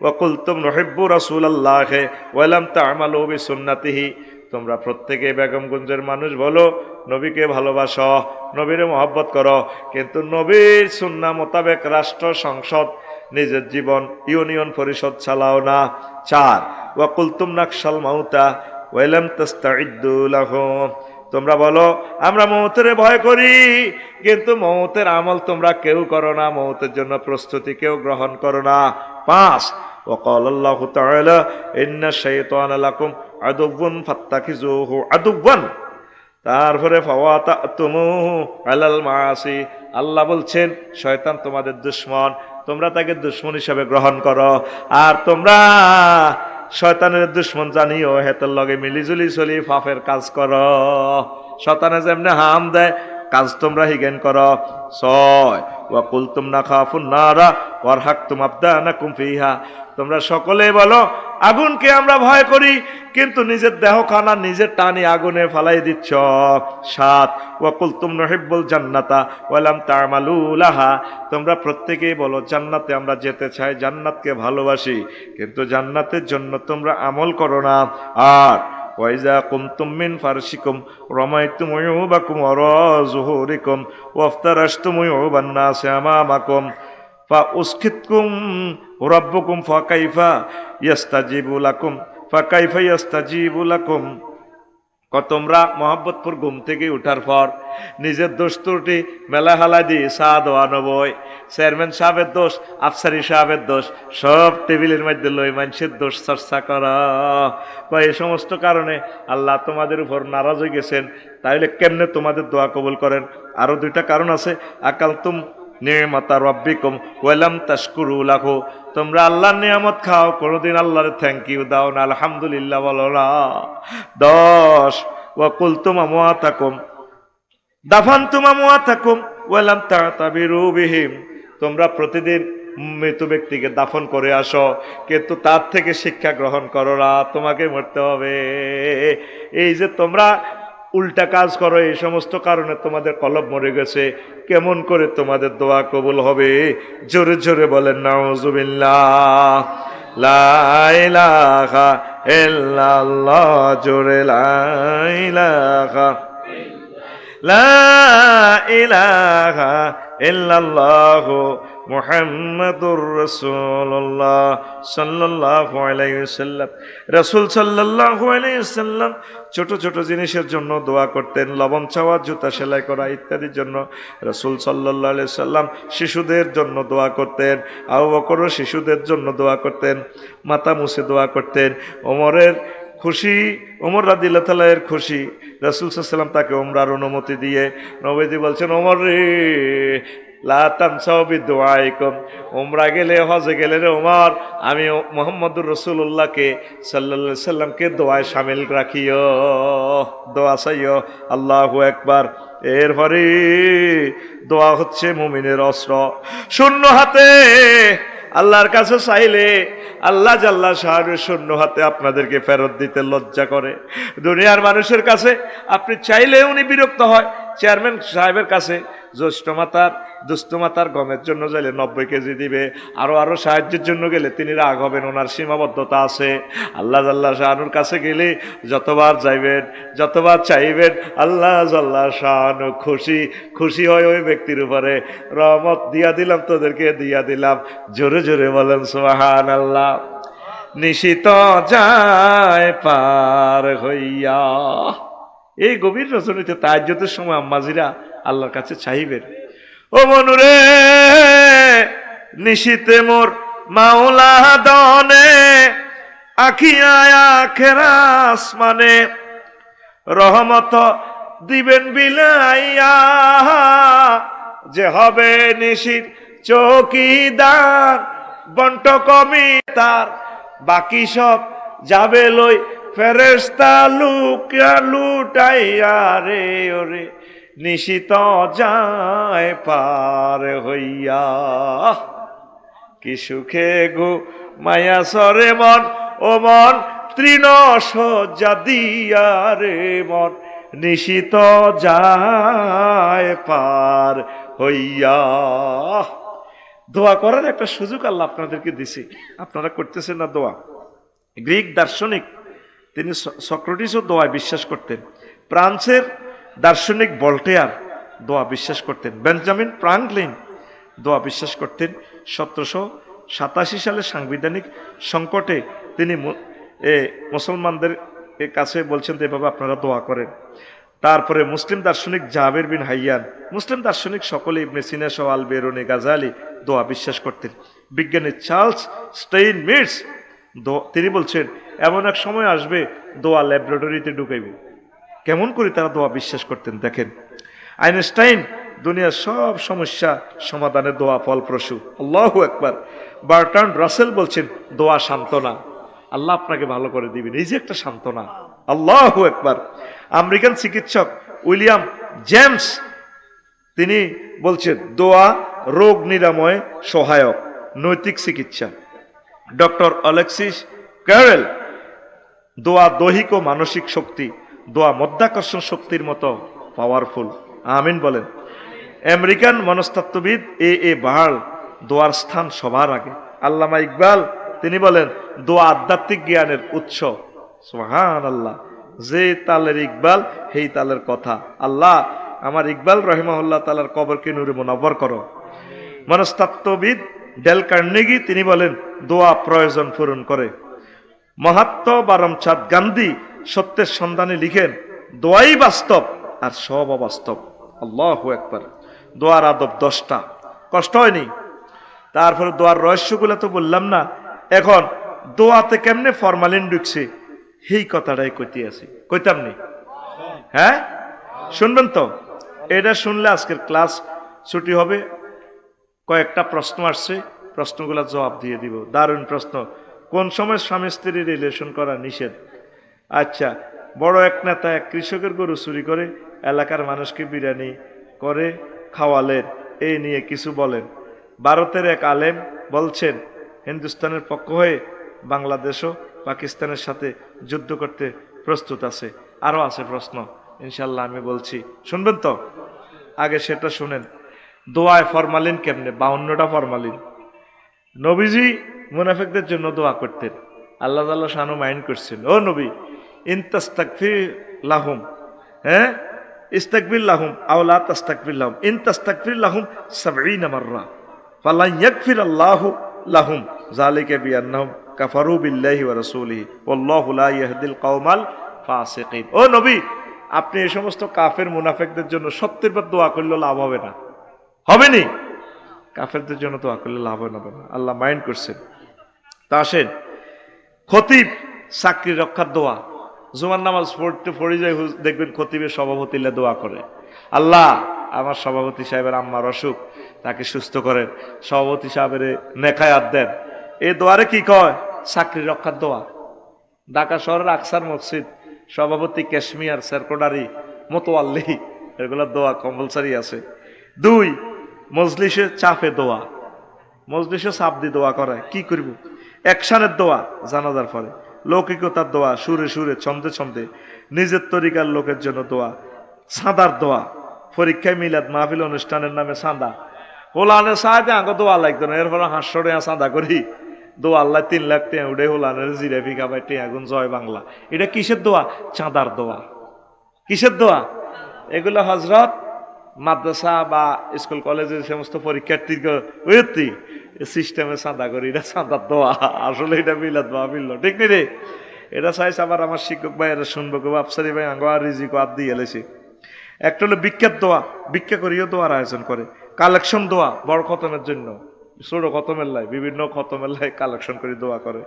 ওয়া কুলতুম নুহিব্বু রাসূলুল্লাহি ওয়া লাম তা'মালু বিসুন্নতিহি। তোমরা প্রত্যেকে বেগমগঞ্জের মানুষ বলো নবীকে ভালোবাসো, নবীরে মহব্বত করো, কিন্তু নবীর সুন্নাহ মোতাবেক রাষ্ট্র সংসদ নিজের জীবন ইউনিয়ন পরিষদ চালাও না। 4 ওয়া কুলতুম নাকশাল মাউতা ওয়া লাম তাস্তাইদ্দু লাহু, তোমরা বলো আমরা মৌতের ভয় করি, কিন্তু মৌতের আমল তোমরা কেউ করো না, মৌতের জন্য প্রস্তুতি কেউ গ্রহণ করো না। 5 وقال الله تعالى إن الشيطان لكم عدو فاتخذوه عدوا, তারপরে ফাওয়াতাতুমুহু আলাল মাআসি, আল্লাহ বলছেন শয়তান তোমাদের দুশমন, তোমরা তাকে দুশমন হিসেবে গ্রহণ করো, আর তোমরা শয়তানের দুশমন জানিও হেতের লগে মিলিজুলি চলি পাপের কাজ করো, শয়তানে যেমনে হাম দেয় কাজ তোমরা হিগেন করো। 6 ওয়া কুলতুম নাখাফুন নারা ওয়ারহাকতুম আবদানাকুম ফিহা, তোমরা সকলে বলো আগুনকে আমরা ভয় করি, কিন্তু নিজের দেহখানা নিজের টানি আগুনে ফালাই দিচ্ছ। 7 ওয়া কুলতুম নুহিব্বুল জান্নাতা ওয়া লাম তা'মালু লাহা, তোমরা প্রত্যেকেই বলো জান্নাতে আমরা যেতে চাই, জান্নাতকে ভালোবাসি, কিন্তু জান্নাতের জন্য তোমরা আমল করো না। 8 ওয়াইজা কুমতুম মিন ফারশিকুম রামাইতুম উয়ুবাকুম ওয়ারা যুহুরিকুম ওয়াফতারাশতুম উয়ুবান নাসি আমামাকুম ফাউসকিতকুম রাব্বুকুম ফাকাইফা ইয়াস্তাজিবু লাকুম, তোমরা মোহাম্মদপুর ঘুম থেকে উঠার পর নিজের দোষ ত্রুটি মেলা হালা দিয়ে চা দেওয়া নবই, চেয়ারম্যান সাহেবের দোষ, আফসারি সাহেবের দোষ, সব টেবিলের মধ্যে লই মানুষের দোষ চর্চা করা। এই সমস্ত কারণে আল্লাহ তোমাদের উপর নারাজ হয়ে গেছেন, তাইলে কেমনে তোমাদের দোয়া কবুল করেন? আরো 2টা কারণ আছে। আকালতুম নি'মাতা রাব্বিকুম ওয়া লাম তাশকুরু লাহু, তোমরা আল্লাহর নিয়ামত খাও, কোনোদিন আল্লাহর থ্যাংক ইউ দাও না, আলহামদুলিল্লাহ বলো না। 10 ওয়া কুলতুম আমওয়াতাকুম দাফানতুম আমওয়াতাকুম ওয়া লাম তা'তাবিরু বিহিম, তোমরা প্রতিদিন মৃত ব্যক্তিকে দাফন করে আসো, কিন্তু তার থেকে শিক্ষা গ্রহণ করো না, তোমাকে মরতে হবে। এই যে তোমরা উল্টা কাজ করো, এই সমস্ত কারণে তোমাদের কলব মরে গেছে, কেমন করে তোমাদের দোয়া কবুল হবে? জোরে জোরে বলেন নাউজুবিল্লাহ, লা ইলাহা ইল্লাল্লাহ, জোরে লা ইলাহা ইল্লাল্লাহ মুহাম্মাদুর রাসূলুল্লাহ সাল্লাল্লাহু আলাইহি ওয়াসাল্লাম। রাসূল সাল্লাল্লাহু আলাইহি ওয়াসাল্লাম ছোট ছোট জিনিসের জন্য দোয়া করতেন, লবণ চাওয়া, জুতা সেলাই করা ইত্যাদির জন্য রাসূল সাল্লাল্লাহু আলাইহি ওয়াসাল্লাম শিশুদের জন্য দোয়া করতেন, আবু বকরও শিশুদের জন্য দোয়া করতেন, মাথা মুছে দোয়া করতেন। ওমরের খুশি, ওমর রাদিয়াল্লাহু তাআলা এর খুশি, রাসূল সাল্লাল্লাহু আলাইহি ওয়াসাল্লাম তাকে ওমরার অনুমতি দিয়ে নবীজি বলছেন, ওমর রে লা তানসাউ বিদুআইকুম, ওমরা গেলে হজে গেলে রে ওমর, আমি মুহাম্মদুর রাসূলুল্লাহকে সাল্লাল্লাহু আলাইহি সাল্লামকে দোয়ায় শামিল রাখিও, দোয়া চাইও। আল্লাহু আকবার। এরপরে দোয়া হচ্ছে মুমিনের অস্ত্র। শূন্য হাতে আল্লাহর কাছে চাইলে আল্লাহ জাল্লা শাহরু শূন্য হাতে আপনাদেরকে ফেরত দিতে লজ্জা করে। দুনিয়ার মানুষের কাছে আপনি চাইলে উনি বিরক্ত হয়। চেয়ারম্যান সাহেবের কাছে দুস্থ মাতার গমের জন্য চাইলে 90 কেজি দিবে, আরো সাহায্যের জন্য গেলে তিনি রাগ হবেন, ওনার সীমাবদ্ধতা আছে। আল্লাহ জাল্লা শাহনুর কাছে গেলে যতবার যাইবেন, যতবার চাইবেন, আল্লাহ জাল্লা শাহনু খুশি হয় ওই ব্যক্তির উপরে, রহমত দিয়া দিলাম, তোদেরকে দিয়া দিলাম। জোরে জোরে বলেন সুবহানাল্লাহ। নিশিত যায় পার হইয়া, এই গভীর রজনীতে তাহাজ্জুদের সময় আম্মাজিরা আল্লাহর কাছে চাইবেন, ও মনুরে নিশিতে মোর মাওলা দনে আখিয়া আখেরা আসমানে রহমত দিবেন বিলাইয়া, যে হবে নিশিত চৌকিদার বন্ট কমি তার, বাকি সব যাবে লই ফেরেশতা লুটাইয়া রে ওরে নিশিত যায় পার হইয়া। কি সুখে গো মায়া সরে মন, ও মন তৃণ সজ্জা দিয়া রে মন নিশিত যায় পার হইয়া। দোয়া করার একটা সুযোগ আল্লাহ আপনাদেরকে দিছে, আপনারা করতেছেন না দোয়া। গ্রিক দার্শনিক তিনি সক্রেটিসও দোয়ায় বিশ্বাস করতেন, ফ্রান্সের দার্শনিক ভল্টেয়ার দোয়া বিশ্বাস করতেন, বেঞ্জামিন ফ্রাঙ্কলিন দোয়া বিশ্বাস করতেন। 1787 সালে সাংবিধানিক সংকটে তিনি এ মুসলমানদের কাছে বলছেন যে এভাবে আপনারা দোয়া করেন। তারপরে মুসলিম দার্শনিক জাবের বিন হাইয়ান, মুসলিম দার্শনিক সকলে ইবনে সিনা সহ আল বেরুনি গাজালি দোয়া বিশ্বাস করতেন। বিজ্ঞানী চার্লস স্টেইন মিটস তিনি বলছেন এমন এক সময় আসবে দোয়া ল্যাবরেটরিতে ঢুকাইবে। কেমন করে তারা দোয়া বিশ্বাস করতেন দেখেন। আইনস্টাইন দুনিয়ার সব সমস্যা সমাধানের দোয়া ফলপ্রসূ, আল্লাহু আকবার। বার্ট্রান্ড রাসেল বলছেন দোয়া সান্ত্বনা, আল্লাহ আপনাকে ভালো করে দিবেন, এই যে একটা সান্ত্বনা, আল্লাহু আকবার। আমেরিকান চিকিৎসক উইলিয়াম জেমস তিনি বলছেন দোয়া রোগ নিরাময়ে সহায়ক, নৈতিক চিকিৎসা। ডক্টর অ্যালেক্সিস ক্যারেল দোয়া দৈহিক ও মানসিক শক্তি, দোয়া মধ্যাকর্ষণ শক্তির মতো পাওয়ারফুল, আমিন বলেন। আমেরিকান মনস্তত্ত্ববিদ এ বাহাল দোয়ার স্থান সবার আগে। আল্লামা ইকবাল তিনি বলেন দোয়া আধ্যাত্মিক জ্ঞানের উৎস, সুবহানাল্লাহ। যে তালের ইকবাল সেই তালের কথা। আল্লাহ আমার ইকবাল রহিমাহুল্লাহ তাআলার কবরকে নূরে মুনাব্বর করো। মনস্তত্ত্ববিদ ডেল কার্নেগি তিনি বলেন দোয়া প্রয়োজন পূরণ করে। মহাত্মা বারামচাঁদ গান্ধী সত্যের সন্ধানে লিখেন দোয়াই বাস্তব আর সব অবাস্তব, আল্লাহু আকবার। দোয়ার আদব 10টা, কষ্ট হয়নি। তারপরে দোয়ার রহস্যগুলো তো বললাম না, এখন দোয়াতে কেমনে ফরমালিন ঢুকছে সেই কথাটাই কইতে আছি, কইতাম নি? হ্যাঁ শুনবেন তো? এটা শুনলে আজকের ক্লাস ছুটি হবে। কয়েকটা প্রশ্ন আসছে, প্রশ্নগুলো জবাব দিয়ে দিব। দারুণ প্রশ্ন, কোন সময় স্বামী স্ত্রী রিলেশন করা নিষেধ? আচ্ছা, বড় এক নেতা এক কৃষকের গরু চুরি করে এলাকার মানুষকে বিরিয়ানি করে খাওয়ালেন, এই নিয়ে কিছু বলেন। ভারতের এক আলেম বলছেন হিন্দুস্তানের পক্ষ হয়ে বাংলাদেশও পাকিস্তানের সাথে যুদ্ধ করতে প্রস্তুত আছে। আরো আছে প্রশ্ন, ইনশাল্লাহ আমি বলছি, শুনবেন তো? আগে সেটা শুনেন। দোয়ায় ফরমালিন কেমনে? 52টা ফরমালিন। নবীজি মুনাফিকদের জন্য দোয়া করতেন, আল্লাহ তাআলা শানু মাইন্ড করছেন, ও নবী ইনতাস্তাগফির লাহুম, হ্যাঁ ইস্তাগফির লাহুম আও লা তাস্তাগফির লাহুম, ইন তাস্তাগফির লাহুম 70 মাররা ফালা ইয়াগফির আল্লাহু লাহুম যালিকা বিআন্নাহুম কাফারু বিল্লাহি ওয়া রাসূলিহি ওয়াল্লাহু লা ইয়াহদিল কওমাল ফাসিকিন। ও নবী আপনি এই সমস্ত কাফের মুনাফিকদের জন্য 70 বার দোয়া করলে লাভ হবে না, হবে নি? কাফেরদের জন্য দোয়া করলে লাভ হবে না, আল্লাহ মাইন্ড করছেন। তা আসেন, খতিব চাকরি রক্ষার দোয়া, জুমার নামাজ পড়ে যায় দেখবেন খতিবের সভাপতিরা দোয়া করে, আল্লাহ আমার সভাপতি সাহেবের আম্মার অসুখ, তাকে সুস্থ করেন, সভাপতি সাহেবের নেখায়াত দেন। এই দোয়ারে কি কয়? চাকরি রক্ষার দোয়া। ঢাকা শহরের আকসার মসজিদ সভাপতি ক্যাশমিয়ার সেরকোডারি মোতোয়াল্লি এগুলো দোয়া কম্পালসারি আছে। 2 মজলিসে চাপে দোয়া, মজলিসে চাপ দিয়ে দোয়া করায়, কি করব? একশানের দোয়া জানাজার পরে, লৌকিকতার দোয়া সুরে সুরে ছন্দে ছন্দে, নিজের তরিকার লোকের জন্য দোয়া, সাদার দোয়া, পরীক্ষায় মিলাদ মাহফিল অনুষ্ঠানের নামে সাদা হোলানের সাহায্যে আগে দোয়া লাগতো না, এরপরে 500 টাকা সাদা করি দোয়া, আল্লাহ 3 লাখ টাকা উঠে হোলানের জিরাফি খাবাই টিয়া গুন জয় বাংলা। এটা কিসের দোয়া? চাঁদার দোয়া। কিসের দোয়া? এগুলো হজরত মাদ্রাসা বা স্কুল কলেজের সমস্ত পরীক্ষার্থী সিস্টেমে চাঁদা করি, এটা চাঁদার দোয়া। আসলে এটা মিলাদ মাহফিল না, ঠিক নি রে? এটা চাইছে আবার আমার শিক্ষক ভাই এরা শুনবো, কেউ আফসারি ভাই আঙ্গ আর রিজিক আদ দিয়ে এলেছে। একটা হলো ভিক্ষার দোয়া, ভিক্ষা করিও দোয়ার আয়োজন করে। কালেকশন দোয়া বড় খতমের জন্য, ছোট খতমের লাই, বিভিন্ন খতমের লাই কালেকশন করে দোয়া করে,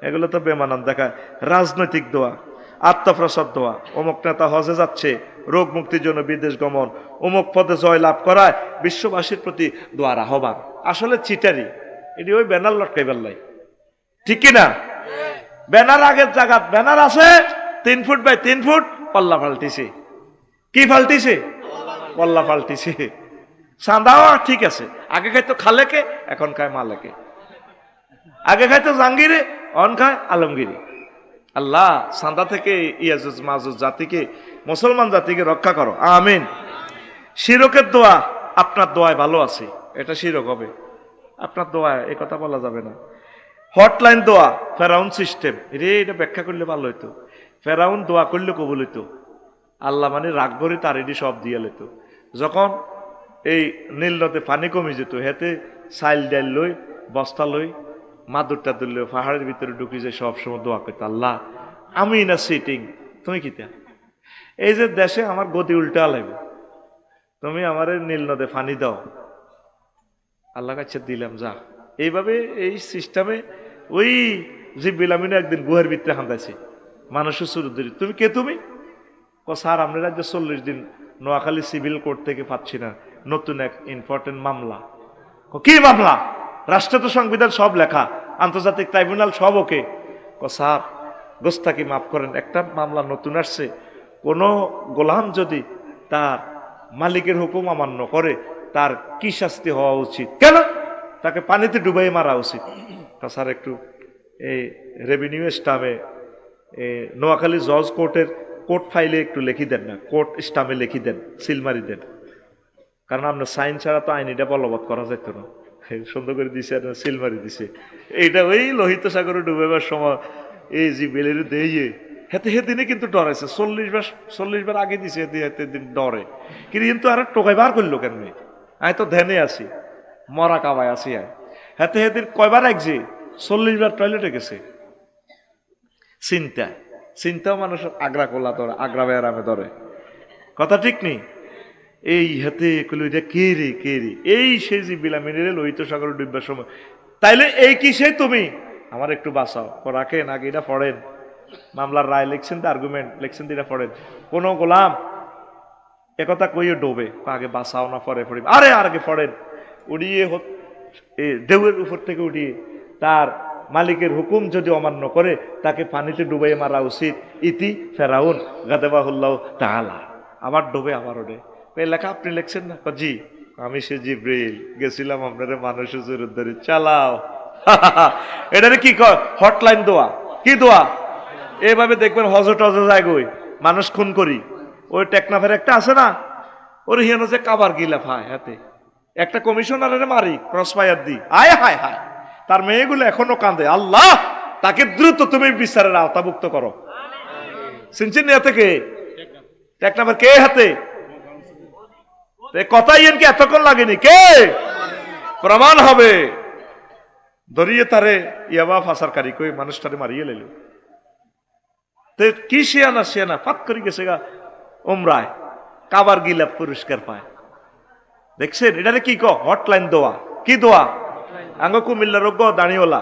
এগুলো তো বেমানান দেখায়। রাজনৈতিক দোয়া, আত্মপ্রসাদ দোয়া, অমুক নেতা হজে যাচ্ছে, রোগ মুক্তির জন্য বিদেশ গমন, অমুক পদে জয় লাভ করায় বিশ্ববাসীর প্রতি দোয়ার আহ্বান। আসলে চিটারি, এটি ওই ব্যানার লটকাই বেল্লাই, ঠিক কিনা? ব্যানার আগের জায়গা ব্যানার আছে 3 ফুট বাই 3 ফুট, পল্লা পাল্টিছে। কি পাল্টিছে? পল্লা পাল্টিছে। চাঁদাও ঠিক আছে, আগে খাইতো খালেকে, এখন খায় মালেকে। আগে খাইতো জাঙ্গিরে, অন খায় আলমগিরি। আল্লাহ চাঁদা থেকে ইয়াজুজ মাজুজ জাতিকে, মুসলমান জাতিকে রক্ষা করো, আমিন। শিরকের দোয়া, আপনার দোয়ায় ভালো আছে, এটা শিরক হবে। আপনার দোয়ায় এই কথা বলা যাবে না। হটলাইন দোয়া, ফেরাউন সিস্টেম, রে এটা ব্যাখ্যা করলে ভালো হইতো। ফেরাউন দোয়া করলে কবুল হইতো, আল্লাহ মানে রাগ করে তার এটি সব দিয়ে লেত। যখন এই নীল নদে পানি কমে যেত, হেতে চাইল ডাইল লই, বস্তা লই মাদুরটা দিল পাহাড়ের ভিতরে ঢুকি যে সবসময় দোয়া করতো, আল্লাহ আমি না সিটিং তুমি কিতা, এই যে দেশে আমার গতি উল্টা লাগবে, তুমি আমার নীল নদে পানি দাও। আল্লাহ কাছে দিলাম যা। এইভাবে এই সিস্টেমে ওই জিব্রিল আমিনও একদিন গুহার ভিতরে হান্দাইছে, মানুষের শুরু ধরি, তুমি কে তুমি? স্যার আমরা রাজ্যে 40 দিন নোয়াখালী সিভিল কোর্ট থেকে পাচ্ছি না, নতুন এক ইম্পর্টেন্ট মামলা। কি মামলা? রাষ্ট্র তো সংবিধান সব লেখা, আন্তর্জাতিক ট্রাইব্যুনাল সব ওকে। স্যার গোস্তাকি মাফ করেন, একটা মামলা নতুন আসছে, কোন গোলাম যদি তার মালিকের হুকুম অমান্য করে তার কি শাস্তি হওয়া উচিত? কেন? তাকে পানিতে ডুবাই মারা উচিত। স্যার একটু এই রেভিনিউ স্টামে নোয়াখালী জজ কোর্টের কোর্ট ফাইলে একটু লিখি দেন না, কোর্ট স্টামে লিখি দেন, সিলমারি দেন, কারণ আপনার সাইন ছাড়া তো আইন এটা বলবৎ করা যেত না। সুন্দর করে দিছে, সিলমারি দিছে। এইটা ওই লোহিত সাগরে ডুবেবার সময় এই যে বেলের দিয়ে হেতে দিনে কিন্তু ডরাইছে, 40 বার আগে দিছে, হেতে দিন ডরে কিন্তু আর টোকাই বার করলো কেন? আমি তো ধ্যানে আছি, মরা কাবায় আছি। হেতে হেদিন কয়বার একজি 40 বার টয়লেটে গেছে। চিন্তাও মানুষের আগ্রা কোলা ধরে, আগ্রা বেয়ারামে ধরে, কথা ঠিক নেই। এই হাতে কইল এটা কে রে কে রে, এই সে যে বিলামিনে লোহিত সাগরে ডুববার সময়, তাইলে এই কি সে তুমি আমার একটু বাঁচাও। রাখেন আগে এটা পড়েন, মামলার রায় লিখছেন, আর্গুমেন্ট লিখছেন, এটা পড়েন। কোন গোলাম একথা কইয়ে ডোবে, আগে বাঁচাও না পরে পড়ি, আরে আর আগে পড়েন। উড়িয়ে ঢেউয়ের উপর থেকে উঠিয়ে তার মালিকের হুকুম যদি অমান্য করে তাকে পানিতে ডুবাইয়ে মারা উচিত। ইতি ফেরাউন গাদেবাহুল্লাহ তাআলা। আবার ডোবে, আবার ওঠে। লেখা আপনি লিখছেন না? জি আমি সে জিব্রিল গেছিলাম আপনারা মানুষের জোরদারি চালাও। এটারে কি কয়? হটলাইন দোয়া। কি দোয়া? এইভাবে দেখবেন হজ টজ যায় গই মানুষ খুন করি, ওই টেকনাফের একটা আছে না, ওর হিয়ান যে কাবার গিলা ফায় হাতে একটা কমিশনারের মারি ক্রস ফায়ার দি, আয় হায় হায়, তার মেয়েগুলো এখনো কাঁদে, আল্লাহ তাকে দ্রুত তুমি বিচারের আওতাভুক্ত করো। সিনচিন নিয়া থেকে টেকনাফের কে হাতে কথাই কি এতক্ষণ লাগেনি? কে প্রমাণ হবে? ধরিয়ে তারে ইয়াবা ফাঁসারকারী কই মানুষটারে মারিয়ে লাইল। কি শিয়ানা ফাত করে গেছে গা উমরায়, কাবার গিলা পুরস্কার পায়। দেখছেন এটারে কি হটলাইন দোয়া। কি দোয়া? আঙ্গ কুমিল্লা রোগ দাঁড়িওলা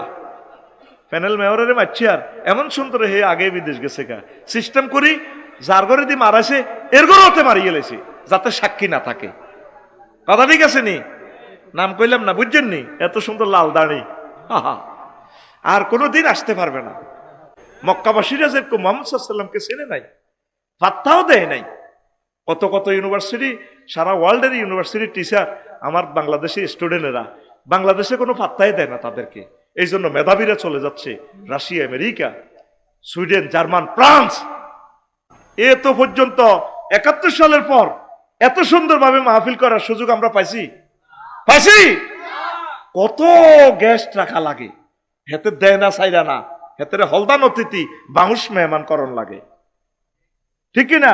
প্যানেল মেয়রের মারছি, আর এমন সুন্দর হে আগে বিদেশ গেছে গা, সিস্টেম করি যার ঘরে দিয়ে মারাছে এর ঘরেতে মারিয়ে লেছে যাতে সাক্ষী না থাকে। কথা ঠিক আছে নি? নাম কইলাম না, বুঝছেন নি? এত সুন্দর লাল দাড়ি আর কোনোদিন আসতে পারবে না। মক্কাবাসীরা যেরকম মুহাম্মদ সাল্লাল্লাহু আলাইহি ওয়াসাল্লামকে চেনে নাই, পাত্তাও দেয় নাই। কত কত ইউনিভার্সিটি, সারা ওয়ার্ল্ডের ইউনিভার্সিটি টিচার আমার বাংলাদেশের স্টুডেন্টেরা বাংলাদেশে কোনো পাত্তাই দেয় না তাদেরকে। এই জন্য মেধাবীরা চলে যাচ্ছে Russia, America, Sweden, German, France. এ তো পর্যন্ত 71 সালের পর এত সুন্দরভাবে মাহফিল করার সুযোগ আমরা পাইছি? কত গেস্ট রাখা লাগে, হেতে দেয় না সাইরা না, হেতে হলদান অতিথি বাউশ মেহমান করণ লাগে, ঠিক কিনা?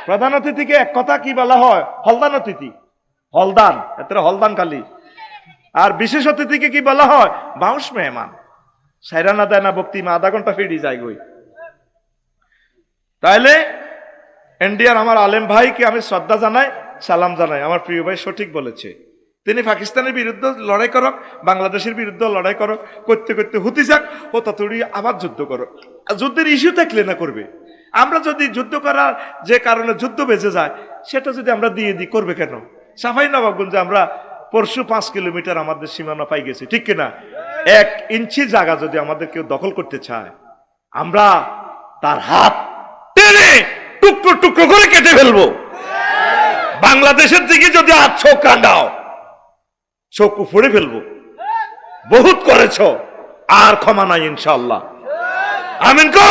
প্রধান অতিথিকে এক কথা কি বলা হয়? হলদান অতিথি, হলদান, এতে হলদান কালী। আর বিশেষ অতিথিকে কি বলা হয়? বাউশ মেহমান। সাইরা না দেয় না বক্তি আধা ঘন্টা ফিরি যায় গই। তাইলে ইন্ডিয়ার আমার আলেম ভাইকে আমি শ্রদ্ধা জানাই, সালাম জানাই। আমার প্রিয় ভাই সঠিক বলেছে, তিনি পাকিস্তানের বিরুদ্ধে লড়াই করো, বাংলাদেশের বিরুদ্ধে লড়াই করো, করতে করতে হুতি যাক ও ততড়ি আবার যুদ্ধ করো। যুদ্ধের ইস্যু থাকলে না করবে। আমরা যদি যুদ্ধ করার যে কারণে যুদ্ধ বেঁচে যায় সেটা যদি আমরা দিয়ে দিই, করবে কেন? সাফাই নবাবগঞ্জে আমরা পরশু 5 কিলোমিটার আমাদের সীমানা পাই গেছি, ঠিক কিনা? 1 ইঞ্চি জায়গা যদি আমাদের কেউ দখল করতে চায়, আমরা তার হাত টেনে টুকরো টুকরো করে কেটে ফেলবো। বাংলাদেশের দিকে যদি হাত চোখ কান্দাও, চোখ উপড়ে ফেলবো। বহুত করেছ, আর ক্ষমা নাই ইনশাআল্লাহ। আমিন কো।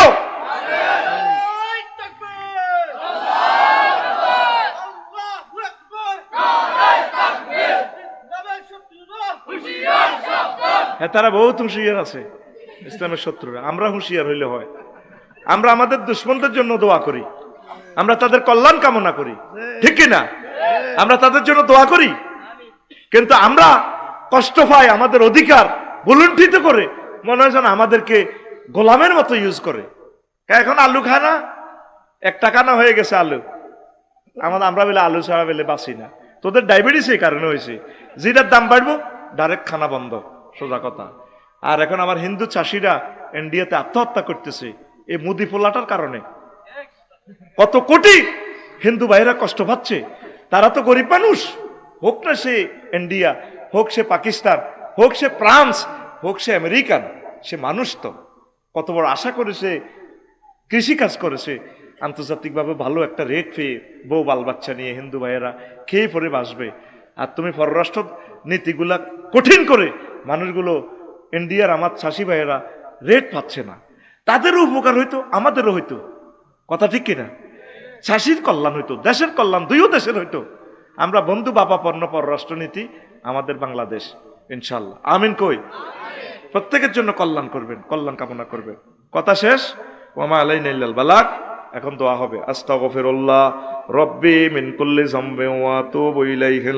হ্যাঁ, তারা বহুত হুঁশিয়ার আছে, ইসলামের শত্রুরা। আমরা হুঁশিয়ার হইলে হয়? আমরা আমাদের দুশ্মনদের জন্য দোয়া করি, আমরা তাদের কল্যাণ কামনা করি, ঠিক কিনা? আমরা তাদের জন্য দোয়া করি, কিন্তু আমরা কষ্ট পাই, আমাদের অধিকার বুলুণ্ঠিত করে মনে হয় যেন আমাদেরকে গোলামের মতো ইউজ করে। এখন আলু খায় না, 1 টাকা না হয়ে গেছে আলু, আমরা বলে আলু ছাড়া বেলে বাঁচি না। তোদের ডায়াবেটিস এই কারণে হয়েছে, যেটার দাম বাড়বো ডাইরেক্ট খানা বন্ধ, সোজা কথা। আর এখন আমার হিন্দু চাষিরা ইন্ডিয়াতে আত্মহত্যা করতেছে এই মুদি পোলাটার কারণে। কত কোটি হিন্দু ভাইরা কষ্ট পাচ্ছে, তারা তো গরিব মানুষ, হোক না সে ইন্ডিয়া, হোক সে পাকিস্তান, হোক সে ফ্রান্স, হোক সে আমেরিকান, সে মানুষ তো কত বড় আশা করেছে, কৃষিকাজ করেছে, আন্তর্জাতিকভাবে ভালো একটা রেট পেয়ে বউ বাল বাচ্চা নিয়ে হিন্দু ভাইয়েরা খেয়ে পরে বাসবে। আর তুমি পররাষ্ট্র নীতিগুলা কঠিন করে মানুষগুলো, ইন্ডিয়ার আমার চাষি ভাইয়েরা রেট পাচ্ছে না, তাদেরও উপকার হইতো, আমাদেরও হইতো, কথা ঠিক কিনা? চাষির কল্যাণ হইতো, দেশের কল্যাণ, দুইও দেশের হইতো। আমরা বন্ধু বাবা পণ্য পররাষ্ট্রনীতি আমাদের বাংলাদেশ, ইনশাল্লাহ আমিন কই, প্রত্যেকের জন্য কল্যাণ করবেন, কল্যাণ কামনা করবেন। কথা শেষ, ওমা আলাইনা ইল্লাল বালাগ। এখন দোয়া হবে, আস্তাগফিরুল্লাহ রব্বি মিন কুল্লি যামবিন ওয়া আতুবু ইলাইহি।